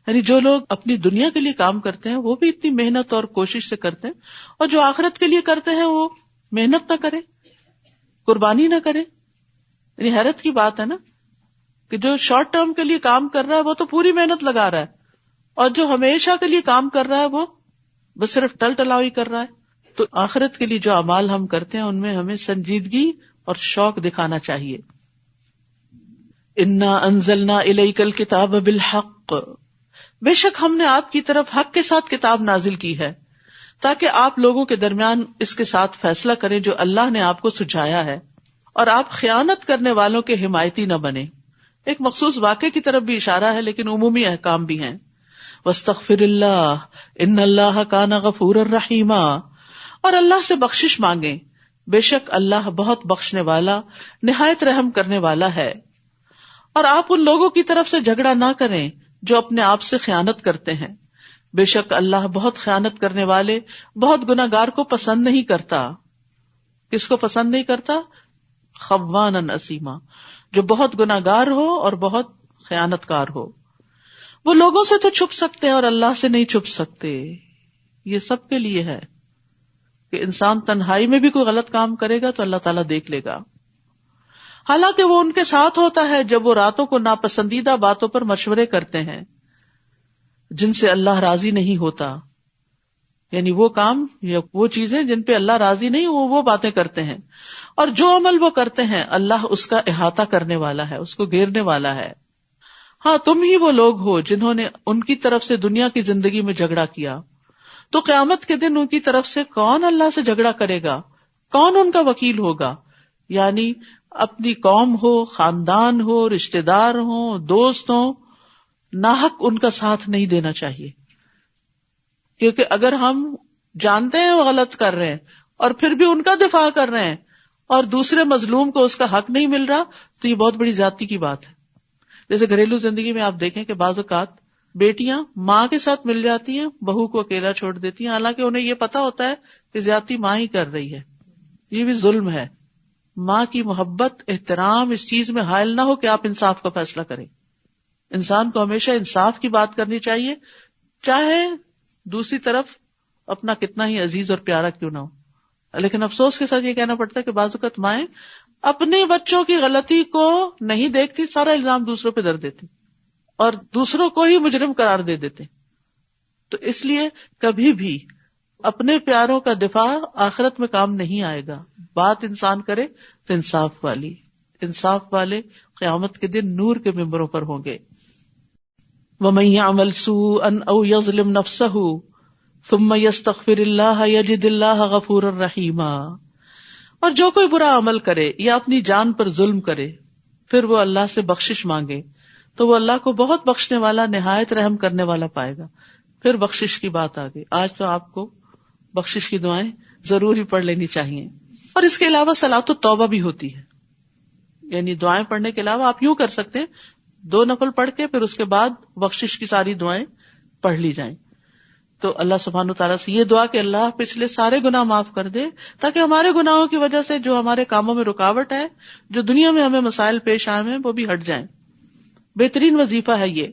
یعنی جو لوگ اپنی دنیا کے لیے کام کرتے ہیں وہ بھی اتنی محنت اور کوشش سے کرتے ہیں، اور جو آخرت کے لیے کرتے ہیں وہ محنت نہ کرے، قربانی نہ کرے. یعنی حیرت کی بات ہے نا کہ جو شارٹ ٹرم کے لیے کام کر رہا ہے وہ تو پوری محنت لگا رہا ہے، اور جو ہمیشہ کے لیے کام کر رہا ہے وہ بس صرف ٹل ٹلاوی کر رہا ہے. تو آخرت کے لیے جو اعمال ہم کرتے ہیں ان میں ہمیں سنجیدگی اور شوق دکھانا چاہیے. انا انزلنا الیک الکتاب بالحق، بے شک ہم نے آپ کی طرف حق کے ساتھ کتاب نازل کی ہے تاکہ آپ لوگوں کے درمیان اس کے ساتھ فیصلہ کریں جو اللہ نے آپ کو سجھایا ہے، اور آپ خیانت کرنے والوں کے حمایتی نہ بنیں. ایک مخصوص واقعے کی طرف بھی اشارہ ہے لیکن عمومی احکام بھی ہیں. واستغفر اللہ ان اللہ کان غفورا رحیما، اور اللہ سے بخشش مانگیں، بے شک اللہ بہت بخشنے والا، نہایت رحم کرنے والا ہے. اور آپ ان لوگوں کی طرف سے جھگڑا نہ کریں جو اپنے آپ سے خیانت کرتے ہیں، بے شک اللہ بہت خیانت کرنے والے، بہت گناہگار کو پسند نہیں کرتا. کس کو پسند نہیں کرتا؟ خوانا اسیما، جو بہت گناہگار ہو اور بہت خیانت کار ہو. وہ لوگوں سے تو چھپ سکتے ہیں اور اللہ سے نہیں چھپ سکتے. یہ سب کے لیے ہے کہ انسان تنہائی میں بھی کوئی غلط کام کرے گا تو اللہ تعالیٰ دیکھ لے گا، حالانکہ وہ ان کے ساتھ ہوتا ہے جب وہ راتوں کو ناپسندیدہ باتوں پر مشورے کرتے ہیں جن سے اللہ راضی نہیں ہوتا. یعنی وہ کام یا وہ چیزیں جن پہ اللہ راضی نہیں، وہ باتیں کرتے ہیں، اور جو عمل وہ کرتے ہیں اللہ اس کا احاطہ کرنے والا ہے، اس کو گھیرنے والا ہے. ہاں تم ہی وہ لوگ ہو جنہوں نے ان کی طرف سے دنیا کی زندگی میں جھگڑا کیا، تو قیامت کے دن ان کی طرف سے کون اللہ سے جھگڑا کرے گا؟ کون ان کا وکیل ہوگا؟ یعنی اپنی قوم ہو، خاندان ہو، رشتہ دار ہوں، دوست ہوں، ناحق ان کا ساتھ نہیں دینا چاہیے. کیونکہ اگر ہم جانتے ہیں وہ غلط کر رہے ہیں اور پھر بھی ان کا دفاع کر رہے ہیں اور دوسرے مظلوم کو اس کا حق نہیں مل رہا تو یہ بہت بڑی زیادتی کی بات ہے. جیسے گھریلو زندگی میں آپ دیکھیں کہ بعض اوقات بیٹیاں ماں کے ساتھ مل جاتی ہیں، بہو کو اکیلا چھوڑ دیتی ہیں، حالانکہ انہیں یہ پتا ہوتا ہے کہ زیادتی ماں ہی کر رہی ہے. یہ بھی ظلم ہے. ماں کی محبت، احترام اس چیز میں حائل نہ ہو کہ آپ انصاف کا فیصلہ کریں. انسان کو ہمیشہ انصاف کی بات کرنی چاہیے، چاہے دوسری طرف اپنا کتنا ہی عزیز اور پیارا کیوں نہ ہو. لیکن افسوس کے ساتھ یہ کہنا پڑتا ہے کہ بعض اوقات مائیں اپنے بچوں کی غلطی کو نہیں دیکھتی، سارا الزام دوسروں پہ دھر دیتی اور دوسروں کو ہی مجرم قرار دے دیتے. تو اس لیے کبھی بھی اپنے پیاروں کا دفاع آخرت میں کام نہیں آئے گا. بات انسان کرے تو انصاف والے قیامت کے دن نور کے ممبروں پر ہوں گے. وَمَن يَعْمَلْ سُوءًا أَوْ يَظْلِمْ نَفْسَهُ ثُمَّ يَسْتَغْفِرِ اللَّهَ يَجِدِ اللَّهَ غَفُورًا رَحِيمًا، اور جو کوئی برا عمل کرے یا اپنی جان پر ظلم کرے پھر وہ اللہ سے بخشش مانگے تو وہ اللہ کو بہت بخشنے والا، نہایت رحم کرنے والا پائے گا. پھر بخشش کی بات آ گئی. آج تو آپ کو بخشش کی دعائیں ضرور ہی پڑھ لینی چاہیے. اور اس کے علاوہ صلاۃ التوبہ بھی ہوتی ہے، یعنی دعائیں پڑھنے کے علاوہ آپ یوں کر سکتے ہیں 2 نفل پڑھ کے پھر اس کے بعد بخشش کی ساری دعائیں پڑھ لی جائیں. تو اللہ سبحانہ وتعالیٰ سے یہ دعا کہ اللہ پچھلے سارے گناہ معاف کر دے تاکہ ہمارے گناہوں کی وجہ سے جو ہمارے کاموں میں رکاوٹ ہے، جو دنیا میں ہمیں مسائل پیش آئے ہیں، وہ بھی ہٹ جائیں. بہترین وظیفہ ہے یہ.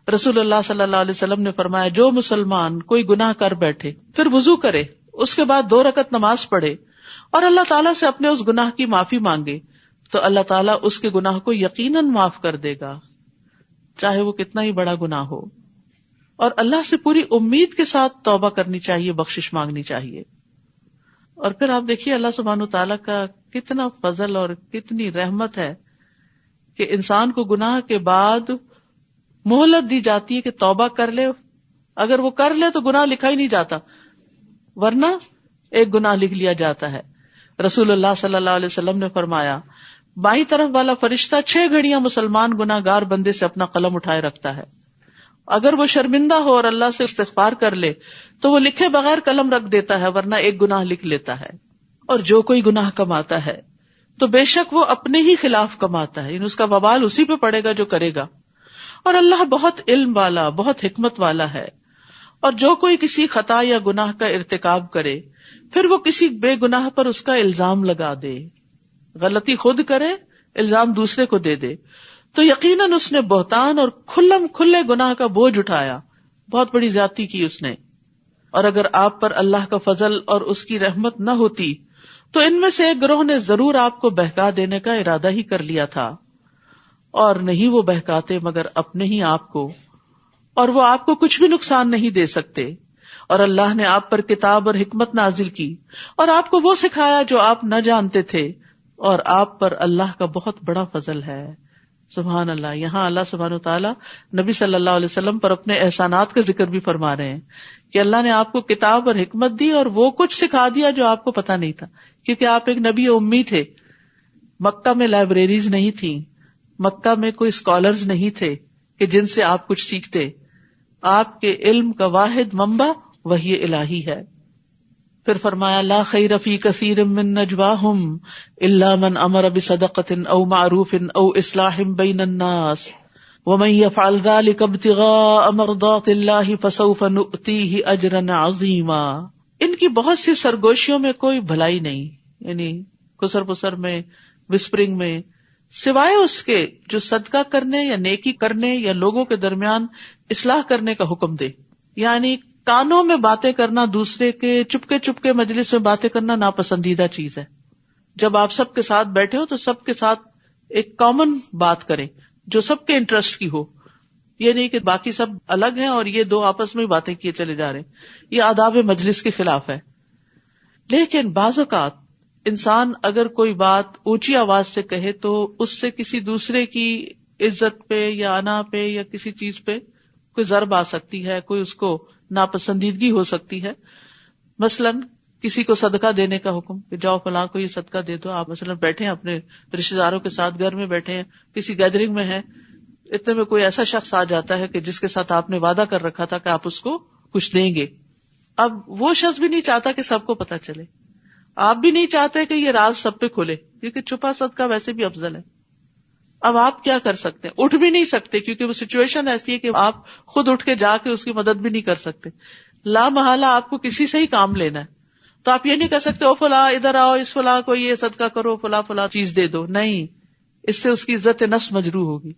رسول اللہ صلی اللہ علیہ وسلم نے فرمایا جو مسلمان کوئی گناہ کر بیٹھے پھر وضو کرے، اس کے بعد 2 رکعت نماز پڑھے اور اللہ تعالیٰ سے اپنے اس گناہ کی معافی مانگے تو اللہ تعالیٰ اس کے گناہ کو یقیناً معاف کر دے گا، چاہے وہ کتنا ہی بڑا گناہ ہو. اور اللہ سے پوری امید کے ساتھ توبہ کرنی چاہیے، بخشش مانگنی چاہیے. اور پھر آپ دیکھیے اللہ سبحانہ تعالیٰ کا کتنا فضل اور کتنی رحمت ہے کہ انسان کو گناہ کے بعد مہلت دی جاتی ہے کہ توبہ کر لے. اگر وہ کر لے تو گناہ لکھا ہی نہیں جاتا، ورنہ ایک گناہ لکھ لیا جاتا ہے. رسول اللہ صلی اللہ علیہ وسلم نے فرمایا بائیں طرف والا فرشتہ 6 گھڑیاں مسلمان گناہ گار بندے سے اپنا قلم اٹھائے رکھتا ہے. اگر وہ شرمندہ ہو اور اللہ سے استغفار کر لے تو وہ لکھے بغیر قلم رکھ دیتا ہے، ورنہ ایک گناہ لکھ لیتا ہے. اور جو کوئی گناہ کماتا ہے تو بے شک وہ اپنے ہی خلاف کماتا ہے، یعنی اس کا وبال اسی پہ پڑے گا جو کرے گا. اور اللہ بہت علم والا، بہت حکمت والا ہے. اور جو کوئی کسی خطا یا گناہ کا ارتکاب کرے پھر وہ کسی بے گناہ پر اس کا الزام لگا دے، غلطی خود کرے، الزام دوسرے کو دے دے، تو یقیناً اس نے بہتان اور کھلم کھلے گناہ کا بوجھ اٹھایا، بہت بڑی زیادتی کی اس نے. اور اگر آپ پر اللہ کا فضل اور اس کی رحمت نہ ہوتی تو ان میں سے ایک گروہ نے ضرور آپ کو بہکا دینے کا ارادہ ہی کر لیا تھا، اور نہیں وہ بہکاتے مگر اپنے ہی آپ کو، اور وہ آپ کو کچھ بھی نقصان نہیں دے سکتے. اور اللہ نے آپ پر کتاب اور حکمت نازل کی اور آپ کو وہ سکھایا جو آپ نہ جانتے تھے، اور آپ پر اللہ کا بہت بڑا فضل ہے. سبحان اللہ. یہاں اللہ سبحانہ وتعالی نبی صلی اللہ علیہ وسلم پر اپنے احسانات کا ذکر بھی فرما رہے ہیں کہ اللہ نے آپ کو کتاب اور حکمت دی اور وہ کچھ سکھا دیا جو آپ کو پتا نہیں تھا، کیونکہ آپ ایک نبی امی تھے. مکہ میں لائبریریز نہیں تھیں، مکہ میں کوئی اسکالرز نہیں تھے کہ جن سے آپ کچھ سیکھتے. آپ کے علم کا واحد منبع وحی الہی ہے. پھر فرمایا لا خیر فی کثیر من نجواہم الا من امر بصدقۃ او معروف او اصلاح بین الناس ومن يفعل ذلك ابتغاء مرضات اللہ فسوف نؤتیہ اجرا عظیما. ان کی بہت سی سرگوشیوں میں کوئی بھلائی نہیں، یعنی کسر پسر میں، وسپرنگ میں، سوائے اس کے جو صدقہ کرنے یا نیکی کرنے یا لوگوں کے درمیان اصلاح کرنے کا حکم دے. یعنی کانوں میں باتیں کرنا، دوسرے کے چپکے مجلس میں باتیں کرنا ناپسندیدہ چیز ہے. جب آپ سب کے ساتھ بیٹھے ہو تو سب کے ساتھ ایک کامن بات کریں جو سب کے انٹرسٹ کی ہو. یہ نہیں کہ باقی سب الگ ہیں اور یہ دو آپس میں باتیں کیے چلے جا رہے ہیں، یہ آداب مجلس کے خلاف ہے. لیکن بعض اوقات انسان اگر کوئی بات اونچی آواز سے کہے تو اس سے کسی دوسرے کی عزت پہ یا انا پہ یا کسی چیز پہ کوئی ضرب آ سکتی ہے، کوئی اس کو ناپسندیدگی ہو سکتی ہے. مثلاً کسی کو صدقہ دینے کا حکم کہ جاؤ فلاں کو یہ صدقہ دے دو. آپ مثلاً بیٹھے ہیں اپنے رشتے داروں کے ساتھ، گھر میں بیٹھے ہیں، کسی گیدرنگ میں ہیں، اتنے میں کوئی ایسا شخص آ جاتا ہے کہ جس کے ساتھ آپ نے وعدہ کر رکھا تھا کہ آپ اس کو کچھ دیں گے. اب وہ شخص بھی نہیں چاہتا کہ سب کو پتہ چلے، آپ بھی نہیں چاہتے کہ یہ راز سب پہ کھلے، کیونکہ چھپا صدقہ ویسے بھی افضل ہے. اب آپ کیا کر سکتے ہیں؟ اٹھ بھی نہیں سکتے کیونکہ وہ سچویشن ایسی ہے کہ آپ خود اٹھ کے جا کے اس کی مدد بھی نہیں کر سکتے. لا محالہ آپ کو کسی سے ہی کام لینا ہے، تو آپ یہ نہیں کر سکتے او فلاں ادھر آؤ، اس فلاں کو یہ صدقہ کرو، فلاں چیز دے دو. نہیں، اس سے اس کی عزت نفس مجروح ہوگی.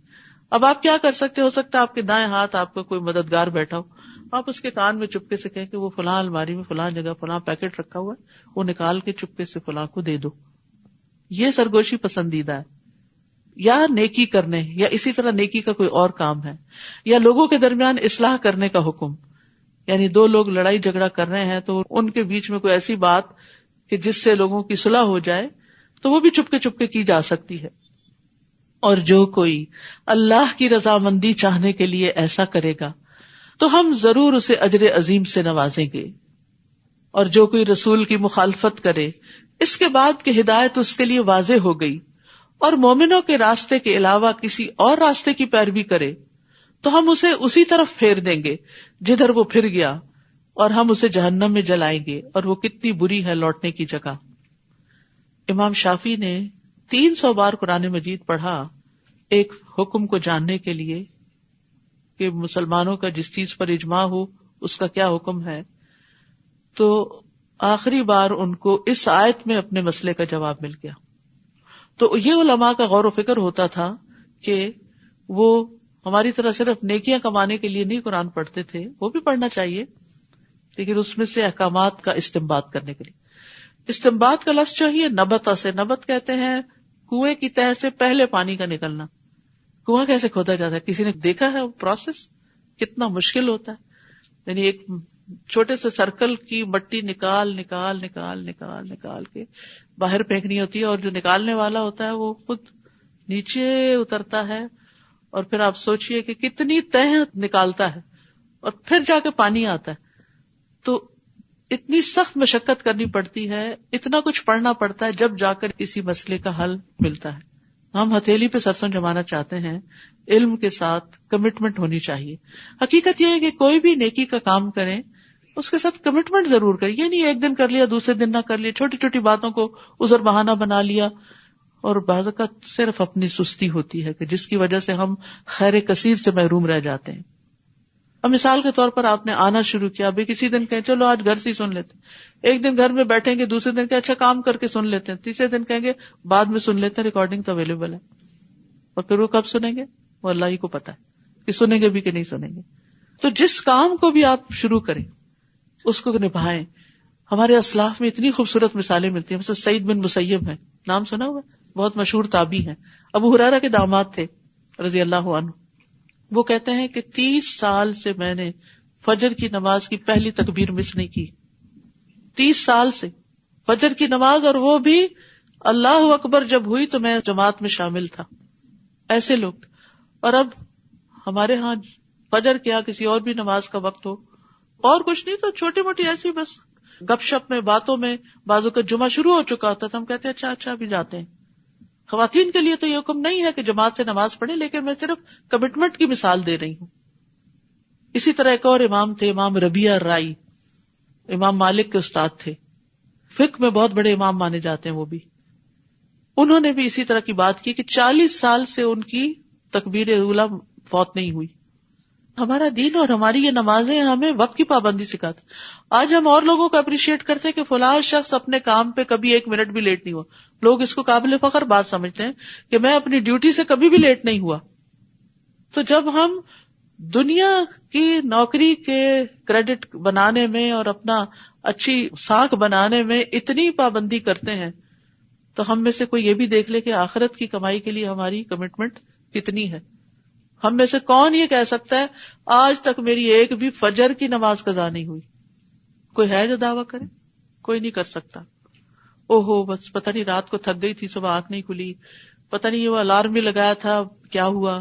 اب آپ کیا کر سکتے؟ ہو سکتا ہے آپ کے دائیں ہاتھ آپ کا کوئی مددگار بیٹھا ہو، آپ اس کے کان میں چپکے سے کہیں کہ وہ فلاں الماری میں فلاں جگہ فلاں پیکٹ رکھا ہوا ہے، وہ نکال کے چپکے سے فلاں کو دے دو. یہ سرگوشی پسندیدہ ہے. یا نیکی کرنے، یا اسی طرح نیکی کا کوئی اور کام ہے، یا لوگوں کے درمیان اصلاح کرنے کا حکم، یعنی دو لوگ لڑائی جھگڑا کر رہے ہیں تو ان کے بیچ میں کوئی ایسی بات کہ جس سے لوگوں کی صلح ہو جائے تو وہ بھی چپکے کی جا سکتی ہے. اور جو کوئی اللہ کی رضامندی چاہنے کے لیے ایسا کرے گا تو ہم ضرور اسے اجر عظیم سے نوازیں گے. اور جو کوئی رسول کی مخالفت کرے اس کے بعد کہ ہدایت اس کے لیے واضح ہو گئی اور مومنوں کے راستے کے علاوہ کسی اور راستے کی پیروی کرے تو ہم اسے اسی طرف پھیر دیں گے جدھر وہ پھر گیا، اور ہم اسے جہنم میں جلائیں گے، اور وہ کتنی بری ہے لوٹنے کی جگہ. امام شافعی نے 300 بار قرآن مجید پڑھا ایک حکم کو جاننے کے لیے کہ مسلمانوں کا جس چیز پر اجماع ہو اس کا کیا حکم ہے. تو آخری بار ان کو اس آیت میں اپنے مسئلے کا جواب مل گیا. تو یہ علماء کا غور و فکر ہوتا تھا کہ وہ ہماری طرح صرف نیکیاں کمانے کے لیے نہیں قرآن پڑھتے تھے، وہ بھی پڑھنا چاہیے، لیکن اس میں سے احکامات کا استنباط کرنے کے لیے. استنباط کا لفظ چاہیے نبتا سے، نبت کہتے ہیں کنویں کی تہہ سے پہلے پانی کا نکلنا. کنواں کیسے کھودا جاتا ہے؟ کسی نے دیکھا ہے وہ پروسیس کتنا مشکل ہوتا ہے؟ یعنی ایک چھوٹے سے سرکل کی مٹی نکال کے باہر پھینکنی ہوتی ہے، اور جو نکالنے والا ہوتا ہے وہ خود نیچے اترتا ہے، اور پھر آپ سوچئے کہ کتنی تہ نکالتا ہے، اور پھر جا کے پانی آتا ہے. تو اتنی سخت مشقت کرنی پڑتی ہے، اتنا کچھ پڑھنا پڑتا ہے، جب جا کر کسی مسئلے کا حل ملتا ہے. ہم ہتھیلی پہ سرسوں جمانا چاہتے ہیں، علم کے ساتھ کمٹمنٹ ہونی چاہیے. حقیقت یہ ہے کہ کوئی بھی نیکی کا کام کریں اس کے ساتھ کمٹمنٹ ضرور کریں. یہ نہیں ایک دن کر لیا دوسرے دن نہ کر لیا، چھوٹی چھوٹی باتوں کو عذر بہانہ بنا لیا. اور بعض اوقات صرف اپنی سستی ہوتی ہے کہ جس کی وجہ سے ہم خیر کثیر سے محروم رہ جاتے ہیں. اب مثال کے طور پر آپ نے آنا شروع کیا، ابھی کسی دن کہیں چلو آج گھر سے ہی سن لیتے، ایک دن گھر میں بیٹھیں گے، دوسرے دن کہ اچھا کام کر کے سن لیتے ہیں، تیسرے دن کہیں گے بعد میں سن لیتے ہیں، ریکارڈنگ تو اویلیبل ہے. اور پھر وہ کب سنیں گے وہ اللہ ہی کو پتا ہے کہ سنیں گے بھی کہ نہیں سنیں گے. تو جس کام کو بھی آپ شروع کریں اس کو نبھائیں. ہمارے اسلاف میں اتنی خوبصورت مثالیں ملتی ہیں. مثلا سعید بن مسیب ہیں، نام سنا ہوا، بہت مشہور تابعی ہیں، ابو ہریرہ کے داماد تھے رضی اللہ عنہ. وہ کہتے ہیں کہ 30 سال سے میں نے فجر کی نماز کی پہلی تکبیر مس نہیں کی. 30 سال سے فجر کی نماز، اور وہ بھی اللہ اکبر جب ہوئی تو میں جماعت میں شامل تھا. ایسے لوگ. اور اب ہمارے ہاں فجر کیا کسی اور بھی نماز کا وقت ہو اور کچھ نہیں تو چھوٹی موٹی ایسی بس گپ شپ میں باتوں میں بازو کا جمعہ شروع ہو چکا ہوتا تھا، ہم کہتے ہیں اچھا بھی جاتے ہیں. خواتین کے لیے تو یہ حکم نہیں ہے کہ جماعت سے نماز پڑھیں، لیکن میں صرف کمٹمنٹ کی مثال دے رہی ہوں. اسی طرح ایک اور امام تھے، امام ربیعہ رائی، امام مالک کے استاد تھے، فقہ میں بہت بڑے امام مانے جاتے ہیں وہ بھی. انہوں نے بھی اسی طرح کی بات کی کہ 40 سال سے ان کی تکبیر اولیٰ فوت نہیں ہوئی. ہمارا دین اور ہماری یہ نمازیں ہمیں وقت کی پابندی سکھاتی. آج ہم اور لوگوں کو اپریشیٹ کرتے ہیں کہ فلاں شخص اپنے کام پہ کبھی 1 منٹ بھی لیٹ نہیں ہوا. لوگ اس کو قابل فخر بات سمجھتے ہیں کہ میں اپنی ڈیوٹی سے کبھی بھی لیٹ نہیں ہوا. تو جب ہم دنیا کی نوکری کے کریڈٹ بنانے میں اور اپنا اچھی ساکھ بنانے میں اتنی پابندی کرتے ہیں تو ہم میں سے کوئی یہ بھی دیکھ لے کہ آخرت کی کمائی کے لیے ہماری کمٹمنٹ کتنی ہے. ہم میں سے کون یہ کہہ سکتا ہے آج تک میری ایک بھی فجر کی نماز قضا نہیں ہوئی؟ کوئی ہے جو دعویٰ کرے؟ کوئی نہیں کر سکتا. اوہو بس پتہ نہیں رات کو تھک گئی تھی، صبح آنکھ نہیں کھلی، پتہ نہیں وہ الارم بھی لگایا تھا کیا ہوا.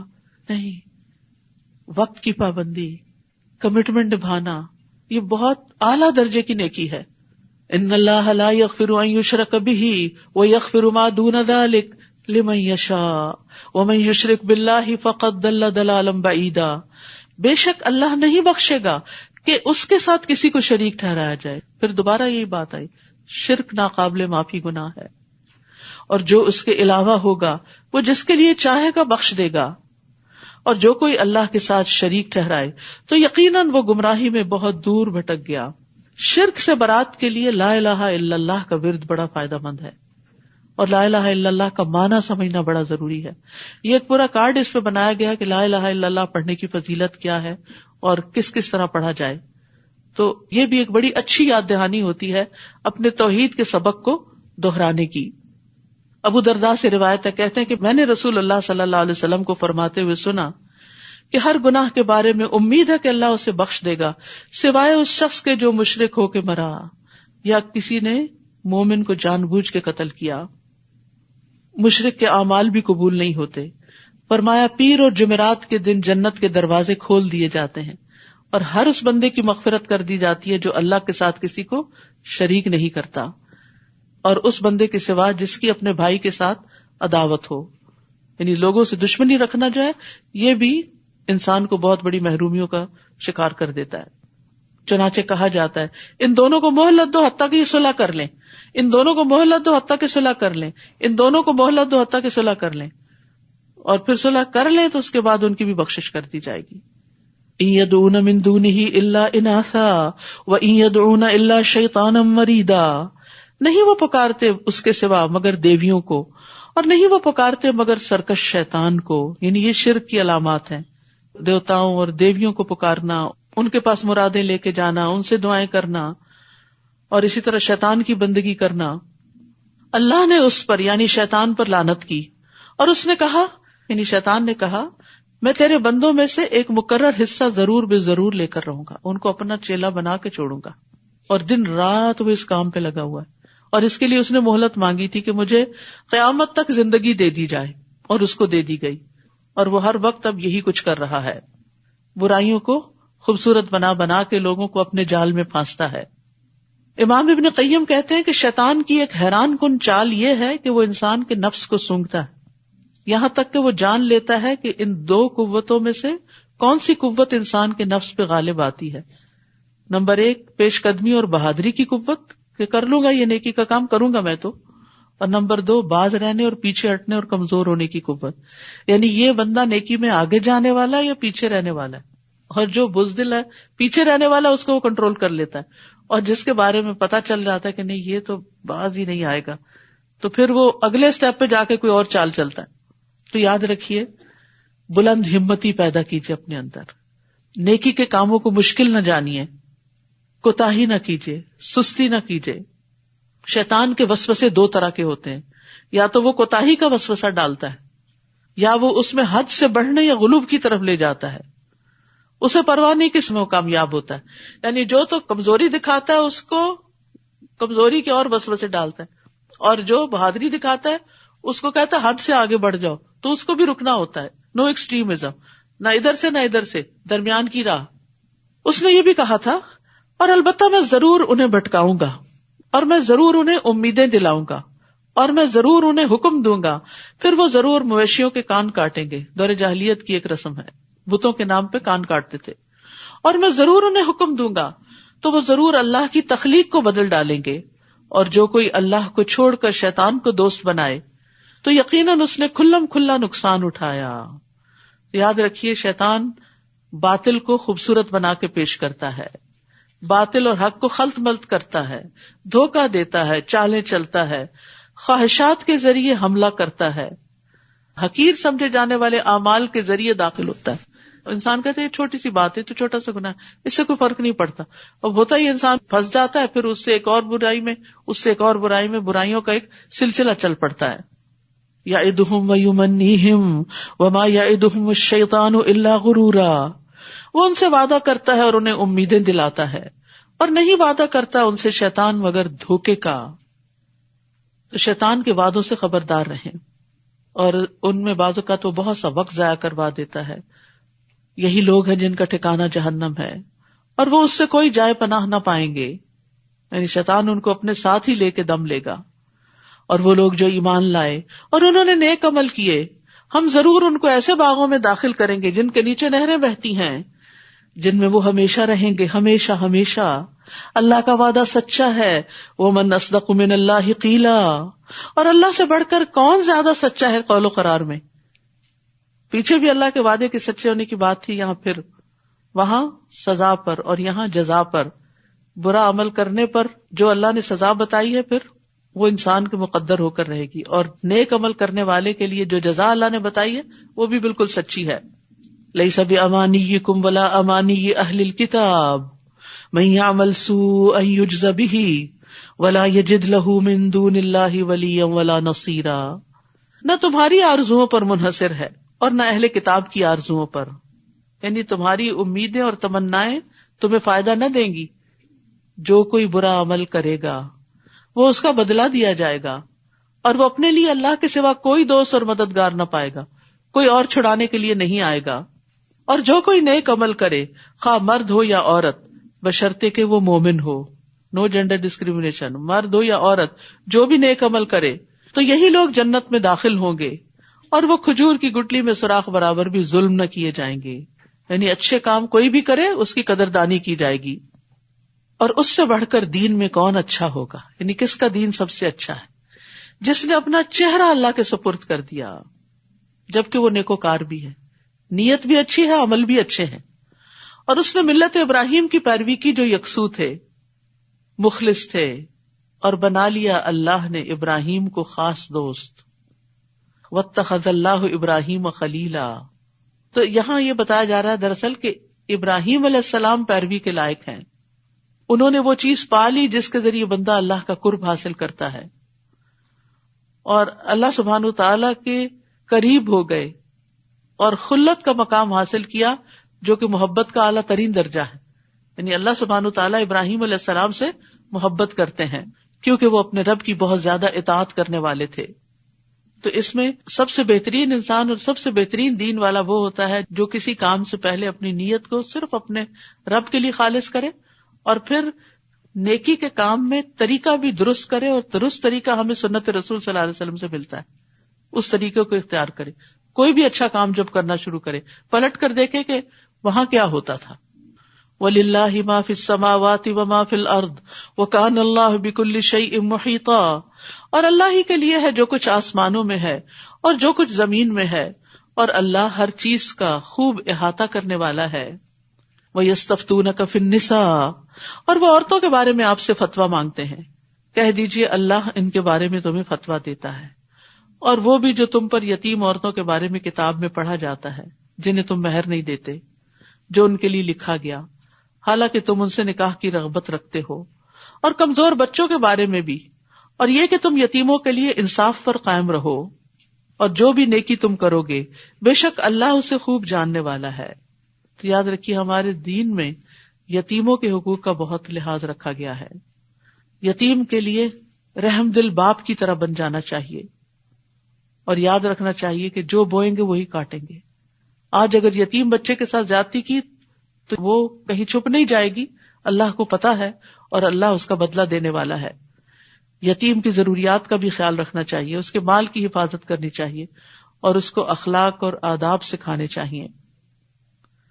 نہیں، وقت کی پابندی، کمٹمنٹ نبھانا، یہ بہت اعلیٰ درجے کی نیکی ہے. ان اللہ لا یغفر ان یشرک بہ ویغفر ما دون ذلک لمن یشاء ومن یشرک باللہ فقد ضل ضلالا بعیدا. بے شک اللہ نہیں بخشے گا کہ اس کے ساتھ کسی کو شریک ٹھہرایا جائے. پھر دوبارہ یہی بات آئی، شرک ناقابل معافی گناہ ہے، اور جو اس کے علاوہ ہوگا وہ جس کے لیے چاہے گا بخش دے گا. اور جو کوئی اللہ کے ساتھ شریک ٹھہرائے تو یقیناً وہ گمراہی میں بہت دور بھٹک گیا. شرک سے برات کے لیے لا الہ الا اللہ کا ورد بڑا فائدہ مند ہے، اور لا الہ الا اللہ کا معنی سمجھنا بڑا ضروری ہے. یہ ایک پورا کارڈ اس پہ بنایا گیا کہ لا الہ الا اللہ پڑھنے کی فضیلت کیا ہے اور کس کس طرح پڑھا جائے. تو یہ بھی ایک بڑی اچھی یاد دہانی ہوتی ہے اپنے توحید کے سبق کو دہرانے کی. ابو درداء سے روایت ہے، کہتے ہیں کہ میں نے رسول اللہ صلی اللہ علیہ وسلم کو فرماتے ہوئے سنا کہ ہر گناہ کے بارے میں امید ہے کہ اللہ اسے بخش دے گا سوائے اس شخص کے جو مشرک ہو کے مرا یا کسی نے مومن کو جان بوجھ کے قتل کیا. مشرک کے اعمال بھی قبول نہیں ہوتے. فرمایا پیر اور جمعرات کے دن جنت کے دروازے کھول دیے جاتے ہیں اور ہر اس بندے کی مغفرت کر دی جاتی ہے جو اللہ کے ساتھ کسی کو شریک نہیں کرتا، اور اس بندے کے سوا جس کی اپنے بھائی کے ساتھ عداوت ہو. یعنی لوگوں سے دشمنی رکھنا جو ہے یہ بھی انسان کو بہت بڑی محرومیوں کا شکار کر دیتا ہے. چنانچہ کہا جاتا ہے ان دونوں کو مہلت دو حتیٰ کہ یہ صلح کر لیں، ان دونوں کو مہلت دو حتیٰ کہ صلح کر لیں، ان دونوں کو مہلت دو حتیٰ کہ صلح کر لیں، اور پھر صلح کر لیں تو اس کے بعد ان کی بھی بخشش کر دی جائے گی. ان يدعون من دونه الا اناثا وان يدعون الا شیطانا مریدا. نہیں وہ پکارتے اس کے سوا مگر دیویوں کو، اور نہیں وہ پکارتے مگر سرکش شیطان کو. یعنی یہ شرک کی علامات ہیں، دیوتاؤں اور دیویوں کو پکارنا، ان کے پاس مرادیں لے کے جانا، ان سے دعائیں کرنا، اور اسی طرح شیطان کی بندگی کرنا. اللہ نے اس پر یعنی شیطان پر لعنت کی، اور اس نے کہا یعنی شیطان نے کہا میں تیرے بندوں میں سے ایک مقرر حصہ ضرور بے ضرور لے کر رہوں گا، ان کو اپنا چیلا بنا کے چھوڑوں گا. اور دن رات وہ اس کام پہ لگا ہوا ہے، اور اس کے لیے اس نے مہلت مانگی تھی کہ مجھے قیامت تک زندگی دے دی جائے، اور اس کو دے دی گئی، اور وہ ہر وقت اب یہی کچھ کر رہا ہے. برائیوں کو خوبصورت بنا بنا کے لوگوں کو اپنے جال میں پھانستا ہے. امام ابن قیم کہتے ہیں کہ شیطان کی ایک حیران کن چال یہ ہے کہ وہ انسان کے نفس کو سونگھتا ہے، یہاں تک کہ وہ جان لیتا ہے کہ ان 2 قوتوں میں سے کون سی قوت انسان کے نفس پہ غالب آتی ہے. نمبر 1 پیش قدمی اور بہادری کی قوت کہ کر لوں گا، یہ نیکی کا کام کروں گا میں تو، اور نمبر 2 باز رہنے اور پیچھے ہٹنے اور کمزور ہونے کی قوت. یعنی یہ بندہ نیکی میں آگے جانے والا یا پیچھے رہنے والا ہے، اور جو بزدل ہے پیچھے رہنے والا اس کو وہ کنٹرول کر لیتا ہے، اور جس کے بارے میں پتا چل جاتا ہے کہ نہیں یہ تو باز ہی نہیں آئے گا، تو پھر وہ اگلے سٹیپ پہ جا کے کوئی اور چال چلتا ہے۔ تو یاد رکھیے بلند ہمتی پیدا کیجیے اپنے اندر، نیکی کے کاموں کو مشکل نہ جانیے، کوتاہی نہ کیجیے، سستی نہ کیجیے۔ شیطان کے وسوسے دو طرح کے ہوتے ہیں، یا تو وہ کوتاہی کا وسوسہ ڈالتا ہے، یا وہ اس میں حد سے بڑھنے یا غلوب کی طرف لے جاتا ہے۔ اسے پرواہ نہیں کس میں وہ کامیاب ہوتا ہے، یعنی جو تو کمزوری دکھاتا ہے اس کو کمزوری کے اور وسوسے ڈالتا ہے، اور جو بہادری دکھاتا ہے اس کو کہتا ہے حد سے آگے بڑھ جاؤ، تو اس کو بھی رکنا ہوتا ہے۔ نو ایکسٹریمزم، نہ ادھر سے نہ ادھر سے، درمیان کی راہ۔ اس نے یہ بھی کہا تھا، اور البتہ میں ضرور انہیں بھٹکاؤں گا، اور میں ضرور انہیں امیدیں دلاؤں گا، اور میں ضرور انہیں حکم دوں گا، پھر وہ ضرور مویشیوں کے کان کاٹیں گے۔ دور جاہلیت کی ایک رسم ہے، بتوں کے نام پہ کان کاٹتے تھے۔ اور میں ضرور انہیں حکم دوں گا، تو وہ ضرور اللہ کی تخلیق کو بدل ڈالیں گے، اور جو کوئی اللہ کو چھوڑ کر شیطان کو دوست بنائے تو یقیناً اس نے کھلم کھلا نقصان اٹھایا۔ یاد رکھیے شیطان باطل کو خوبصورت بنا کے پیش کرتا ہے، باطل اور حق کو خلط ملط کرتا ہے، دھوکہ دیتا ہے، چالیں چلتا ہے، خواہشات کے ذریعے حملہ کرتا ہے، حقیر سمجھے جانے والے اعمال کے ذریعے داخل ہوتا ہے۔ انسان کہتے ہیں یہ چھوٹی سی بات ہے تو چھوٹا سا گناہ، اس سے کوئی فرق نہیں پڑتا، اب ہوتا ہی انسان پھنس جاتا ہے، پھر اس سے ایک اور برائی میں، اس سے ایک اور برائی میں، برائیوں کا ایک سلسلہ چل پڑتا ہے۔ یعدہم ویمنیہم وما یعدہم الشیطان الا غرورا، وہ ان سے وعدہ کرتا ہے اور انہیں امیدیں دلاتا ہے، اور نہیں وعدہ کرتا ان سے شیطان مگر دھوکے کا۔ تو شیطان کے وعدوں سے خبردار رہیں، اور ان میں بعض اوقات وہ بہت سا وقت ضائع کروا دیتا ہے۔ یہی لوگ ہیں جن کا ٹھکانہ جہنم ہے، اور وہ اس سے کوئی جائے پناہ نہ پائیں گے، یعنی شیطان ان کو اپنے ساتھ ہی لے کے دم لے گا۔ اور وہ لوگ جو ایمان لائے اور انہوں نے نیک عمل کیے، ہم ضرور ان کو ایسے باغوں میں داخل کریں گے جن کے نیچے نہریں بہتی ہیں، جن میں وہ ہمیشہ رہیں گے، ہمیشہ ہمیشہ۔ اللہ کا وعدہ سچا ہے، وَمَنْ أَصْدَقُ مِنَ اللَّهِ قِيلًا، اور اللہ سے بڑھ کر کون زیادہ سچا ہے قول و قرار میں۔ پیچھے بھی اللہ کے وعدے کے سچے ہونے کی بات تھی، یہاں پھر وہاں سزا پر اور یہاں جزا پر۔ برا عمل کرنے پر جو اللہ نے سزا بتائی ہے پھر وہ انسان کے مقدر ہو کر رہے گی، اور نیک عمل کرنے والے کے لیے جو جزا اللہ نے بتائی ہے وہ بھی بالکل سچی ہے۔ لَيْسَ بِأَمَانِيِّكُمْ وَلَا أَمَانِيِّ أَهْلِ الْكِتَابِ مَن يَعْمَلْ سُوءًا يُجْزَ بِهِ وَلَا يَجِدْ لَهُ مِن دُونِ اللَّهِ وَلِيًّا وَلَا نَصِيرًا۔ نہ تمہاری آرزوؤں پر منحصر ہے اور نہ اہل کتاب کی آرزوؤں پر، یعنی تمہاری امیدیں اور تمنائیں تمہیں فائدہ نہ دیں گی۔ جو کوئی برا عمل کرے گا وہ اس کا بدلہ دیا جائے گا، اور وہ اپنے لیے اللہ کے سوا کوئی دوست اور مددگار نہ پائے گا، کوئی اور چھڑانے کے لیے نہیں آئے گا۔ اور جو کوئی نیک عمل کرے، خواہ مرد ہو یا عورت، بشرطے کہ وہ مومن ہو، نو جینڈر ڈسکریمنیشن، مرد ہو یا عورت، جو بھی نیک عمل کرے تو یہی لوگ جنت میں داخل ہوں گے، اور وہ کھجور کی گٹلی میں سوراخ برابر بھی ظلم نہ کیے جائیں گے۔ یعنی اچھے کام کوئی بھی کرے اس کی قدردانی کی جائے گی۔ اور اس سے بڑھ کر دین میں کون اچھا ہوگا، یعنی کس کا دین سب سے اچھا ہے؟ جس نے اپنا چہرہ اللہ کے سپرد کر دیا، جبکہ وہ نیکوکار بھی ہے، نیت بھی اچھی ہے، عمل بھی اچھے ہیں، اور اس نے ملت ابراہیم کی پیروی کی جو یکسو تھے، مخلص تھے، اور بنا لیا اللہ نے ابراہیم کو خاص دوست۔ واتخذ اللہ ابراہیم خلیلا۔ تو یہاں یہ بتایا جا رہا ہے دراصل کہ ابراہیم علیہ السلام پیروی کے لائق ہیں، انہوں نے وہ چیز پا لی جس کے ذریعے بندہ اللہ کا قرب حاصل کرتا ہے، اور اللہ سبحانہ وتعالی کے قریب ہو گئے، اور خلت کا مقام حاصل کیا جو کہ محبت کا اعلیٰ ترین درجہ ہے۔ یعنی اللہ سبحانہ وتعالی ابراہیم علیہ السلام سے محبت کرتے ہیں کیونکہ وہ اپنے رب کی بہت زیادہ اطاعت کرنے والے تھے۔ تو اس میں سب سے بہترین انسان اور سب سے بہترین دین والا وہ ہوتا ہے جو کسی کام سے پہلے اپنی نیت کو صرف اپنے رب کے لیے خالص کرے، اور پھر نیکی کے کام میں طریقہ بھی درست کرے، اور درست طریقہ ہمیں سنت رسول صلی اللہ علیہ وسلم سے ملتا ہے، اس طریقے کو اختیار کرے۔ کوئی بھی اچھا کام جب کرنا شروع کرے پلٹ کر دیکھے کہ وہاں کیا ہوتا تھا۔ وَلِلَّهِ مَا فِي السَّمَاوَاتِ وَمَا فِي الْأَرْضِ وَكَانَ اللَّهُ بِكُلِّ شَيْءٍ مُحِيطًا، اور اللہ ہی کے لیے ہے جو کچھ آسمانوں میں ہے اور جو کچھ زمین میں ہے، اور اللہ ہر چیز کا خوب احاطہ کرنے والا ہے۔ وَيَسْتَفْتُونَكَ فِي النِّسَاءِ، اور وہ عورتوں کے بارے میں آپ سے فتویٰ مانگتے ہیں، کہہ دیجئے اللہ ان کے بارے میں تمہیں فتویٰ دیتا ہے، اور وہ بھی جو تم پر یتیم عورتوں کے بارے میں کتاب میں پڑھا جاتا ہے، جنہیں تم مہر نہیں دیتے، جو ان کے لیے لکھا گیا، حالانکہ تم ان سے نکاح کی رغبت رکھتے ہو، اور کمزور بچوں کے بارے میں بھی، اور یہ کہ تم یتیموں کے لیے انصاف پر قائم رہو، اور جو بھی نیکی تم کرو گے بے شک اللہ اسے خوب جاننے والا ہے۔ تو یاد رکھیے ہمارے دین میں یتیموں کے حقوق کا بہت لحاظ رکھا گیا ہے۔ یتیم کے لیے رحم دل باپ کی طرح بن جانا چاہیے، اور یاد رکھنا چاہیے کہ جو بوئیں گے وہی کاٹیں گے۔ آج اگر یتیم بچے کے ساتھ زیادتی کی تو وہ کہیں چھپ نہیں جائے گی، اللہ کو پتا ہے اور اللہ اس کا بدلہ دینے والا ہے۔ یتیم کی ضروریات کا بھی خیال رکھنا چاہیے، اس کے مال کی حفاظت کرنی چاہیے، اور اس کو اخلاق اور آداب سکھانے چاہیے۔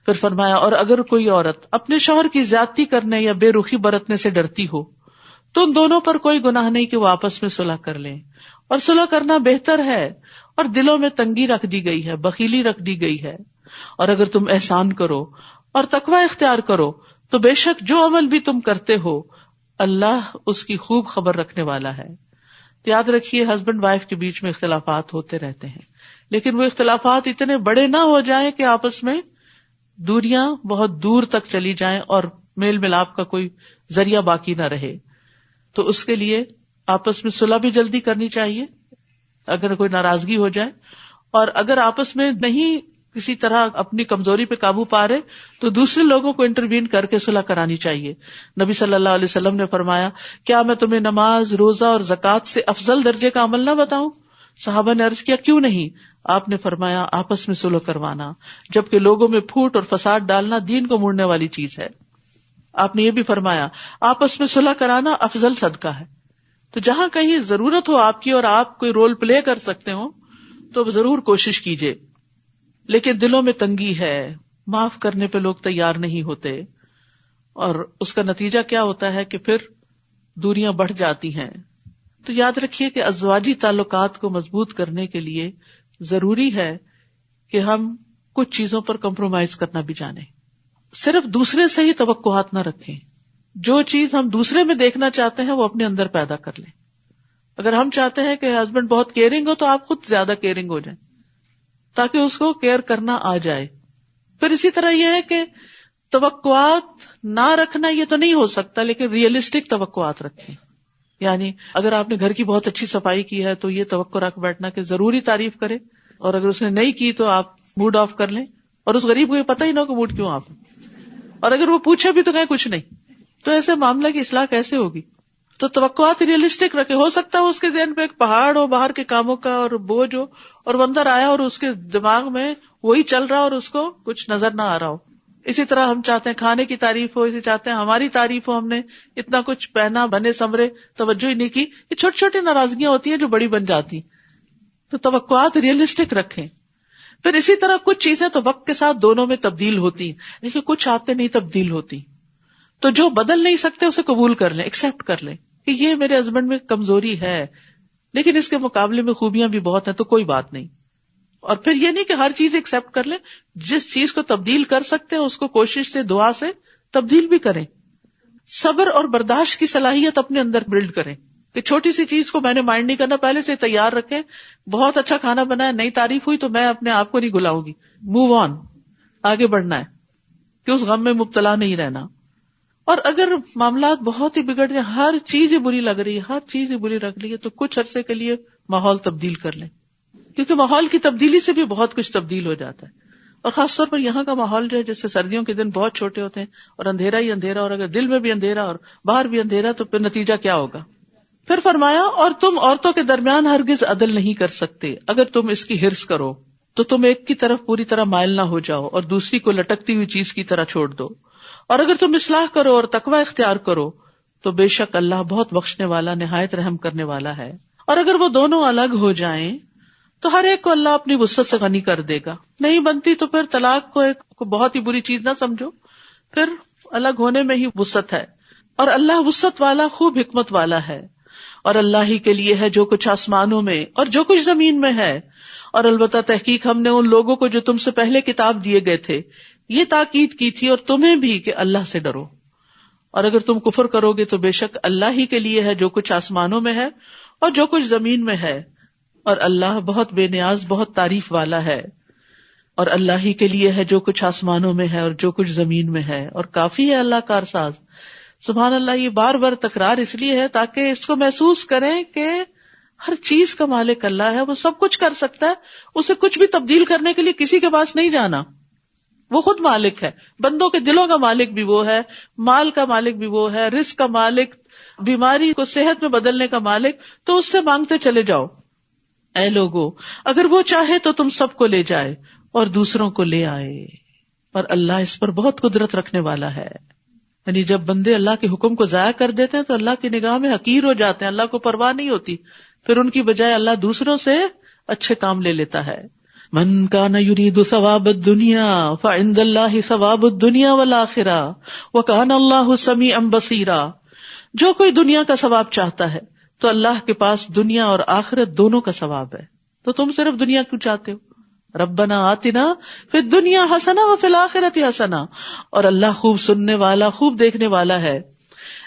پھر فرمایا اور اگر کوئی عورت اپنے شوہر کی زیادتی کرنے یا بے رخی برتنے سے ڈرتی ہو تو ان دونوں پر کوئی گناہ نہیں کہ وہ آپس میں صلح کر لیں، اور صلح کرنا بہتر ہے، اور دلوں میں تنگی رکھ دی گئی ہے، بخیلی رکھ دی گئی ہے۔ اور اگر تم احسان کرو اور تقوی اختیار کرو تو بے شک جو عمل بھی تم کرتے ہو اللہ اس کی خوب خبر رکھنے والا ہے۔ تو یاد رکھیے ہسبینڈ وائف کے بیچ میں اختلافات ہوتے رہتے ہیں، لیکن وہ اختلافات اتنے بڑے نہ ہو جائیں کہ آپس میں دوریاں بہت دور تک چلی جائیں اور میل ملاپ کا کوئی ذریعہ باقی نہ رہے۔ تو اس کے لیے آپس میں صلح بھی جلدی کرنی چاہیے اگر کوئی ناراضگی ہو جائے، اور اگر آپس میں نہیں کسی طرح اپنی کمزوری پہ قابو پا رہے تو دوسرے لوگوں کو انٹروین کر کے صلح کرانی چاہیے۔ نبی صلی اللہ علیہ وسلم نے فرمایا کیا میں تمہیں نماز، روزہ اور زکوٰۃ سے افضل درجے کا عمل نہ بتاؤں؟ صحابہ نے عرض کیا کیوں نہیں؟ آپ نے فرمایا آپس میں صلح کروانا، جبکہ لوگوں میں پھوٹ اور فساد ڈالنا دین کو موڑنے والی چیز ہے۔ آپ نے یہ بھی فرمایا آپس میں صلح کرانا افضل صدقہ ہے۔ تو جہاں کہیں ضرورت ہو آپ کی اور آپ کوئی رول پلے کر سکتے ہو تو ضرور کوشش کیجیے، لیکن دلوں میں تنگی ہے، معاف کرنے پہ لوگ تیار نہیں ہوتے، اور اس کا نتیجہ کیا ہوتا ہے کہ پھر دوریاں بڑھ جاتی ہیں۔ تو یاد رکھیے کہ ازواجی تعلقات کو مضبوط کرنے کے لیے ضروری ہے کہ ہم کچھ چیزوں پر کمپرومائز کرنا بھی جانیں، صرف دوسرے سے ہی توقعات نہ رکھیں۔ جو چیز ہم دوسرے میں دیکھنا چاہتے ہیں وہ اپنے اندر پیدا کر لیں۔ اگر ہم چاہتے ہیں کہ ہسبینڈ بہت کیئرنگ ہو تو آپ خود زیادہ کیئرنگ ہو جائیں تاکہ اس کو کیئر کرنا آ جائے۔ پھر اسی طرح یہ ہے کہ توقعات نہ رکھنا یہ تو نہیں ہو سکتا، لیکن ریئلسٹک توقعات رکھیں۔ یعنی اگر آپ نے گھر کی بہت اچھی صفائی کی ہے تو یہ توقع رکھ بیٹھنا کہ ضروری تعریف کرے، اور اگر اس نے نہیں کی تو آپ موڈ آف کر لیں، اور اس غریب کو یہ پتہ ہی نہ ہو کہ موڈ کیوں آپ، اور اگر وہ پوچھے بھی تو کہیں کچھ نہیں، تو ایسے معاملہ کی اصلاح کیسے ہوگی؟ تو توقعات ریئلسٹک رکھے۔ ہو سکتا ہے اس کے ذہن پہ ایک پہاڑ ہو باہر کے کاموں کا اور بوجھ ہو، اور وہ اندر آیا اور اس کے دماغ میں وہی چل رہا اور اس کو کچھ نظر نہ آ رہا ہو۔ اسی طرح ہم چاہتے ہیں کھانے کی تعریف ہو، اسی چاہتے ہیں ہماری تعریف ہو، ہم نے اتنا کچھ پہنا، بنے سمرے، توجہ ہی نہیں کی۔ یہ چھوٹی چھوٹی ناراضگیاں ہوتی ہیں جو بڑی بن جاتی۔ تو توقعات ریئلسٹک رکھیں۔ پھر اسی طرح کچھ چیزیں تو وقت کے ساتھ دونوں میں تبدیل ہوتی ہیں، لیکن کچھ آتے نہیں تبدیل ہوتی، تو جو بدل نہیں سکتے اسے قبول کر لیں، ایکسپٹ کر لیں کہ یہ میرے ہسبینڈ میں کمزوری ہے لیکن اس کے مقابلے میں خوبیاں بھی بہت ہیں، تو کوئی بات نہیں۔ اور پھر یہ نہیں کہ ہر چیز ایکسپٹ کر لیں، جس چیز کو تبدیل کر سکتے ہیں اس کو کوشش سے، دعا سے تبدیل بھی کریں۔ صبر اور برداشت کی صلاحیت اپنے اندر بلڈ کریں کہ چھوٹی سی چیز کو میں نے مائنڈ نہیں کرنا، پہلے سے تیار رکھیں۔ بہت اچھا کھانا بنایا، نئی تعریف ہوئی تو میں اپنے آپ کو نہیں گلاؤں گی، موو آن، آگے بڑھنا ہے کہ اس غم میں مبتلا نہیں رہنا۔ اور اگر معاملات بہت ہی بگڑ جائیں، ہر چیز ہی بری لگ رہی ہے، ہر چیز ہی بری لگ رہی ہے، تو کچھ عرصے کے لیے ماحول تبدیل کر لیں، کیونکہ ماحول کی تبدیلی سے بھی بہت کچھ تبدیل ہو جاتا ہے۔ اور خاص طور پر یہاں کا ماحول جو ہے، جیسے سردیوں کے دن بہت چھوٹے ہوتے ہیں اور اندھیرا ہی اندھیرا، اور اگر دل میں بھی اندھیرا اور باہر بھی اندھیرا تو پھر نتیجہ کیا ہوگا؟ پھر فرمایا اور تم عورتوں کے درمیان ہرگز عدل نہیں کر سکتے، اگر تم اس کی حرص کرو تو تم ایک کی طرف پوری طرح مائل نہ ہو جاؤ اور دوسری کو لٹکتی ہوئی چیز کی طرح چھوڑ دو، اور اگر تم اصلاح کرو اور تقوی اختیار کرو تو بے شک اللہ بہت بخشنے والا، نہایت رحم کرنے والا ہے۔ اور اگر وہ دونوں الگ ہو جائیں تو ہر ایک کو اللہ اپنی وسعت سے غنی کر دے گا۔ نہیں بنتی تو پھر طلاق کو ایک بہت ہی بری چیز نہ سمجھو، پھر الگ ہونے میں ہی وسعت ہے، اور اللہ وسعت والا، خوب حکمت والا ہے۔ اور اللہ ہی کے لیے ہے جو کچھ آسمانوں میں اور جو کچھ زمین میں ہے، اور البتہ تحقیق ہم نے ان لوگوں کو جو تم سے پہلے کتاب دیے گئے تھے یہ تاکید کی تھی، اور تمہیں بھی، کہ اللہ سے ڈرو اور اگر تم کفر کرو گے تو بے شک اللہ ہی کے لیے ہے جو کچھ آسمانوں میں ہے اور جو کچھ زمین میں ہے، اور اللہ بہت بے نیاز، بہت تعریف والا ہے، اور اللہ ہی کے لیے ہے جو کچھ آسمانوں میں ہے اور جو کچھ زمین میں ہے، اور کافی ہے اللہ کارساز۔ سبحان اللہ، یہ بار بار تکرار اس لیے ہے تاکہ اس کو محسوس کریں کہ ہر چیز کا مالک اللہ ہے، وہ سب کچھ کر سکتا ہے، اسے کچھ بھی تبدیل کرنے کے لیے کسی کے پاس نہیں جانا، وہ خود مالک ہے۔ بندوں کے دلوں کا مالک بھی وہ ہے، مال کا مالک بھی وہ ہے، رزق کا مالک، بیماری کو صحت میں بدلنے کا مالک، تو اس سے مانگتے چلے جاؤ۔ اے لوگو، اگر وہ چاہے تو تم سب کو لے جائے اور دوسروں کو لے آئے، اور اللہ اس پر بہت قدرت رکھنے والا ہے۔ یعنی جب بندے اللہ کے حکم کو ضائع کر دیتے ہیں تو اللہ کی نگاہ میں حقیر ہو جاتے ہیں، اللہ کو پرواہ نہیں ہوتی، پھر ان کی بجائے اللہ دوسروں سے اچھے کام لے لیتا ہے۔ من کان یرید ثواب الدنیا فعند اللہ ثواب الدنیا والآخرہ وکان اللہ سمیعا بصیرا۔ جو کوئی دنیا کا ثواب چاہتا ہے تو اللہ کے پاس دنیا اور آخرت دونوں کا ثواب ہے، تو تم صرف دنیا کیوں چاہتے ہو؟ ربنا آتنا فی الدنیا حسنہ وفی الآخرۃ حسنہ، اور اللہ خوب سننے والا، خوب دیکھنے والا ہے۔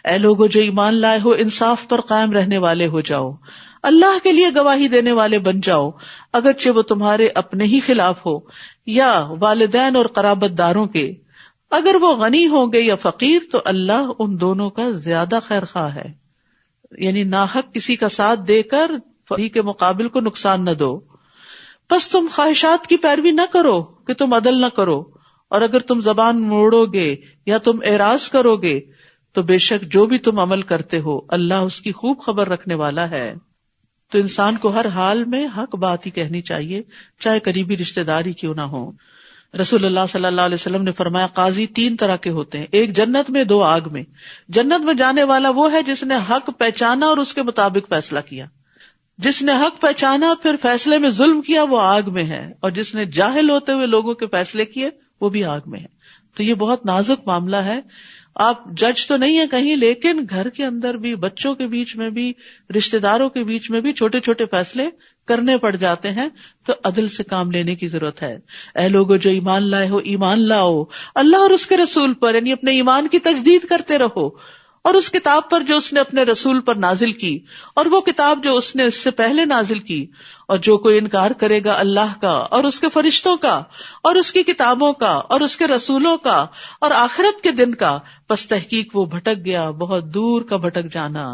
اے لوگو جو ایمان لائے ہو، انصاف پر قائم رہنے والے ہو جاؤ، اللہ کے لیے گواہی دینے والے بن جاؤ، اگرچہ وہ تمہارے اپنے ہی خلاف ہو یا والدین اور قرابت داروں کے۔ اگر وہ غنی ہوں گے یا فقیر تو اللہ ان دونوں کا زیادہ خیر خواہ ہے۔ یعنی ناحق کسی کا ساتھ دے کر فقیر کے مقابل کو نقصان نہ دو۔ پس تم خواہشات کی پیروی نہ کرو کہ تم عدل نہ کرو، اور اگر تم زبان موڑو گے یا تم اعراض کرو گے تو بے شک جو بھی تم عمل کرتے ہو اللہ اس کی خوب خبر رکھنے والا ہے۔ تو انسان کو ہر حال میں حق بات ہی کہنی چاہیے، چاہے قریبی رشتہ داری کیوں نہ ہو۔ رسول اللہ صلی اللہ علیہ وسلم نے فرمایا قاضی 3 طرح کے ہوتے ہیں، ایک جنت میں، 2 آگ میں۔ جنت میں جانے والا وہ ہے جس نے حق پہچانا اور اس کے مطابق فیصلہ کیا۔ جس نے حق پہچانا پھر فیصلے میں ظلم کیا وہ آگ میں ہے، اور جس نے جاہل ہوتے ہوئے لوگوں کے فیصلے کیے وہ بھی آگ میں ہے۔ تو یہ بہت نازک معاملہ ہے۔ آپ جج تو نہیں ہیں کہیں، لیکن گھر کے اندر بھی، بچوں کے بیچ میں بھی، رشتہ داروں کے بیچ میں بھی چھوٹے چھوٹے فیصلے کرنے پڑ جاتے ہیں، تو عدل سے کام لینے کی ضرورت ہے۔ اے لوگو جو ایمان لائے ہو، ایمان لاؤ اللہ اور اس کے رسول پر، یعنی اپنے ایمان کی تجدید کرتے رہو، اور اس کتاب پر جو اس نے اپنے رسول پر نازل کی، اور وہ کتاب جو اس نے اس سے پہلے نازل کی۔ اور جو کوئی انکار کرے گا اللہ کا اور اس کے فرشتوں کا اور اس کی کتابوں کا اور اس کے رسولوں کا اور آخرت کے دن کا، پس تحقیق وہ بھٹک گیا، بہت دور کا بھٹک جانا۔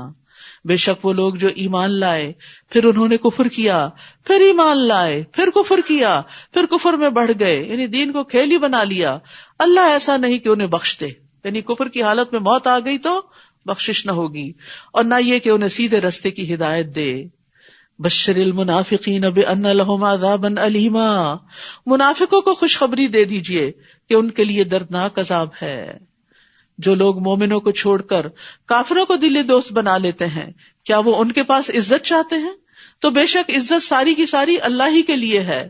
بے شک وہ لوگ جو ایمان لائے پھر انہوں نے کفر کیا، پھر ایمان لائے پھر کفر کیا، پھر کفر میں بڑھ گئے، یعنی دین کو کھیل ہی بنا لیا، اللہ ایسا نہیں کہ انہیں بخش دے، یعنی کفر کی حالت میں موت آ گئی تو بخشش نہ ہوگی، اور نہ یہ کہ انہیں سیدھے رستے کی ہدایت دے۔ بشر المنافقین بان لہم عذابا الیما، منافقوں کو خوشخبری دے دیجئے کہ ان کے لیے دردناک عذاب ہے۔ جو لوگ مومنوں کو چھوڑ کر کافروں کو دلی دوست بنا لیتے ہیں، کیا وہ ان کے پاس عزت چاہتے ہیں؟ تو بے شک عزت ساری کی ساری اللہ ہی کے لیے ہے،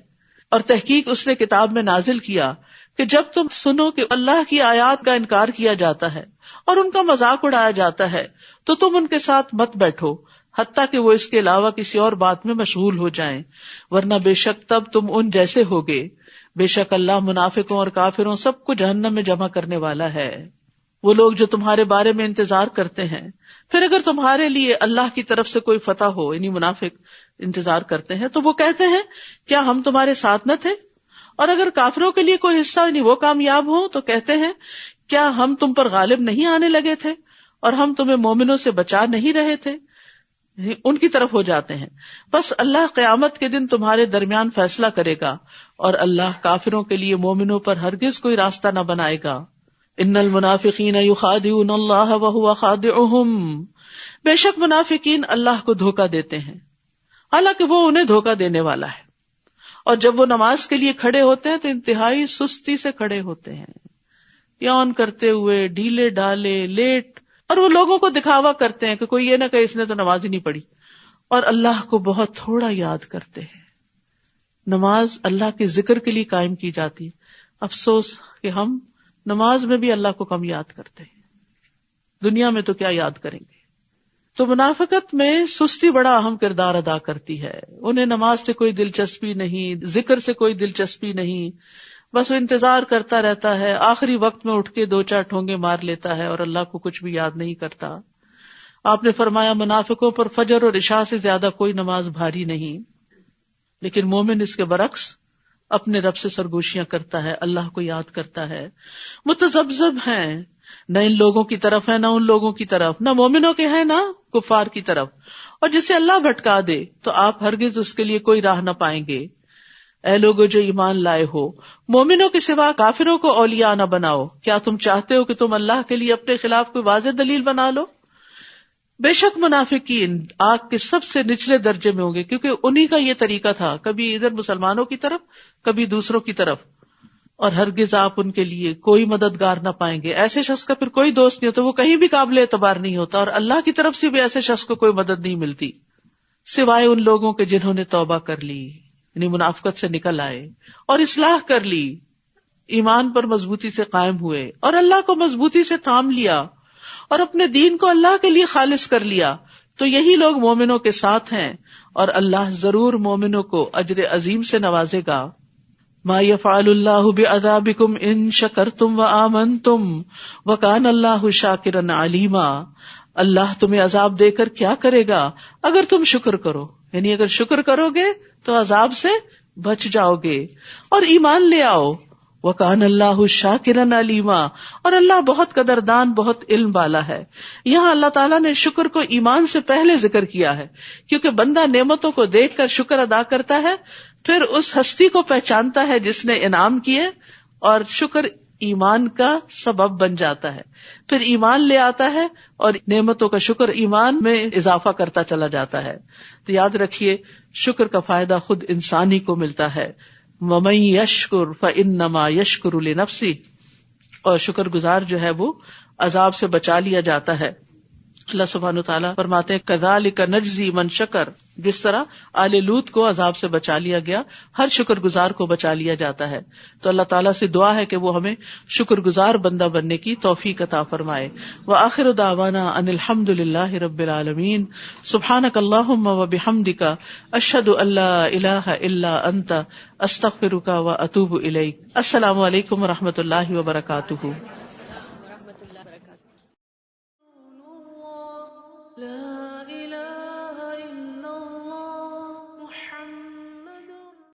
اور تحقیق اس نے کتاب میں نازل کیا کہ جب تم سنو کہ اللہ کی آیات کا انکار کیا جاتا ہے اور ان کا مذاق اڑایا جاتا ہے تو تم ان کے ساتھ مت بیٹھو حتیٰ کہ وہ اس کے علاوہ کسی اور بات میں مشغول ہو جائیں، ورنہ بے شک تب تم ان جیسے ہوگے۔ بے شک اللہ منافقوں اور کافروں سب کو جہنم میں جمع کرنے والا ہے۔ وہ لوگ جو تمہارے بارے میں انتظار کرتے ہیں، پھر اگر تمہارے لیے اللہ کی طرف سے کوئی فتح ہو، یعنی منافق انتظار کرتے ہیں، تو وہ کہتے ہیں کیا ہم تمہارے ساتھ نہ تھے؟ اور اگر کافروں کے لیے کوئی حصہ یعنی وہ کامیاب ہو تو کہتے ہیں کیا ہم تم پر غالب نہیں آنے لگے تھے اور ہم تمہیں مومنوں سے بچا نہیں رہے تھے؟ ان کی طرف ہو جاتے ہیں۔ بس اللہ قیامت کے دن تمہارے درمیان فیصلہ کرے گا، اور اللہ کافروں کے لیے مومنوں پر ہرگز کوئی راستہ نہ بنائے گا۔ ان المنافقین یخادعون اللہ وہو خادعہم، بے شک منافقین اللہ کو دھوکہ دیتے ہیں حالانکہ وہ انہیں دھوکہ دینے والا ہے، اور جب وہ نماز کے لیے کھڑے ہوتے ہیں تو انتہائی سستی سے کھڑے ہوتے ہیں، یون کرتے ہوئے، ڈھیلے ڈالے، لیٹ، اور وہ لوگوں کو دکھاوا کرتے ہیں کہ کوئی یہ نہ کہ اس نے تو نماز ہی نہیں پڑھی، اور اللہ کو بہت تھوڑا یاد کرتے ہیں۔ نماز اللہ کے ذکر کے لیے قائم کی جاتی ہے، افسوس کہ ہم نماز میں بھی اللہ کو کم یاد کرتے ہیں، دنیا میں تو کیا یاد کریں گے۔ تو منافقت میں سستی بڑا اہم کردار ادا کرتی ہے، انہیں نماز سے کوئی دلچسپی نہیں، ذکر سے کوئی دلچسپی نہیں، بس وہ انتظار کرتا رہتا ہے، آخری وقت میں اٹھ کے 2-4 ٹھونگے مار لیتا ہے اور اللہ کو کچھ بھی یاد نہیں کرتا. آپ نے فرمایا منافقوں پر فجر اور عشاء سے زیادہ کوئی نماز بھاری نہیں، لیکن مومن اس کے برعکس اپنے رب سے سرگوشیاں کرتا ہے، اللہ کو یاد کرتا ہے. متذبذب ہیں، نہ ان لوگوں کی طرف ہے نہ ان لوگوں کی طرف، نہ مومنوں کے ہیں نہ کفار کی طرف، اور جسے اللہ بھٹکا دے تو آپ ہرگز اس کے لیے کوئی راہ نہ پائیں گے. اے لوگو جو ایمان لائے ہو، مومنوں کے سوا کافروں کو اولیاء نہ بناؤ. کیا تم چاہتے ہو کہ تم اللہ کے لیے اپنے خلاف کوئی واضح دلیل بنا لو؟ بے شک منافقین آگ کے سب سے نچلے درجے میں ہوں گے، کیونکہ انہی کا یہ طریقہ تھا، کبھی ادھر مسلمانوں کی طرف کبھی دوسروں کی طرف، اور ہرگز آپ ان کے لیے کوئی مددگار نہ پائیں گے. ایسے شخص کا پھر کوئی دوست نہیں ہوتا، وہ کہیں بھی قابل اعتبار نہیں ہوتا، اور اللہ کی طرف سے بھی ایسے شخص کو کوئی مدد نہیں ملتی سوائے ان لوگوں کے جنہوں نے توبہ کر لی، یعنی منافقت سے نکل آئے اور اصلاح کر لی، ایمان پر مضبوطی سے قائم ہوئے اور اللہ کو مضبوطی سے تھام لیا اور اپنے دین کو اللہ کے لیے خالص کر لیا. تو یہی لوگ مومنوں کے ساتھ ہیں، اور اللہ ضرور مومنوں کو اجر عظیم سے نوازے گا. ما يفعل الله بعذابكم ان شکرتم وآمنتم وکان اللہ شاکرا علیما. اللہ تمہیں عذاب دے کر کیا کرے گا اگر تم شکر کرو، یعنی اگر شکر کرو گے تو عذاب سے بچ جاؤ گے اور ایمان لے آؤ. وکان اللہ شاکرا علیما، اور اللہ بہت قدردان بہت علم والا ہے. یہاں اللہ تعالیٰ نے شکر کو ایمان سے پہلے ذکر کیا ہے، کیونکہ بندہ نعمتوں کو دیکھ کر شکر ادا کرتا ہے، پھر اس ہستی کو پہچانتا ہے جس نے انعام کیے، اور شکر ایمان کا سبب بن جاتا ہے. پھر ایمان لے آتا ہے اور نعمتوں کا شکر ایمان میں اضافہ کرتا چلا جاتا ہے. تو یاد رکھیے شکر کا فائدہ خود انسان ہی کو ملتا ہے. وَمَن يَشْكُرْ فَإِنَّمَا يَشْكُرُ لِنَفْسِهِ، اور شکر گزار جو ہے وہ عذاب سے بچا لیا جاتا ہے. اللہ سبحانہ وتعالیٰ فرماتے ہیں کذالک نجزی من شکر، جس طرح آل لوط کو عذاب سے بچا لیا گیا، ہر شکر گزار کو بچا لیا جاتا ہے. تو اللہ تعالیٰ سے دعا ہے کہ وہ ہمیں شکر گزار بندہ بننے کی توفیق عطا فرمائے. وآخر دعوانا ان الحمد للہ رب العالمین. سبحانک اللہم وبحمدک اشہد ان لا الہ الا انت استغفرک واتوب الیک. السلام علیکم ورحمۃ اللہ وبرکاتہ.